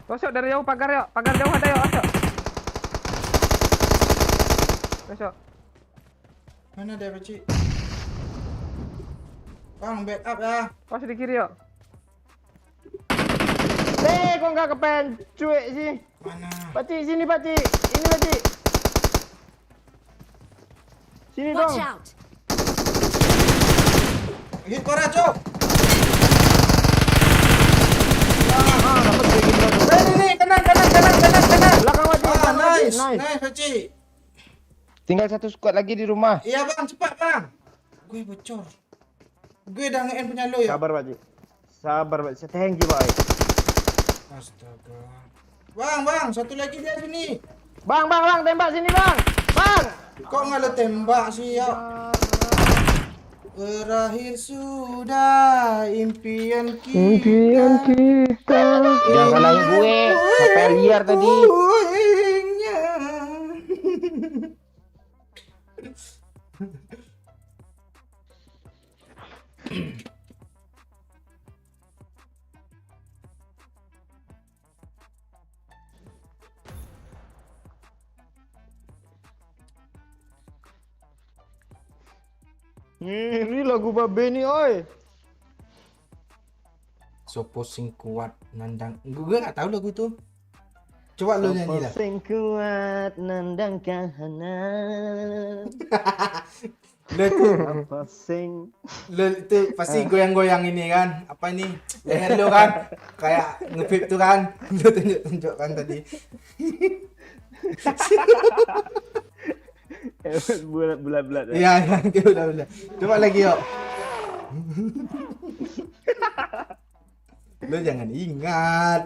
Masuk dari jauh pagar yuk. Pagar jauh ada yuk, masuk. Masuk. Mana dia Baci? Bang backup ya. Masuk di kiri yuk. Kok nggak kepen cuek sih? Mana? Baci sini Baci. Ini Baci. Sini dong. Watch out! Hit kora cok. Dapat kayak gitu. Ini kanan. Belakang Baci. Ah belakang, Baci. nice Baci. Tinggal satu squad lagi di rumah. Iya bang cepat bang. Gue bocor. Gue udah nge-end punya lo ya. Sabar Baci. Sabar Baci. Thank you Pak. Astaga. Bang, satu lagi dia sini. Bang, tembak sini bang. Bang. Kok nggak lo tembak sih ya? Berakhir sudah impian Impian kita. kita. Jangan salahin gue. Sampai liar tadi. Puingnya. Ini lagu Babe nih, oi. Sopo sing kuat nandang. Gue nggak tahu lagu itu. Coba lo nyanyi lah. Sing kuat nandang kahanan. Lo itu, Apa sing lo itu pasti goyang-goyang ini kan? Apa ini? Leher lo kan? Kayak ngepip tuh kan? Lo tunjuk-tunjukkan tadi. bulat-bulat. Iya, iya, udah. Coba lagi yuk. Lo jangan ingat.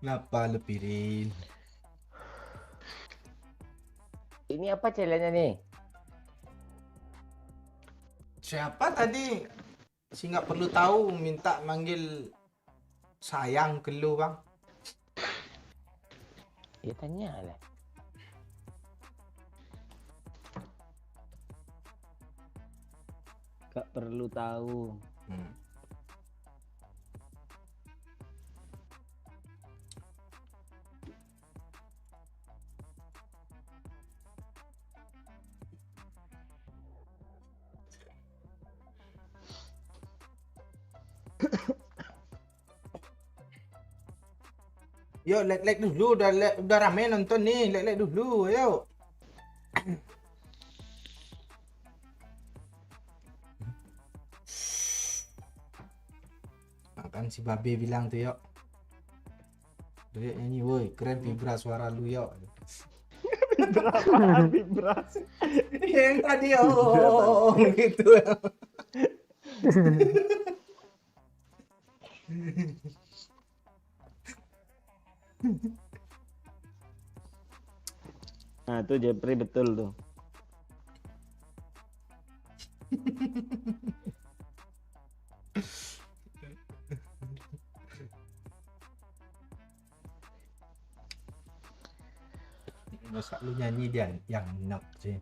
Kenapa lo pirin? Ini apa challenge-nya nih? Siapa tadi? Si nggak perlu tahu minta manggil sayang ke lu bang. Ya tanya lah. Gak perlu tahu. Yo, like dulu, udah rame nonton nih, like dulu, ayo. Akan si Babe bilang tuh yuk. Tuh yuk nyanyi woi, keren vibra suara lu yuk. Vibras. Yang tadi oh gitu. Nah, tuh Jepri betul tuh. Masa lu nyanyi dia yang enak sih.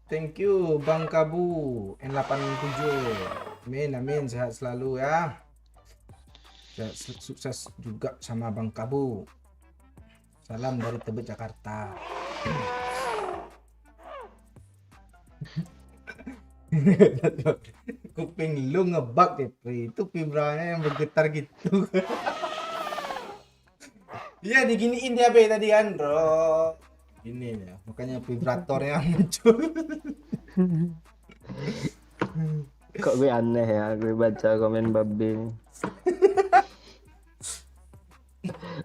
Thank you Bang Kabu N87. Amin sehat selalu ya. Sukses juga sama Bang Kabu. Salam dari Tebet Jakarta. Kuping lu ngebug ya, itu vibranya yang bergetar gitu. Iya diginiin dia be tadi kan, bro. Ini ya, makanya vibratornya muncul. Kok gue aneh ya, gue baca komen Babe ini.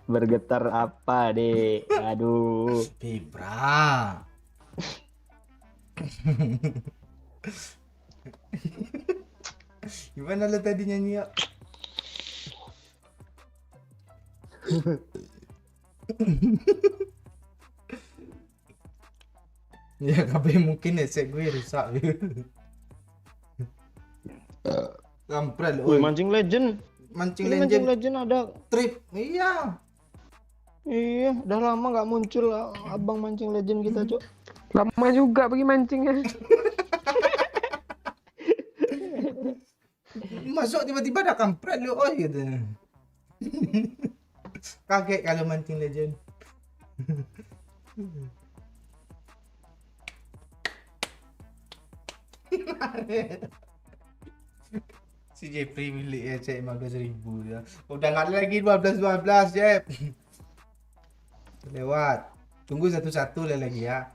Bergetar apa deh? Aduh. Vibra. Gimana lo tadi nyanyi ya? Ya kabeh mungkin headset gue rusak. Kampret lo. Wih, Mancing Legend. Mancing Ini Mancing Legend ada. trip. Iya. Iya, udah lama nggak muncul abang Mancing Legend kita, Cok. Lama juga pergi mancingnya. Masuk tiba-tiba ada kampret lo, oh gitu. Kaget kalau Mancing Legend. Si Jepri milik ya cek 15.000 ya. Udah nggak ada lagi 12 Jep. Lewat. Tunggu satu-satu lagi ya.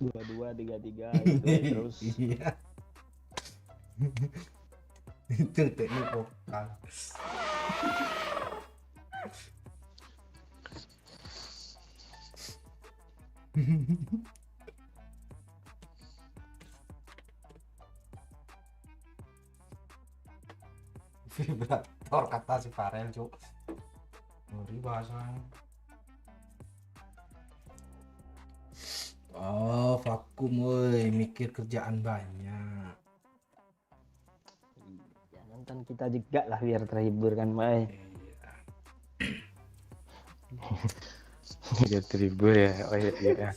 22, 33 gitu terus. Iya. Itu teknik vokal. Vibrator kata si Farel cuk. Ngeri bahasanya. Oh, vakum woi, mikir kerjaan banyak. Ya, nonton kita juga lah biar terhibur kan, Mai. Dia terhibur ya. Oh iya, iya.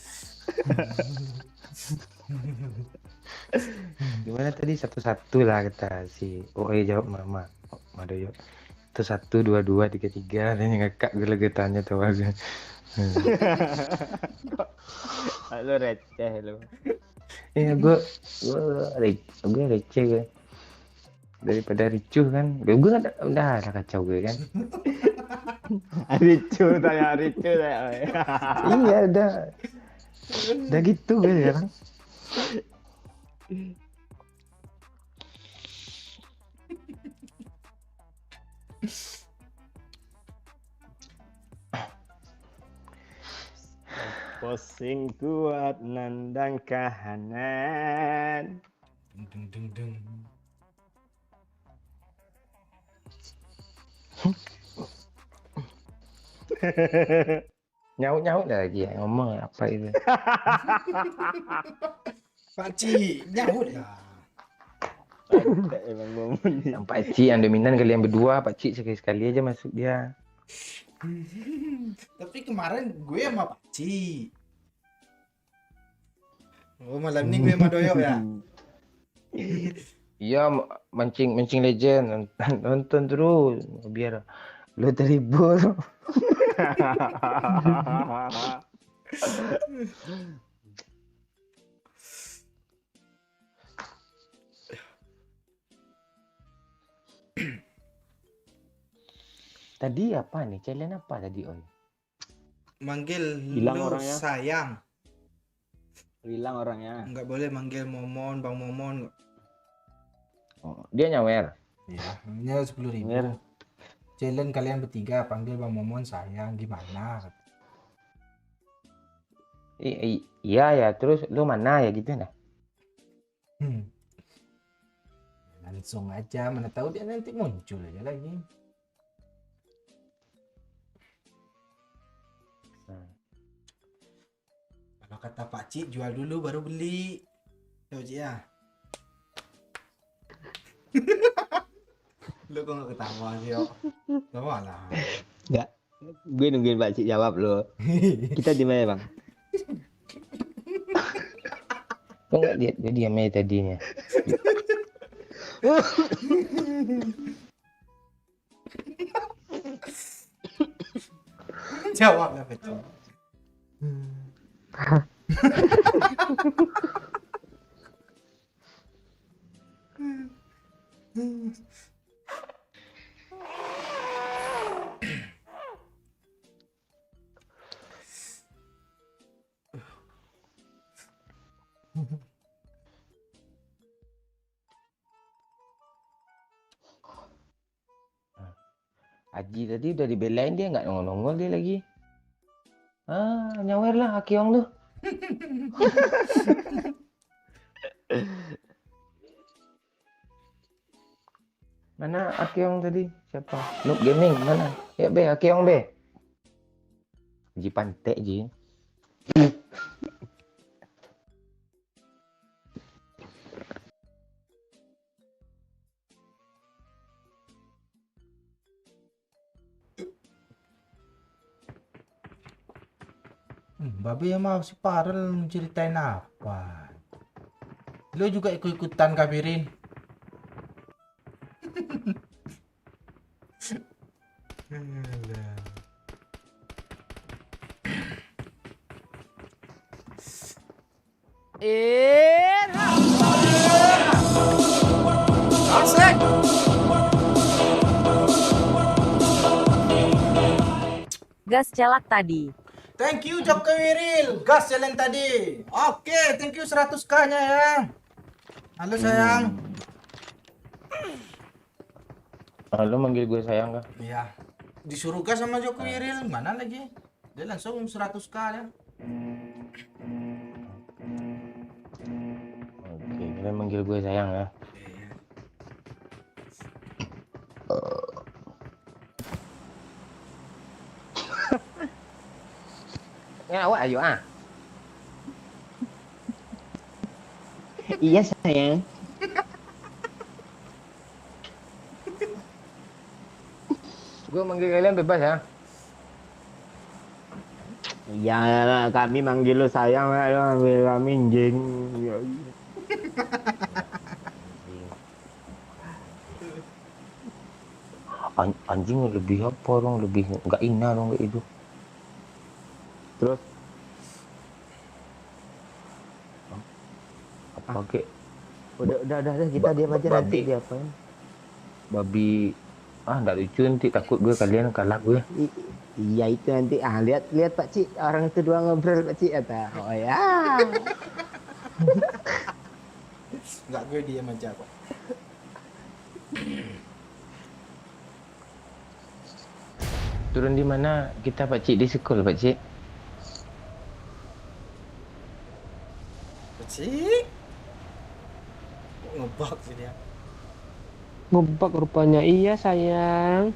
Gimana tadi satu-satu lah kata si OE jawab mama. Madoyo. Itu 1, 2, 2, 3, 3. Dan ngakak gue lagi tanya tuh aku. Lo receh lo. Iya gue receh gue. Daripada ricuh kan. Gue udah lah kacau gue kan. Ricu tanya. Iya udah gitu gue sekarang. Pusing kuat nandang kahanan. Deng deng deng. Nyaut lagi ya ngomong apa itu. Pakcik, nyaut ya. Emang momen Yang Pakcik yang dominan kalian berdua, Pakcik sekali-sekali aja masuk dia. Tapi kemarin gue sama Pakcik. Oh, malam ini gue sama Doyok ya. Iya, mancing legend nonton terus biar lo terhibur. Tadi apa nih? Challenge apa tadi, Oi? Manggil Bilang lu orangnya. sayang. Bilang orangnya. Nggak boleh manggil Momon, Bang Momon. Oh, dia nyawer. Iya, hanya 10.000. Nyawer. Challenge kalian bertiga panggil Bang Momon sayang gimana? Iya ya, terus lu mana ya gitu nah? Langsung aja, mana tahu dia nanti muncul aja lagi. Kalau kata Pak Cik jual dulu baru beli. Yo Cik ya. Lu kok nggak ketawa sih yo? Tawa lah. Enggak. Gue nungguin Pak Cik jawab lo. Kita di mana, Bang? Kok nggak lihat dia diam aja tadinya. Jawab lah Pak Cik. Aji tadi udah dibelain dia nggak nongol-nongol dia lagi. Ah, nyawer lah Akiong tuh. Mana Akiong tadi? Siapa? Noob Gaming mana? Ya be, Akiong be. Ji pantek ji. Babe ya mau si Parel menceritain apa? Lu juga ikut-ikutan kabirin. Gas celak tadi. Thank you Jokowi Wiril, gas jalan tadi. Oke, thank you 100k-nya ya. Halo sayang. Lo manggil gue sayang kah? Iya. Disuruh gas sama Jokowi Wiril, mana lagi? Dia langsung 100k ya. Oke, kalian manggil gue sayang ya. Ya, awak ayo ah. Iya sayang. Gue manggil kalian bebas ya. Ya kami manggil lu sayang, lu manggil kami jeng. Ya, Anjing lebih apa dong, lebih nggak ina dong kayak itu. terus Apa kek udah kita diam aja nanti dia apain. babi nggak lucu nanti, takut gue kalian kalah gue. Iya itu nanti lihat Pak Cik, orang itu dua ngobrol Pak Cik kata. Oh ya. Enggak, gue diam aja kok. Turun di mana kita Pak Cik? Di sekolah Pak Cik. Cik. Ngebak sih dia. Ngebak rupanya. Iya sayang.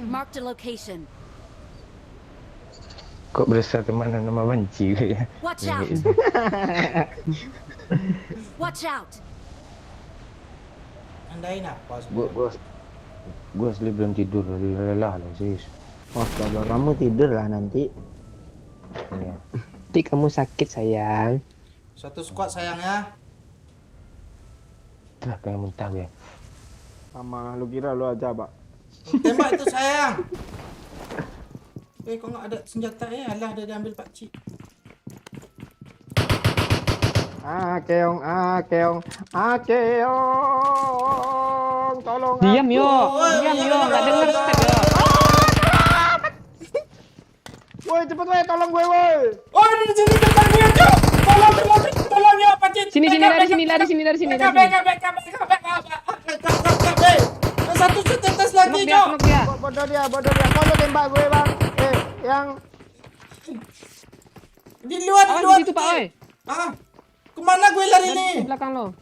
Mark the location. Kok berasa teman nama benci gue ya. Watch out. Watch out. Andain apa? Gue asli belum tidur, lelah lah serius. Oh kalau kamu tidur lah nanti. Iya. Nanti kamu sakit sayang. Satu squad sayang ya. Itulah pengen muntah gue. Sama lu kira lu aja Pak. Tembak itu sayang. Kok nggak ada senjata ya? Alah, ada diambil Pak Cik. Keong, tolong. Diam yo, nggak denger step yo. Woi cepet woi, tolong gue woi. Oh, di sini depannya, Cok. Tolong ya Pak Cik. Sini lari sini. BK. Satu tetes lagi, Cok. Knock dia. Bodoh dia. Kau lo tembak gue bang. Yang Di luar. Awas di situ Pak oi. Kemana gue lari Di nih? belakang lo.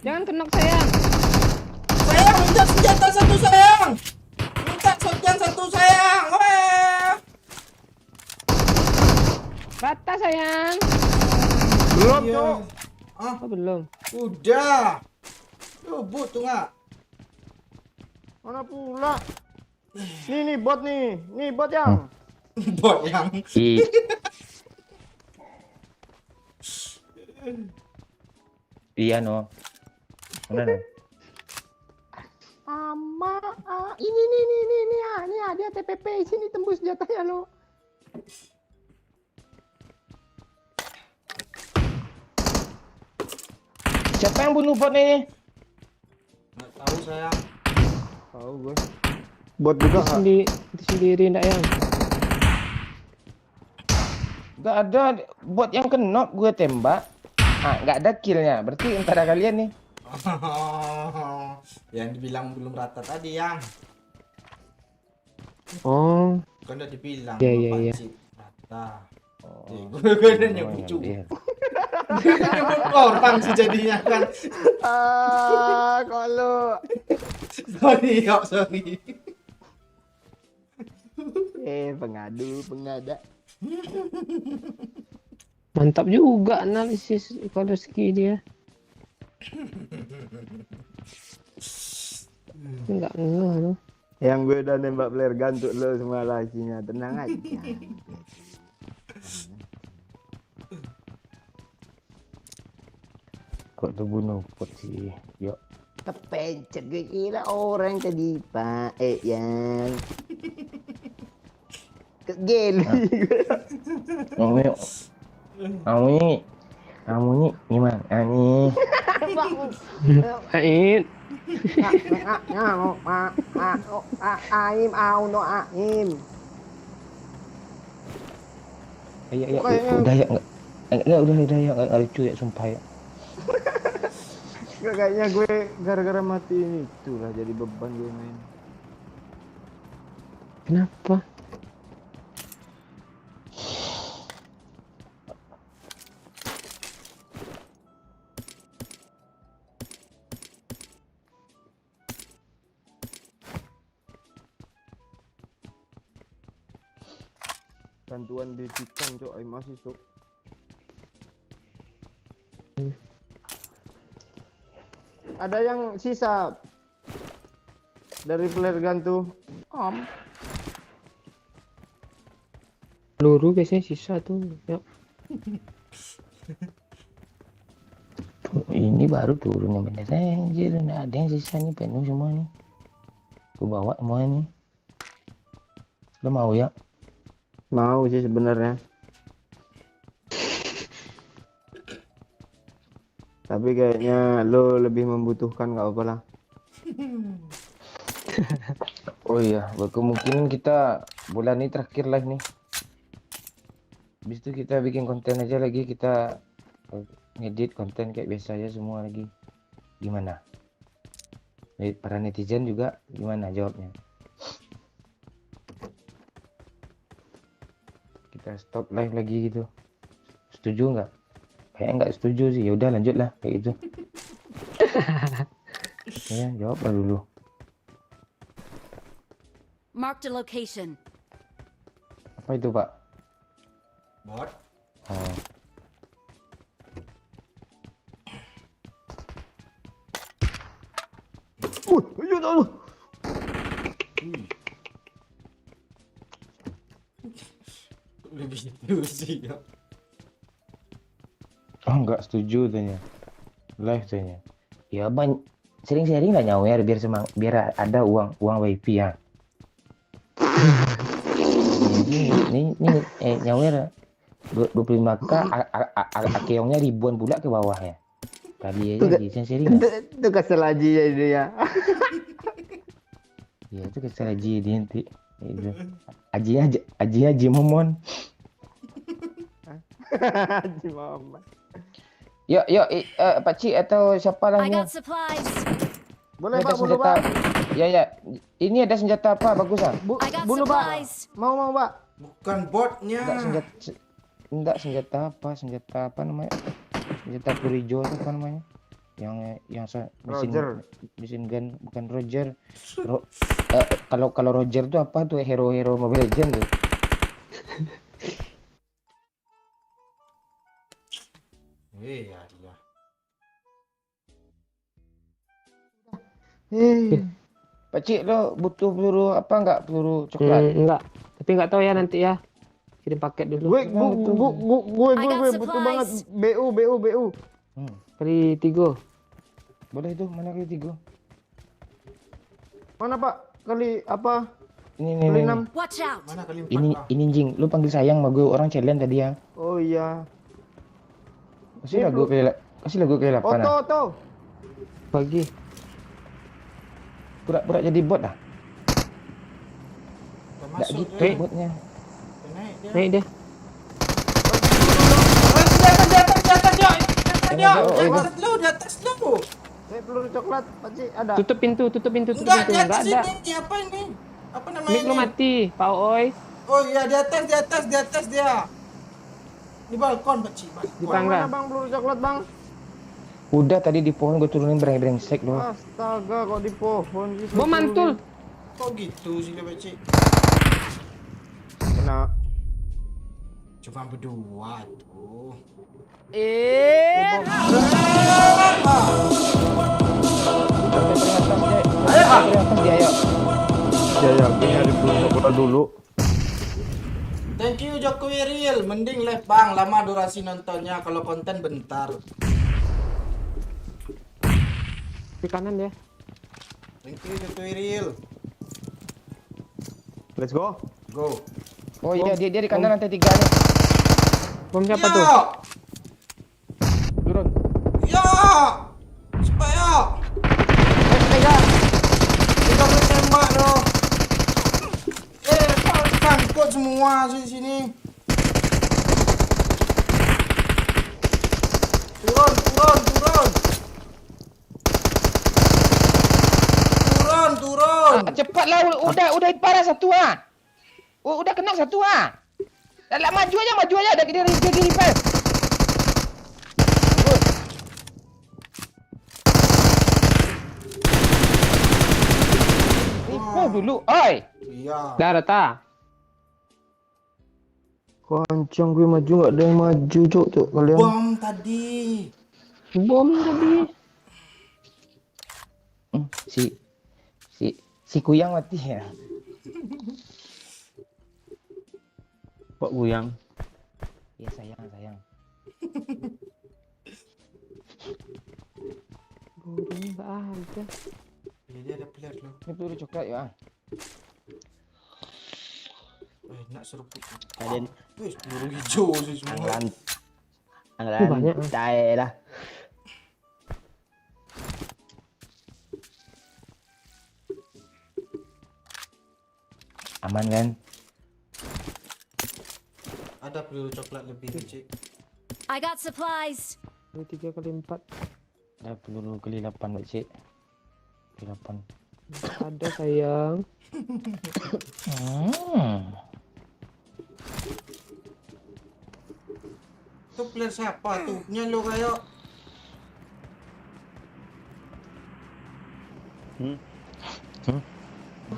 Jangan kenok sayang. Sayang, minta senjata satu sayang. Minta shotgun satu sayang. Weh. Rata sayang. belum Iya. Cok. Oh belum. Udah. But tuh nggak? Mana pula? Nih bot nih. Nih bot yang. Bot yang. Iya no. Mana no? Ini ada TPP sini tembus senjatanya lo. Siapa yang bunuh bot nih? Nggak tahu sayang. Tahu gue. Bot juga Itu sendiri ndak yang. Gak ada bot yang kena gue tembak. Gak ada killnya. Berarti antara kalian nih. Yang dibilang belum rata tadi yang. Oh. Kan udah dibilang. Iya. Pak Cik rata. Gue udah nyebut juga. Iya. Nyebut orang sih jadinya kan. kalau Sorry. pengada. Mantap juga analisis Kodoski dia. Enggak ngeh loh. Yang gue udah nembak flare gun untuk lo semua lakinya, tenang aja. Kok tuh bunuh bot sih? Yuk. Kepencet gue kira orang tadi Pak yang kegeli. Kamu ini gimana nih? Ait. Aim, no aim. Ya, udah ya enggak udah ya enggak lucu ya sumpah ya. Nggak, kayaknya gue gara-gara mati ini itulah jadi beban gue main. Kenapa? Bantuan di Titan cok, ayo masih cok. Ada yang sisa dari flare gun tuh. Peluru biasanya sisa tuh. Yuk. Ini baru turun yang bener anjir, nggak ada yang sisa nih, penuh semua nih. Gue bawa semua nih. Lo mau ya? Mau sih sebenarnya. Tapi kayaknya lo lebih membutuhkan, nggak apa lah. Oh iya, kemungkinan kita bulan ini terakhir live nih. Habis itu kita bikin konten aja lagi, kita ngedit konten kayak biasa aja semua lagi. Gimana? Para netizen juga gimana jawabnya? Kita stop live lagi gitu. Setuju nggak? Kayaknya nggak setuju sih. Ya udah lanjut lah kayak gitu. Ya, jawab lah dulu. Marked a location. Apa itu, Pak? Bot. Oh. Ayo tahu. Lebih itu sih ya. Oh, nggak setuju tanya. Live tanya. Ya sering-sering lah nyawer biar ada uang wifi ya. ini nyawer 25k akeongnya ribuan pula ke bawah ya. Tadi aja sering-sering. Itu kesel aja ya dia. Ya itu kesel aja dia nanti. Itu. Aji momon. Haji Muhammad. Yuk, Pak Cik atau siapa lah I ni? got supplies. Boleh Ada Pak, bunuh senjata. Pak. Ya. Ini ada senjata apa bagus ah? I got Bunuh Pak. supplies. Mau Pak. Bukan botnya. Enggak senjata apa namanya? Senjata Kurijo itu apa namanya? Yang Roger. mesin gun bukan Roger. Kalau Roger itu apa tuh hero Mobile Legends tuh? Iya dia. Pak Cik lo butuh peluru apa enggak? Peluru coklat? Enggak. Tapi enggak tahu ya nanti ya. Kirim paket dulu. Gue butuh banget BU. Kali 3. Boleh itu mana kali 3? Mana Pak? Kali apa? Ini. Kali 6. Watch out. Mana kali 4? Ini Jing, lu panggil sayang sama gue orang challenge tadi ya. Oh iya. Kasih lagu kayak 8 Oto. Pagi. Pura-pura jadi bot dah. Enggak Masuk gitu deh. botnya. Naik dia. Naik dia. Di atas lu. Saya peluru coklat, Pak Cik ada. Tutup pintu. Enggak, di Enggak atas ada. ini. Apa ini? Apa namanya Mik lu ini? mati, Pak Oi. Oh iya, di atas dia. Di balkon, Bacci. Di Balkon. tangga. Mana Bang peluru coklat, Bang? Udah tadi di pohon gue turunin brengsek loh. Astaga, kok di pohon gitu. Bom mantul. Kok gitu sih, Bacci? Kena. Cuma berdua tuh. Atas dia ayo. Ya, gue nyari peluru coklat dulu. Thank you Jokowi Real. Mending live Bang, lama durasi nontonnya. Kalau konten bentar. Di kanan dia. Thank you Jokowi Real. Let's go. Go. Oh iya dia di kanan lantai 3 nih. Bom siapa Ya! tuh? Turun. Ya! semua di sini. Turun. Cepatlah, udah parah satu ah. Udah kena satu ah. Dah maju aja, dah dia revive. Revive dulu, oi. Iya. Dah rata. Kancang gue maju nggak ada yang maju cok kalian. Bom tadi. Bom tadi. Si Kuyang mati ya. Pak Buyang. Ya sayang. Burung nggak ada. Jadi ada player loh. Ini peluru coklat ya. Nak seruput. Kalian Wih, peluru hijau sih semua. Banyak, lantai lah. Aman kan? Ada peluru coklat lebih kecil. I got supplies. Ini 3x4. Ada peluru kali 8 Pak Cik. Kali 8. Ada sayang. Itu player siapa tuh? Nyalo kayak.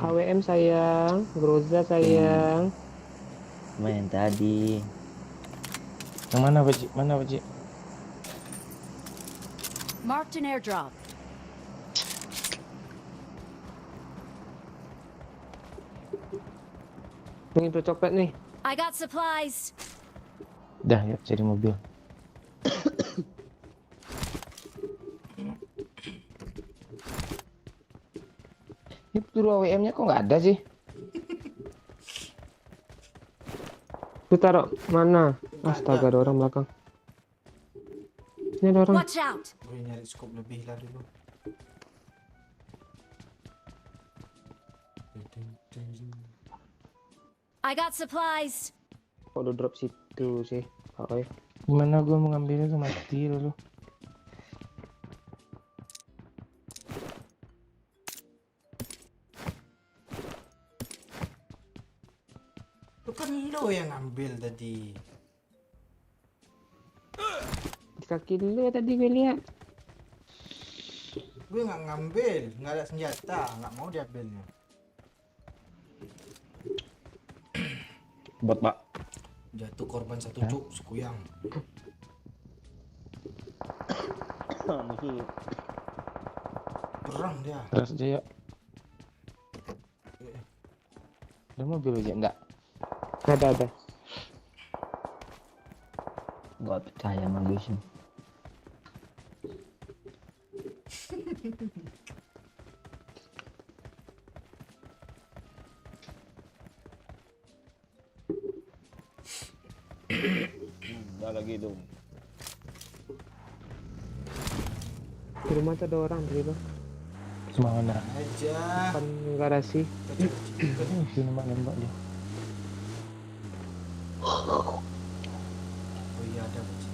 HWM sayang, Groza sayang. Main tadi. Yang mana Pak Cik? Marked an airdrop. Ini peluru coklat nih. I got supplies. Dah, ya cari mobil. Ini peluru AWM-nya kok nggak ada sih? Lu taruh mana? Astaga, ada orang belakang. Ini ada orang. Watch out. Gue nyari scope lebih lah dulu. I got supplies. Kok lu drop situ sih? Oi. Gimana gua mau ngambilnya tuh mati dulu. Itu kan lo yang ambil tadi. Di kaki lu tadi gue lihat. Gue nggak ngambil, nggak ada senjata, nggak mau diambilnya. Bot, Pak. Jatuh korban satu cuk, sekuyang. Perang dia. Terus aja ya. Ada mobil aja enggak? Ada. Gak percaya sama gue sih. Udah lagi dong. Di rumah tuh ada orang tadi bang. Semana? Aja. Depan garasi. Sini nembak dia. Oh iya ada Peci.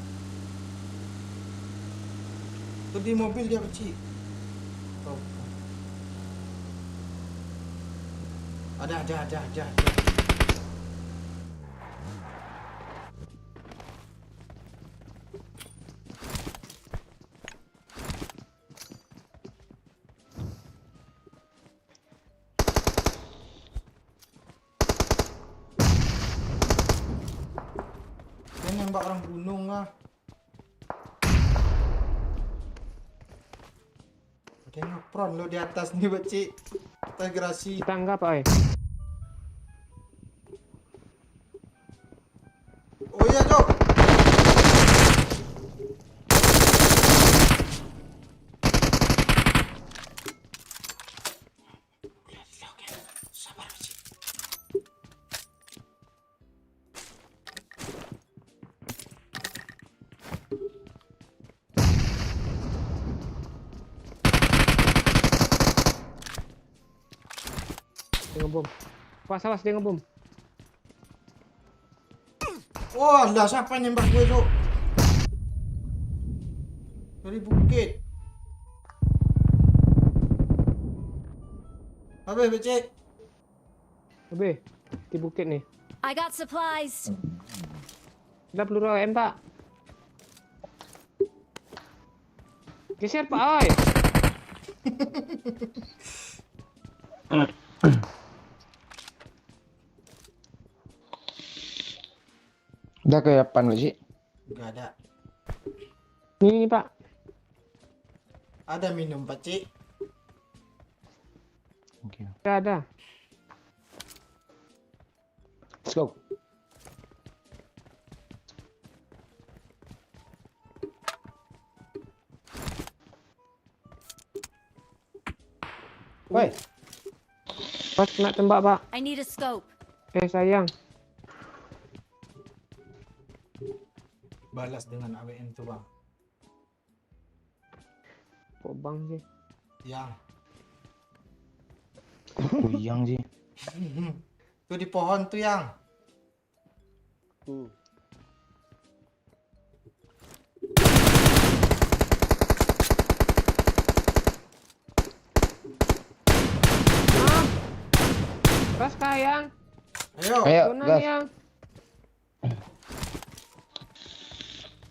Tuh di mobil dia Peci. Oh. Ada. Dia nembak orang gunung lah. Ada yang ngepron lo di atas nih Peci. Atas gerasi. Kita anggap oi. Oh iya Jok. Sabar Peci. Dia ngebom. Awas dia ngebom. Oh, lah siapa yang nembak gue, Cok? Dari bukit. Habis, becek. Habis di bukit nih. I got supplies. Ada peluru AM, Pak. Geser, Pak, oi. Udah kayak apa sih? Enggak ada. Ini, Pak. Ada minum, Pak Cik. Oke. Nggak ada. Let's go. Woi, Pas kena tembak, Pak. I need a scope. Sayang. Balas dengan AWM tuh, Bang. Kok bang sih? Yang. kuyang sih. Tuh di pohon tuh, yang. Pas kayang. Ayo. Ayo, Zona gas, yang.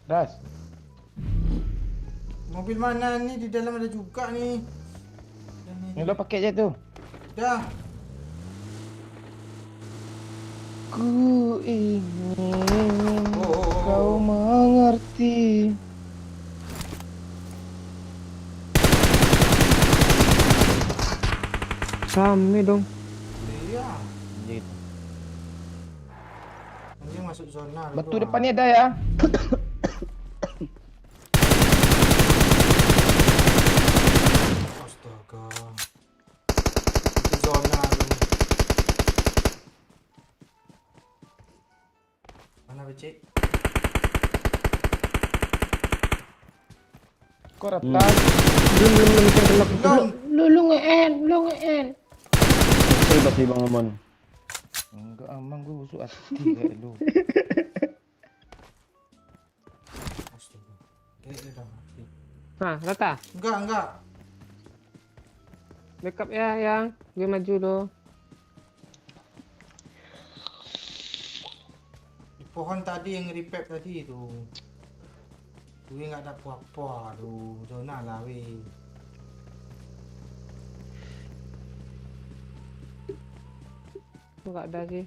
gas. Mobil mana nih? Di dalam ada juga nih. Ini lo pakai aja tuh. Dah. Ku ingin Oh. kau mengerti. Rame dong. Iya. Gitu. Anjing masuk zona. Batu depan ni ada ya. Astaga. Itu zona lu. Mana, becek? Kau rata. Belum bisa gelap. Belum. Lu nge-en. Saya pasti Bang Amon. Enggak amang gue busuk hati kayak lu. Astaga. Kayak dah mati. Nah, rata. Enggak. Backup ya, yang. Gue maju lo. Di pohon tadi yang repair tadi itu. Gue nggak ada apa-apa tuh. Zona lah weh. Nggak ada sih.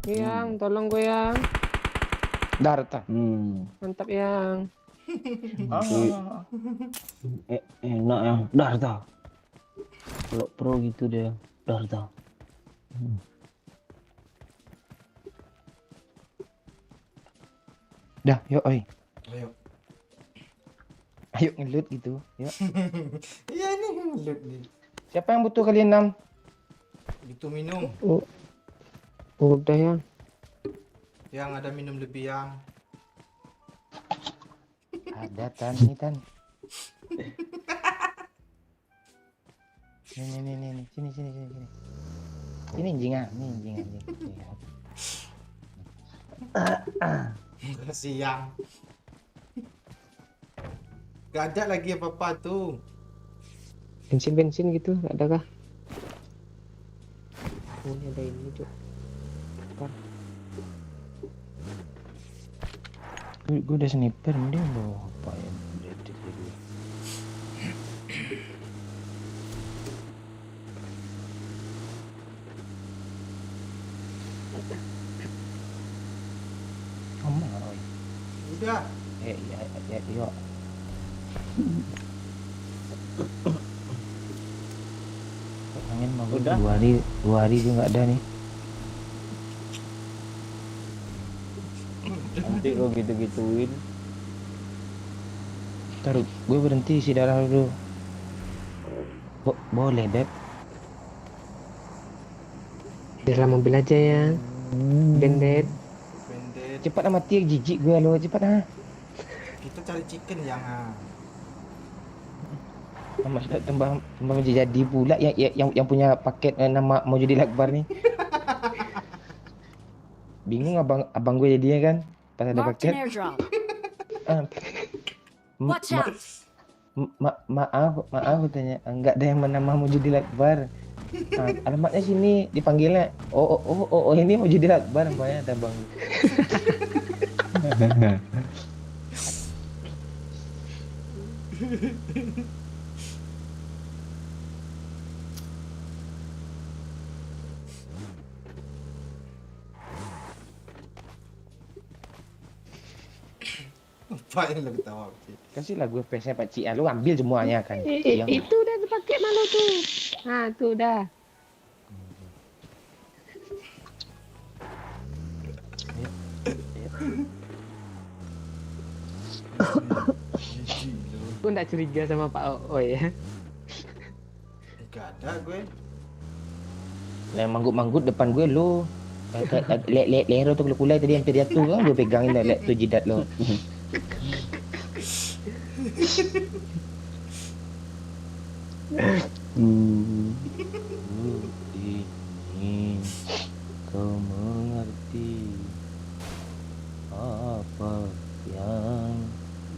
Yang, tolong gue yang. Dah rata. Mantap yang. Enak ya. Dah tau. Kalau pro gitu dia. Dah tau. Dah, yuk oi. Ayo. Ayo ngelut gitu. Yuk. Iya ini loot nih. Siapa yang butuh kalian 6? Itu minum. Udah yang. Yang ada minum lebih yang. Ada Tan, ini Tan. Nih. Sini. Ini anjing ah, ini anjing. Siang. Gak ada lagi apa-apa tuh. Bensin gitu, nggak ada kah? Oh, ini ada ini, Cuk. Bentar. Gue udah sniper, dia mau apa ya? Ngomong nggak, oi? Udah. Ya, yuk. Angin mau Udah. 2 hari gue nggak ada nih. Nanti kau gitu-gituin. Ntar gue berhenti isi darah dulu. Boleh beb. Di dalam mobil aja ya. Bandit. Bandit. Cepat mati, jijik gue lo, cepat ah. Kita cari chicken yang Mas tambah jadi pula yang punya paket nama Maujudil Akbar nih. Bingung abang gue jadinya kan pas ada Marked an paket. airdrop. Ah, Watch out. maaf katanya enggak ada yang bernama Maujudil Akbar. Alamatnya sini dipanggilnya. Oh, ini Maujudil Akbar namanya ada bang. Apa yang lo ketawa? Kasih lagu FPS-nya Pak Cik. Lu ambil semuanya kan. Itu udah dipakai malu tuh. Nah, tuh udah. Gue nggak curiga sama Pak Oo ya. Gak ada gue. Nah, manggut-manggut depan gue lo. Leher tuh kulai tadi hampir jatuh kan gue pegangin tuh jidat lo. Ingin kau mengerti apa yang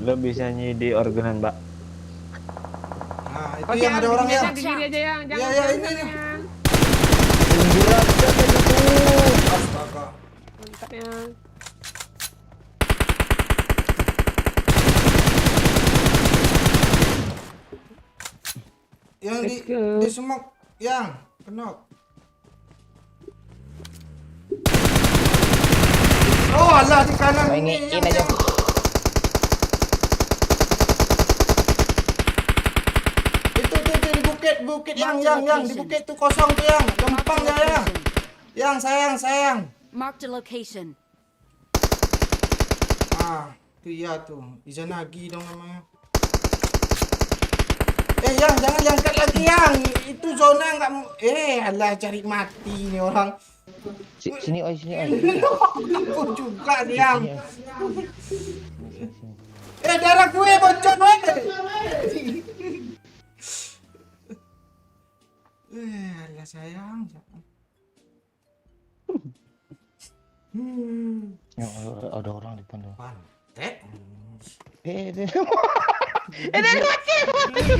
Lo bisa nyidi organan, Mbak. Nah, itu yang ada orang ya. Di sini aja yang. Ya, ya, ini nih. Astaga. Mantap yang. Yang Let's go. di semak yang kenok. Oh alah di kanan Ini yang, aja. Itu di bukit yang di bukit tuh kosong tuh yang gampang ya yang sayang Marked a location. tuh iya tuh Izanagi dong namanya. Yang jangan diangkat lagi yang itu zona nggak alah cari mati nih orang. Sini oi. Aku juga nih yang. Darah gue bocor gue. Alah sayang. Ya, ada orang depan tuh. Pantek.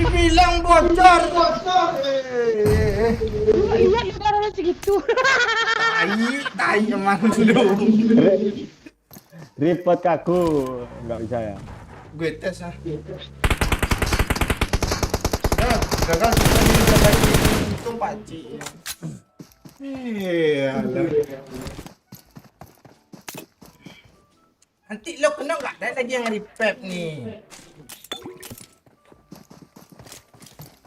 Bilang bocor. Iya, lu darahnya segitu. Tai emang dulu. Report ke aku. Nggak bisa ya. Gue tes gagal kita lagi itu Pakcik. Nanti lo kena nggak ada lagi yang repep nih.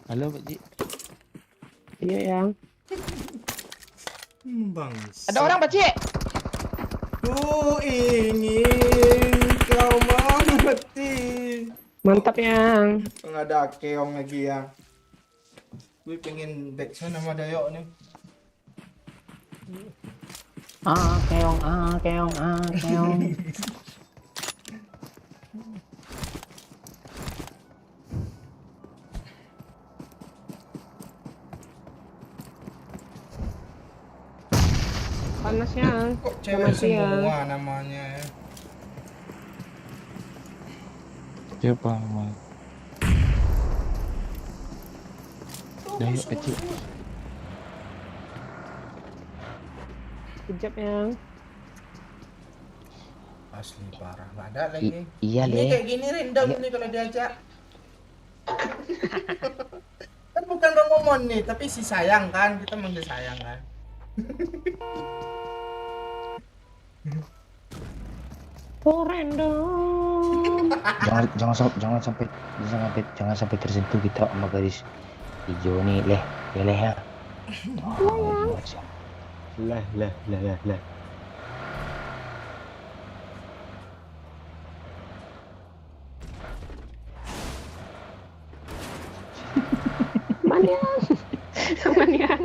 Halo Pak Cik. Iya yang. Bang. Ada orang Pak Cik. Ku ingin kau mengerti. Mantap yang. Nggak ada keong lagi yang. Gue pengen backsound sama Dayok nih. Keong. Panas yang. Kok cewek Selamat siang. semua namanya ya. Siapa nama? Dayok Pak Cik. Kejap yang. Asli parah, nggak ada lagi. Iya Ini kayak gini random nih kalau diajak. Kan bukan Bang Momon nih, tapi si sayang kan, kita manggil sayang kan. Jangan sampai tersentuh kita sama garis hijau nih leh ya. Lah. Manian.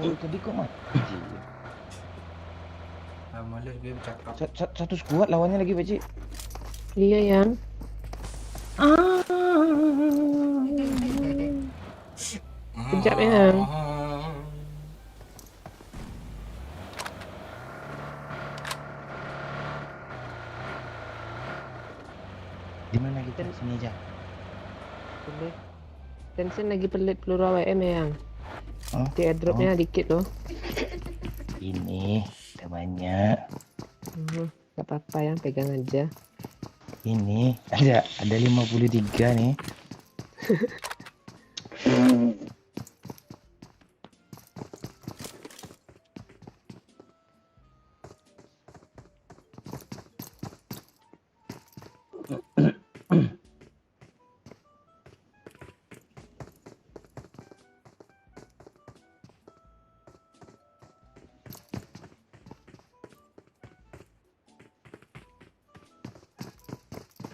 Oh tadi kok mati. Males gue bercakap. Satu skuad lawannya lagi Pak Cik. Iya yang. Kejap yang. Di mana kita? Sini aja. Boleh. Tension lagi pelit peluru AWM yang. Oh, Di airdropnya dikit loh. ini ada banyak. Gak apa-apa yang pegang aja. Ini ada 53 nih.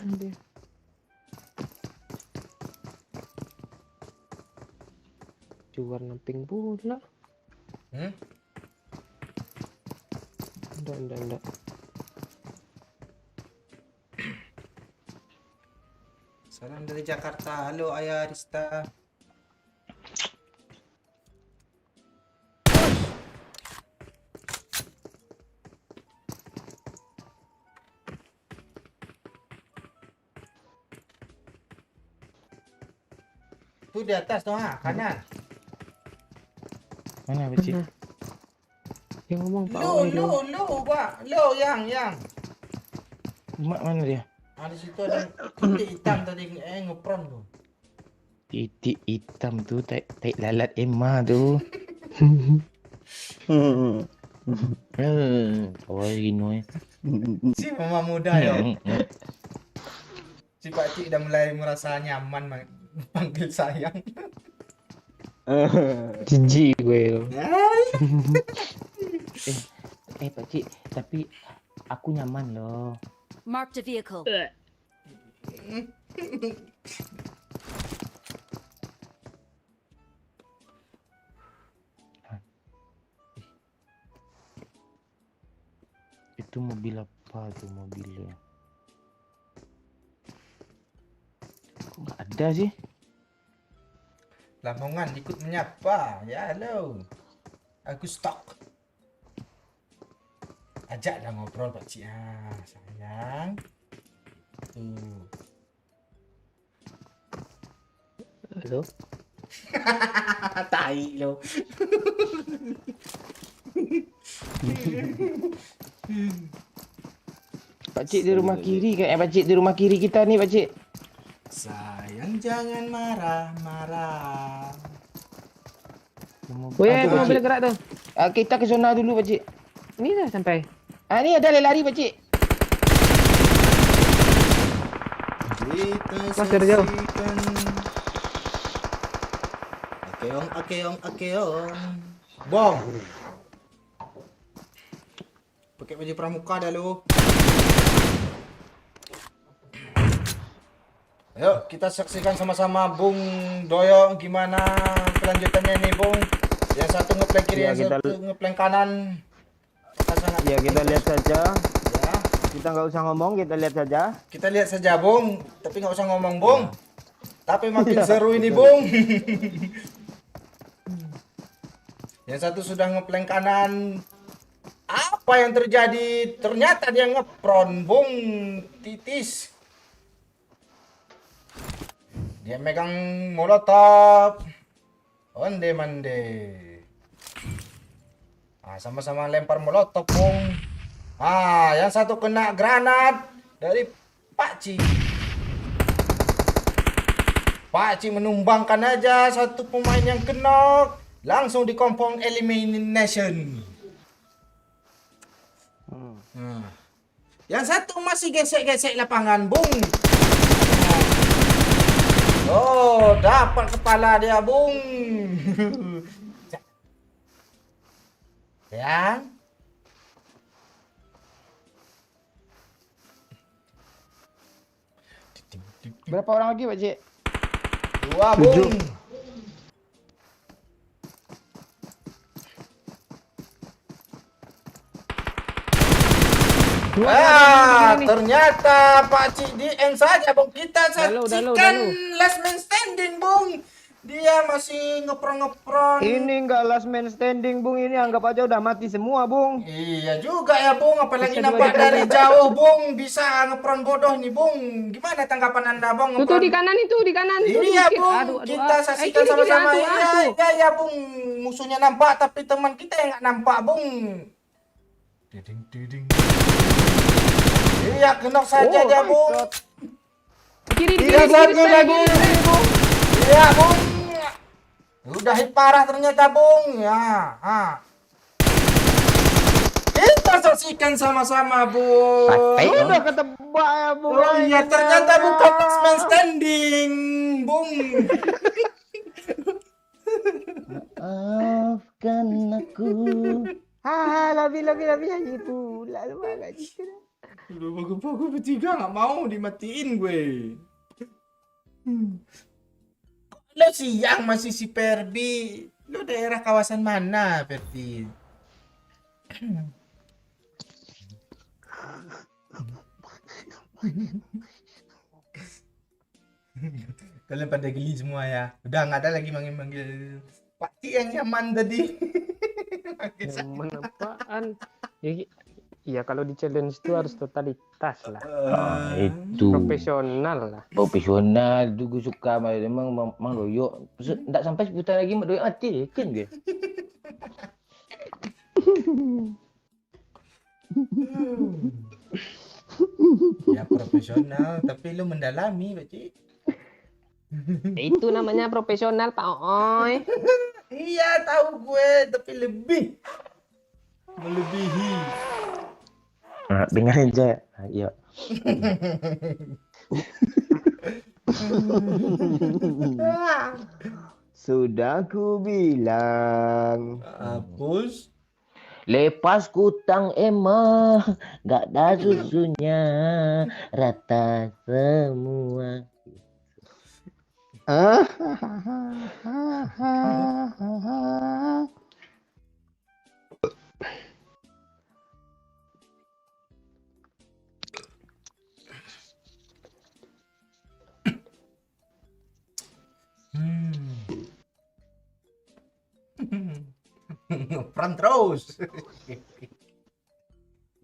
Aduh. Warna pink pula. Enggak. Salam dari Jakarta. Halo Ayah Rista. Tuh di atas tuh, kanan. Mana Pak Cik? Yang ngomong Pak Lo, Oi lo. Pak. Lo yang. Mak mana dia? Di situ ada titik hitam tadi ngepron tuh. Titik hitam tuh tai lalat Emma tuh. Oh gini. Si mama muda ya. Si Pak Cik udah mulai merasa nyaman panggil sayang. Jijik gue lo. Pak Cik, tapi aku nyaman loh. Marked a vehicle. Itu mobil apa tuh mobilnya? Kok nggak ada sih? Lamongan ikut menyapa. Ya halo. Aku stok. Ajaklah ngobrol Pak Cik. Sayang. Tuh. Halo. Tai lo. Pak Cik di rumah kiri kayak Pak Cik di rumah kiri kita nih Pak Cik. Sayang jangan marah-marah. Woi, Pak mobil Cik. gerak tuh. Kita ke zona dulu Pak Cik. Ini dah sampai. Ini ada lari Pak Cik. Mas dari jauh. Akeong. Bom. Pakai baju pramuka dah lu. Ayo kita saksikan sama-sama Bung Doyo gimana kelanjutannya nih Bung. Yang satu ngeplank kiri, Ya, yang kita- satu ngeplank kanan. Sangat Ya kita lihat saja. ya. Kita nggak usah ngomong, kita lihat saja. Kita lihat saja Bung, tapi nggak usah ngomong Bung. Tapi makin seru ini Bung. Yang satu sudah ngeplank kanan. Apa yang terjadi? Ternyata dia ngepron Bung, titis. Dia megang molotov. Onde mande. Sama-sama lempar molotov Bung. Yang satu kena granat dari Pak Cik. Pak Cik menumbangkan aja satu pemain yang kena, langsung di kompong elimination. Yang satu masih gesek-gesek lapangan Bung. Oh, dapat kepala dia Bung. Yang Berapa orang lagi Pak Cik? 2 Bung. nih. ternyata Pak Cik di end saja Bung. Kita Dalu, saksikan dalu. last man standing Bung. Dia masih ngepron-ngepron. Ini enggak last man standing, Bung. Ini anggap aja udah mati semua, Bung. Iya juga ya Bung, apalagi Bisa nampak dua dari jauh Bung, bisa ngepron bodoh nih Bung. Gimana tanggapan Anda Bung? Tuh ngepron? di kanan itu, di kanan. Tuh, Iya dikit. Bung, Aduh, kita saksikan kiri, sama-sama. aduh, Iya, aduh. iya Bung, musuhnya nampak tapi teman kita yang nggak nampak Bung. Diding. Iya, kenok saja dia Bung. Kiri, Tidak satu lagi Bung. Iya Bung. Udah hit parah ternyata Bung. Ya, kita saksikan sama-sama Bung. Udah ketebak ya, Bung. Oh iya, ternyata bukan last man standing, Bung. Maafkan aku. Labi nyanyi pula lu agak gitu. Udah bagus-bagus bertiga nggak mau dimatiin gue. Lo siang masih si Perbi. Lo daerah kawasan mana, Perbi? Kalian pada geli semua ya. Udah nggak ada lagi manggil-manggil Pak Cik yang nyaman tadi. Nyaman apaan? Iya, kalau di challenge itu harus totalitas lah. Itu Profesional lah. profesional tuh gue suka memang loyo. Enggak sampai sebutan lagi mak doyok mati kan gue. Ya profesional, tapi lu mendalami, Pak Cik. Itu namanya profesional, Pak Oy. Iya, tahu gue, tapi lebih melebihi. Nah, dengerin aja. Ayo. Sudah ku bilang. Hapus. Lepas kutang emah, gak ada susunya, rata semua. Ngepran terus.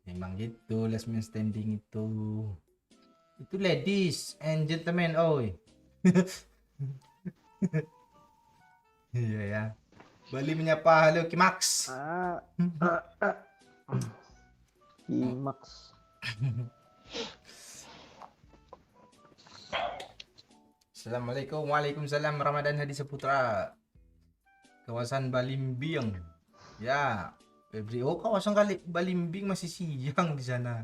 Memang gitu last man standing itu. Itu ladies and gentlemen, oi. Iya ya. Bali menyapa, halo Kimax. Kimax. Assalamualaikum, waalaikumsalam Ramadan Hadi Saputra. Kawasan Balimbing. Ya, Febri. Oh, kawasan Balimbing masih siang di sana.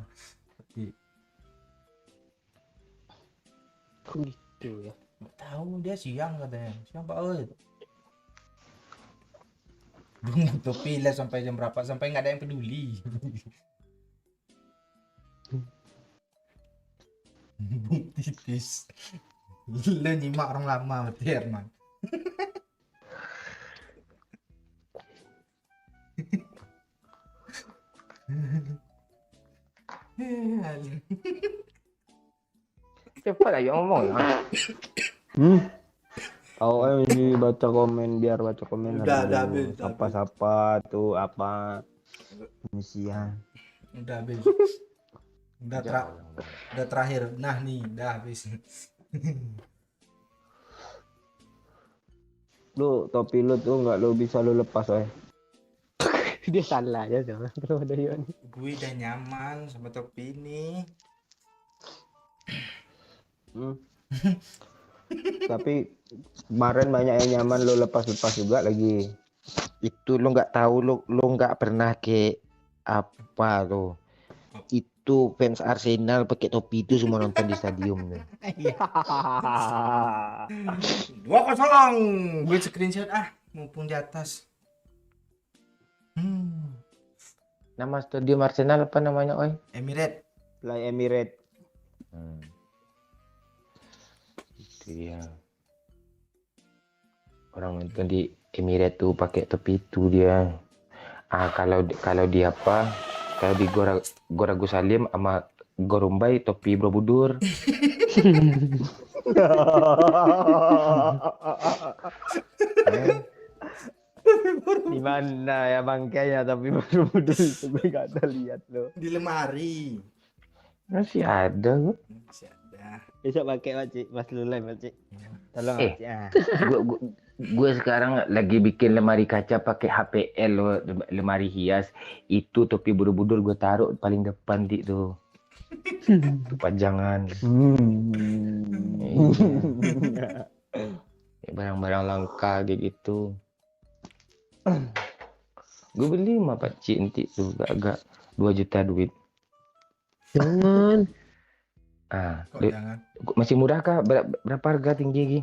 Tapi Kok gitu ya? nggak tahu dia siang katanya. Siang Pak Oi. Belum topi lah sampai jam berapa, sampai nggak ada yang peduli. Bung titis. Lo nyimak orang lama berarti Herman. Cepat aja ngomong ya. Oh, ini baca komen biar baca komen. Udah dulu. habis. Apa tuh apa siang. Udah habis. Udah terakhir. Nah nih, udah habis. Lu topi lu tuh nggak lu bisa lu lepas, oi. Dia salah aja jangan kalau ada Yon. Gue udah nyaman sama topi ini. Tapi kemarin banyak yang nyaman lu lepas-lepas juga lagi. Itu lo nggak tahu, lo nggak pernah ke apa tuh. Itu fans Arsenal pakai topi itu semua nonton di stadium tuh. 2-0. Gue screenshot mumpung di atas. Nama stadium Arsenal apa namanya, oi? Emirates. Fly Emirates. Itu ya. Orang nonton di Emirates tuh pakai topi itu dia. Kalau di apa? Kalau di Gora Gusalim sama Gorombai topi Borobudur. Di mana ya bangkainya tapi Borobudur itu gue gak ada lihat lo. Di lemari. Masih ada gua. Masih ada. Besok pakai Pakcik, pas lu live Pakcik. Tolong Eh. Pakcik. Ah. Gue sekarang lagi bikin lemari kaca pakai HPL lo, lemari hias. Itu topi Borobudur gue taruh paling depan di tuh. Pajangan. Iya. Barang-barang langka kayak gitu. Gue beli mah Pakcik nanti tuh agak 2 juta duit. Jangan. Kok jangan? Masih murah kah? Berapa harga tinggi Gi?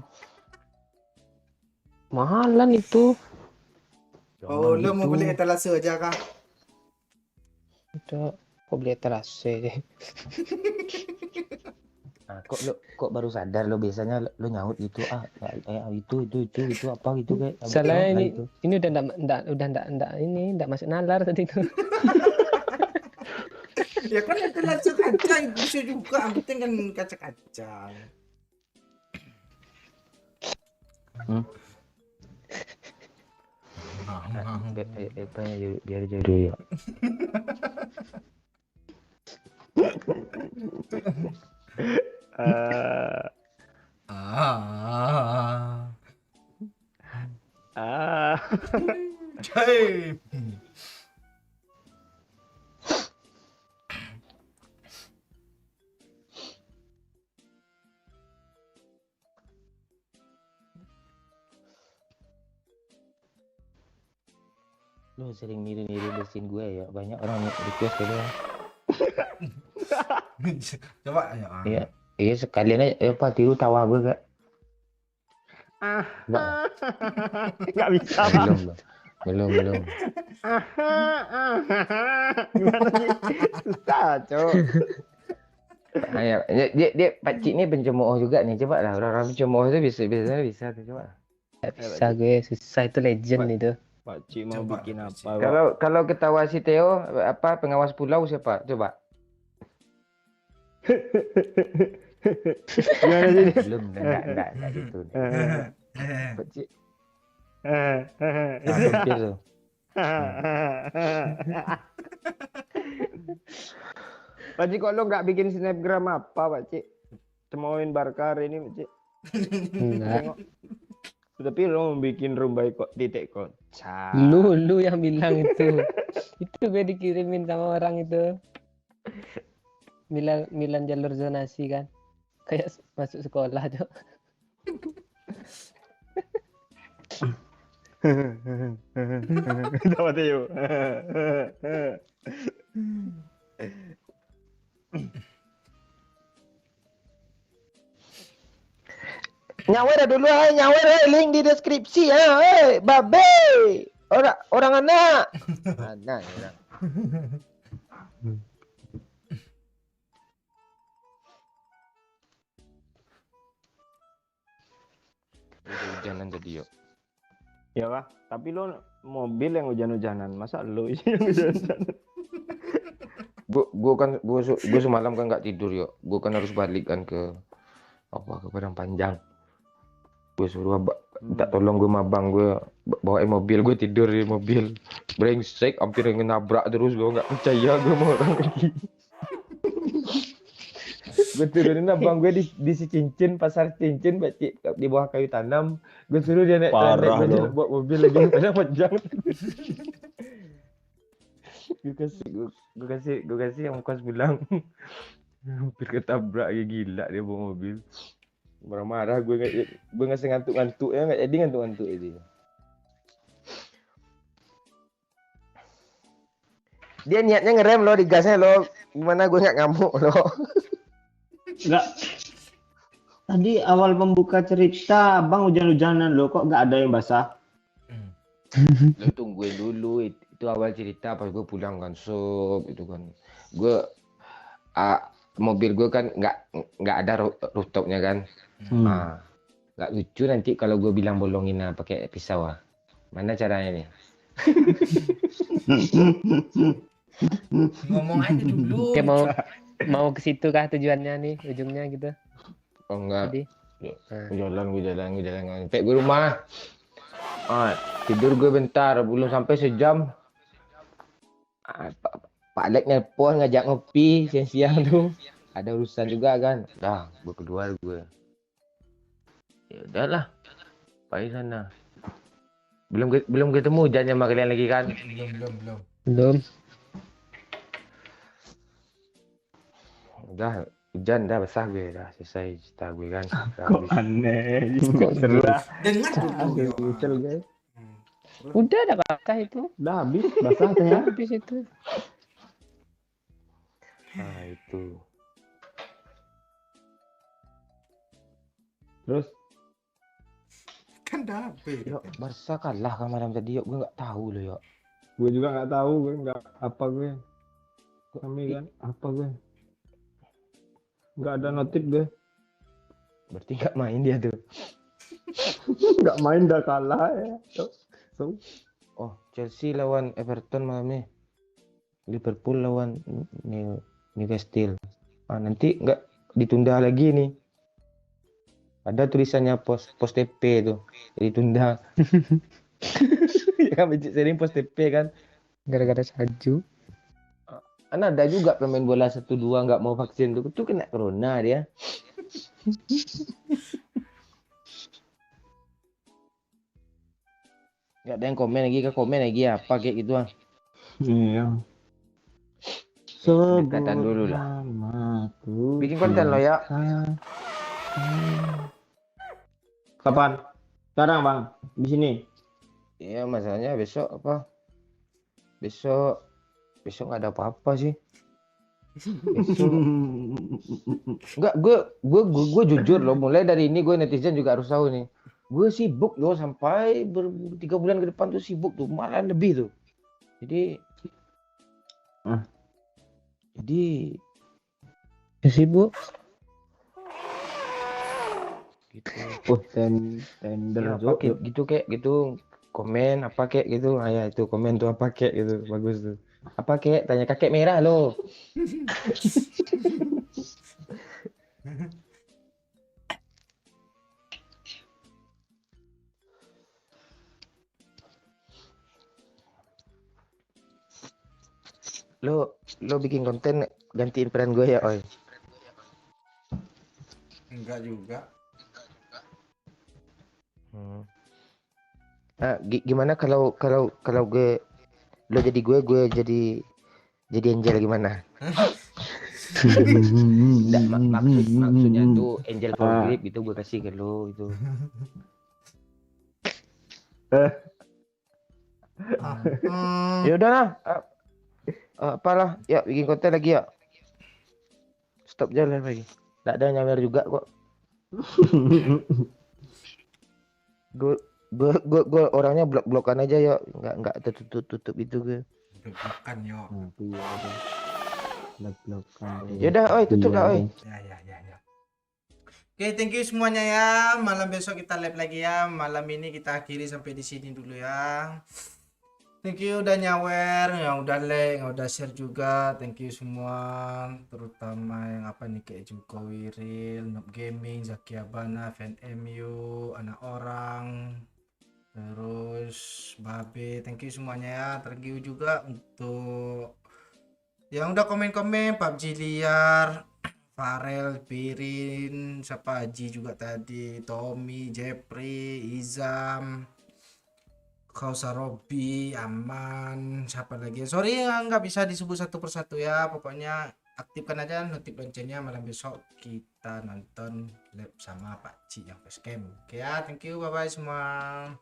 Mahalan itu. Oh, lu mau beli etalase aja kah? Udah, kok beli etalase. Kok baru sadar lo biasanya lo nyaut gitu itu apa gitu kayak Salah ini itu. ini udah ndak masuk nalar tadi itu. Ya kan etalase kaca bisa juga, yang penting kan kaca-kaca. Biar jodoh ya. Cai. Lo sering niru-niru bersin gue ya, banyak orang request gitu. Coba ya. Iya sekalian aja apa tiru tawa gue gak? Nggak bisa Pak. Belum. Gimana sih? Susah cok. Ayo, dia Pakcik ini pencemooh juga nih, coba lah orang-orang pencemooh itu biasanya bisa tuh coba. Gak bisa gue, susah itu legend itu. Pakcik mau Coba, bikin Pakcik. apa? Pak? Kalau ketawa si Theo apa pengawas pulau siapa? Coba. Gimana sih? Belum, enggak gitu. Pakcik. Hampir tuh. Pakcik kok lo nggak bikin snapgram apa Pakcik? Temuin Barkar ini Pakcik. Enggak. Tapi lo mau bikin rumbai kok titik kocak. Lu yang bilang itu. Itu gue dikirimin sama orang itu. Milan jalur zonasi kan. Kayak masuk sekolah tuh. Tawa Theo. Nyawer dulu nyawer link di deskripsi ya, babe. Orang anak. Anak ya. Hujanan tadi yuk. Ya Pak, tapi lo mobil yang hujan-hujanan, masa lo yang hujan-hujanan? Gue semalam kan nggak tidur yuk. Gue kan harus balik kan ke Padang Panjang. Gue suruh minta tolong gue mabang gue bawain mobil, gue tidur di mobil. Brengsek, hampir nabrak terus, gue nggak percaya gue mau orang lagi. Gue turunin abang gue di si Cincin, pasar Cincin, di bawah kayu tanam. Gue suruh dia naik bawa mobil lagi Padang Panjang. gue kasih yang kos bilang hampir ketabrak ya, gila dia bawa mobil. Marah-marah gue ngasih ngantuk-ngantuk ya, nggak jadi ngantuk-ngantuk itu. Dia niatnya ngerem lo, di gasnya lo. Gimana gue nggak ngamuk lo. Enggak. Tadi awal pembuka cerita Bang hujan-hujanan lo, kok nggak ada yang basah? Lo tungguin dulu, itu awal cerita pas gue pulang kan sob itu kan. Gue mobil gue kan nggak ada rooftopnya kan. Nggak lucu nanti kalau gue bilang bolongin pakai pisau. Mana caranya nih? Ngomong aja dulu. Mau ke situ kah tujuannya nih, ujungnya gitu? Oh enggak. Tadi. Gue jalan. Sampai gue rumah. Tidur gue bentar, belum sampai sejam. Pak Alek nelpon ngajak ngopi siang-siang tuh. Ada urusan juga kan. Dah, gue keluar gue. Ya udahlah. Pergi sana. Belum ketemu hujannya sama kalian lagi kan? Belum. Udah, hujan dah basah gue, dah selesai cerita gue kan. Kok aneh, kok seru lah. Dengar dulu yo. Nyesel guys. Udah ada basah itu. Udah habis basah ya. Habis itu. Nah itu. Terus Kan dapet. Yuk, Barca kalah kan malam tadi, yuk gue nggak tahu loh yuk. gue juga nggak tahu, gue nggak apa gue. Kami kan apa gue? Nggak ada notif gue. Berarti nggak main dia tuh. Nggak main udah kalah ya. So, Oh, Chelsea lawan Everton malam nih. Liverpool lawan Newcastle. Nanti nggak ditunda lagi nih. Ada tulisannya pos TP tuh. Ditunda. Ya kan sering pos TP kan. Gara-gara salju. Kan ada juga pemain bola 1-2 nggak mau vaksin tuh kena corona dia. Nggak ada yang komen lagi apa kayak gitu ah. iya. Dekatan dulu lah. Namaku. Bikin konten lo ya. Kapan? Sekarang bang, di sini. Iya masalahnya besok apa? Besok nggak ada apa-apa sih. Besok nggak, gue jujur loh, mulai dari ini gue netizen juga harus tahu nih. Gue sibuk loh sampai 3 bulan ke depan tuh sibuk tuh, malah lebih tuh. Jadi Sibuk. gitu. Tender Ya, apa kayak gitu kayak gitu komen apa kayak gitu. Ya itu komen tuh apa kayak gitu bagus tuh. Apa kayak tanya kakek merah loh. Lo bikin konten gantiin peran gue ya, oi. Enggak juga. Gimana kalau gue lo jadi gue jadi Angel gimana? Enggak, maksudnya tuh Angel Power Grip gitu gue kasih ke lo itu. Ya udahlah. Apalah, ya bikin konten lagi ya. Stop jalan lagi. Enggak ada nyawer juga kok. Gue orangnya blok-blokan aja ya, nggak tutup itu gue. Blok-blokan yo. Iya ada. Blok-blokan. Ya udah, oi tutup lah, oi. Ya. Oke, thank you semuanya ya. Malam besok kita live lagi ya. Malam ini kita akhiri sampai di sini dulu ya. Thank you udah nyawer, yang udah like, yang udah share juga. Thank you semua, terutama yang apa nih kayak Juko Wiril, Noob Gaming, Zaki Abana, Fan MU, anak orang, terus Babe. Thank you semuanya ya. Thank you juga untuk yang udah komen-komen, PUBG Liar, Farel, Pirin, siapa Haji juga tadi, Tommy, Jeffrey, Izam, Kausa Robi, Aman, siapa lagi? Sorry ya nggak bisa disebut satu persatu ya. Pokoknya aktifkan aja notif loncengnya. Malam besok kita nonton live sama Pak Ci yang facecam. Oke ya, thank you, bye bye semua.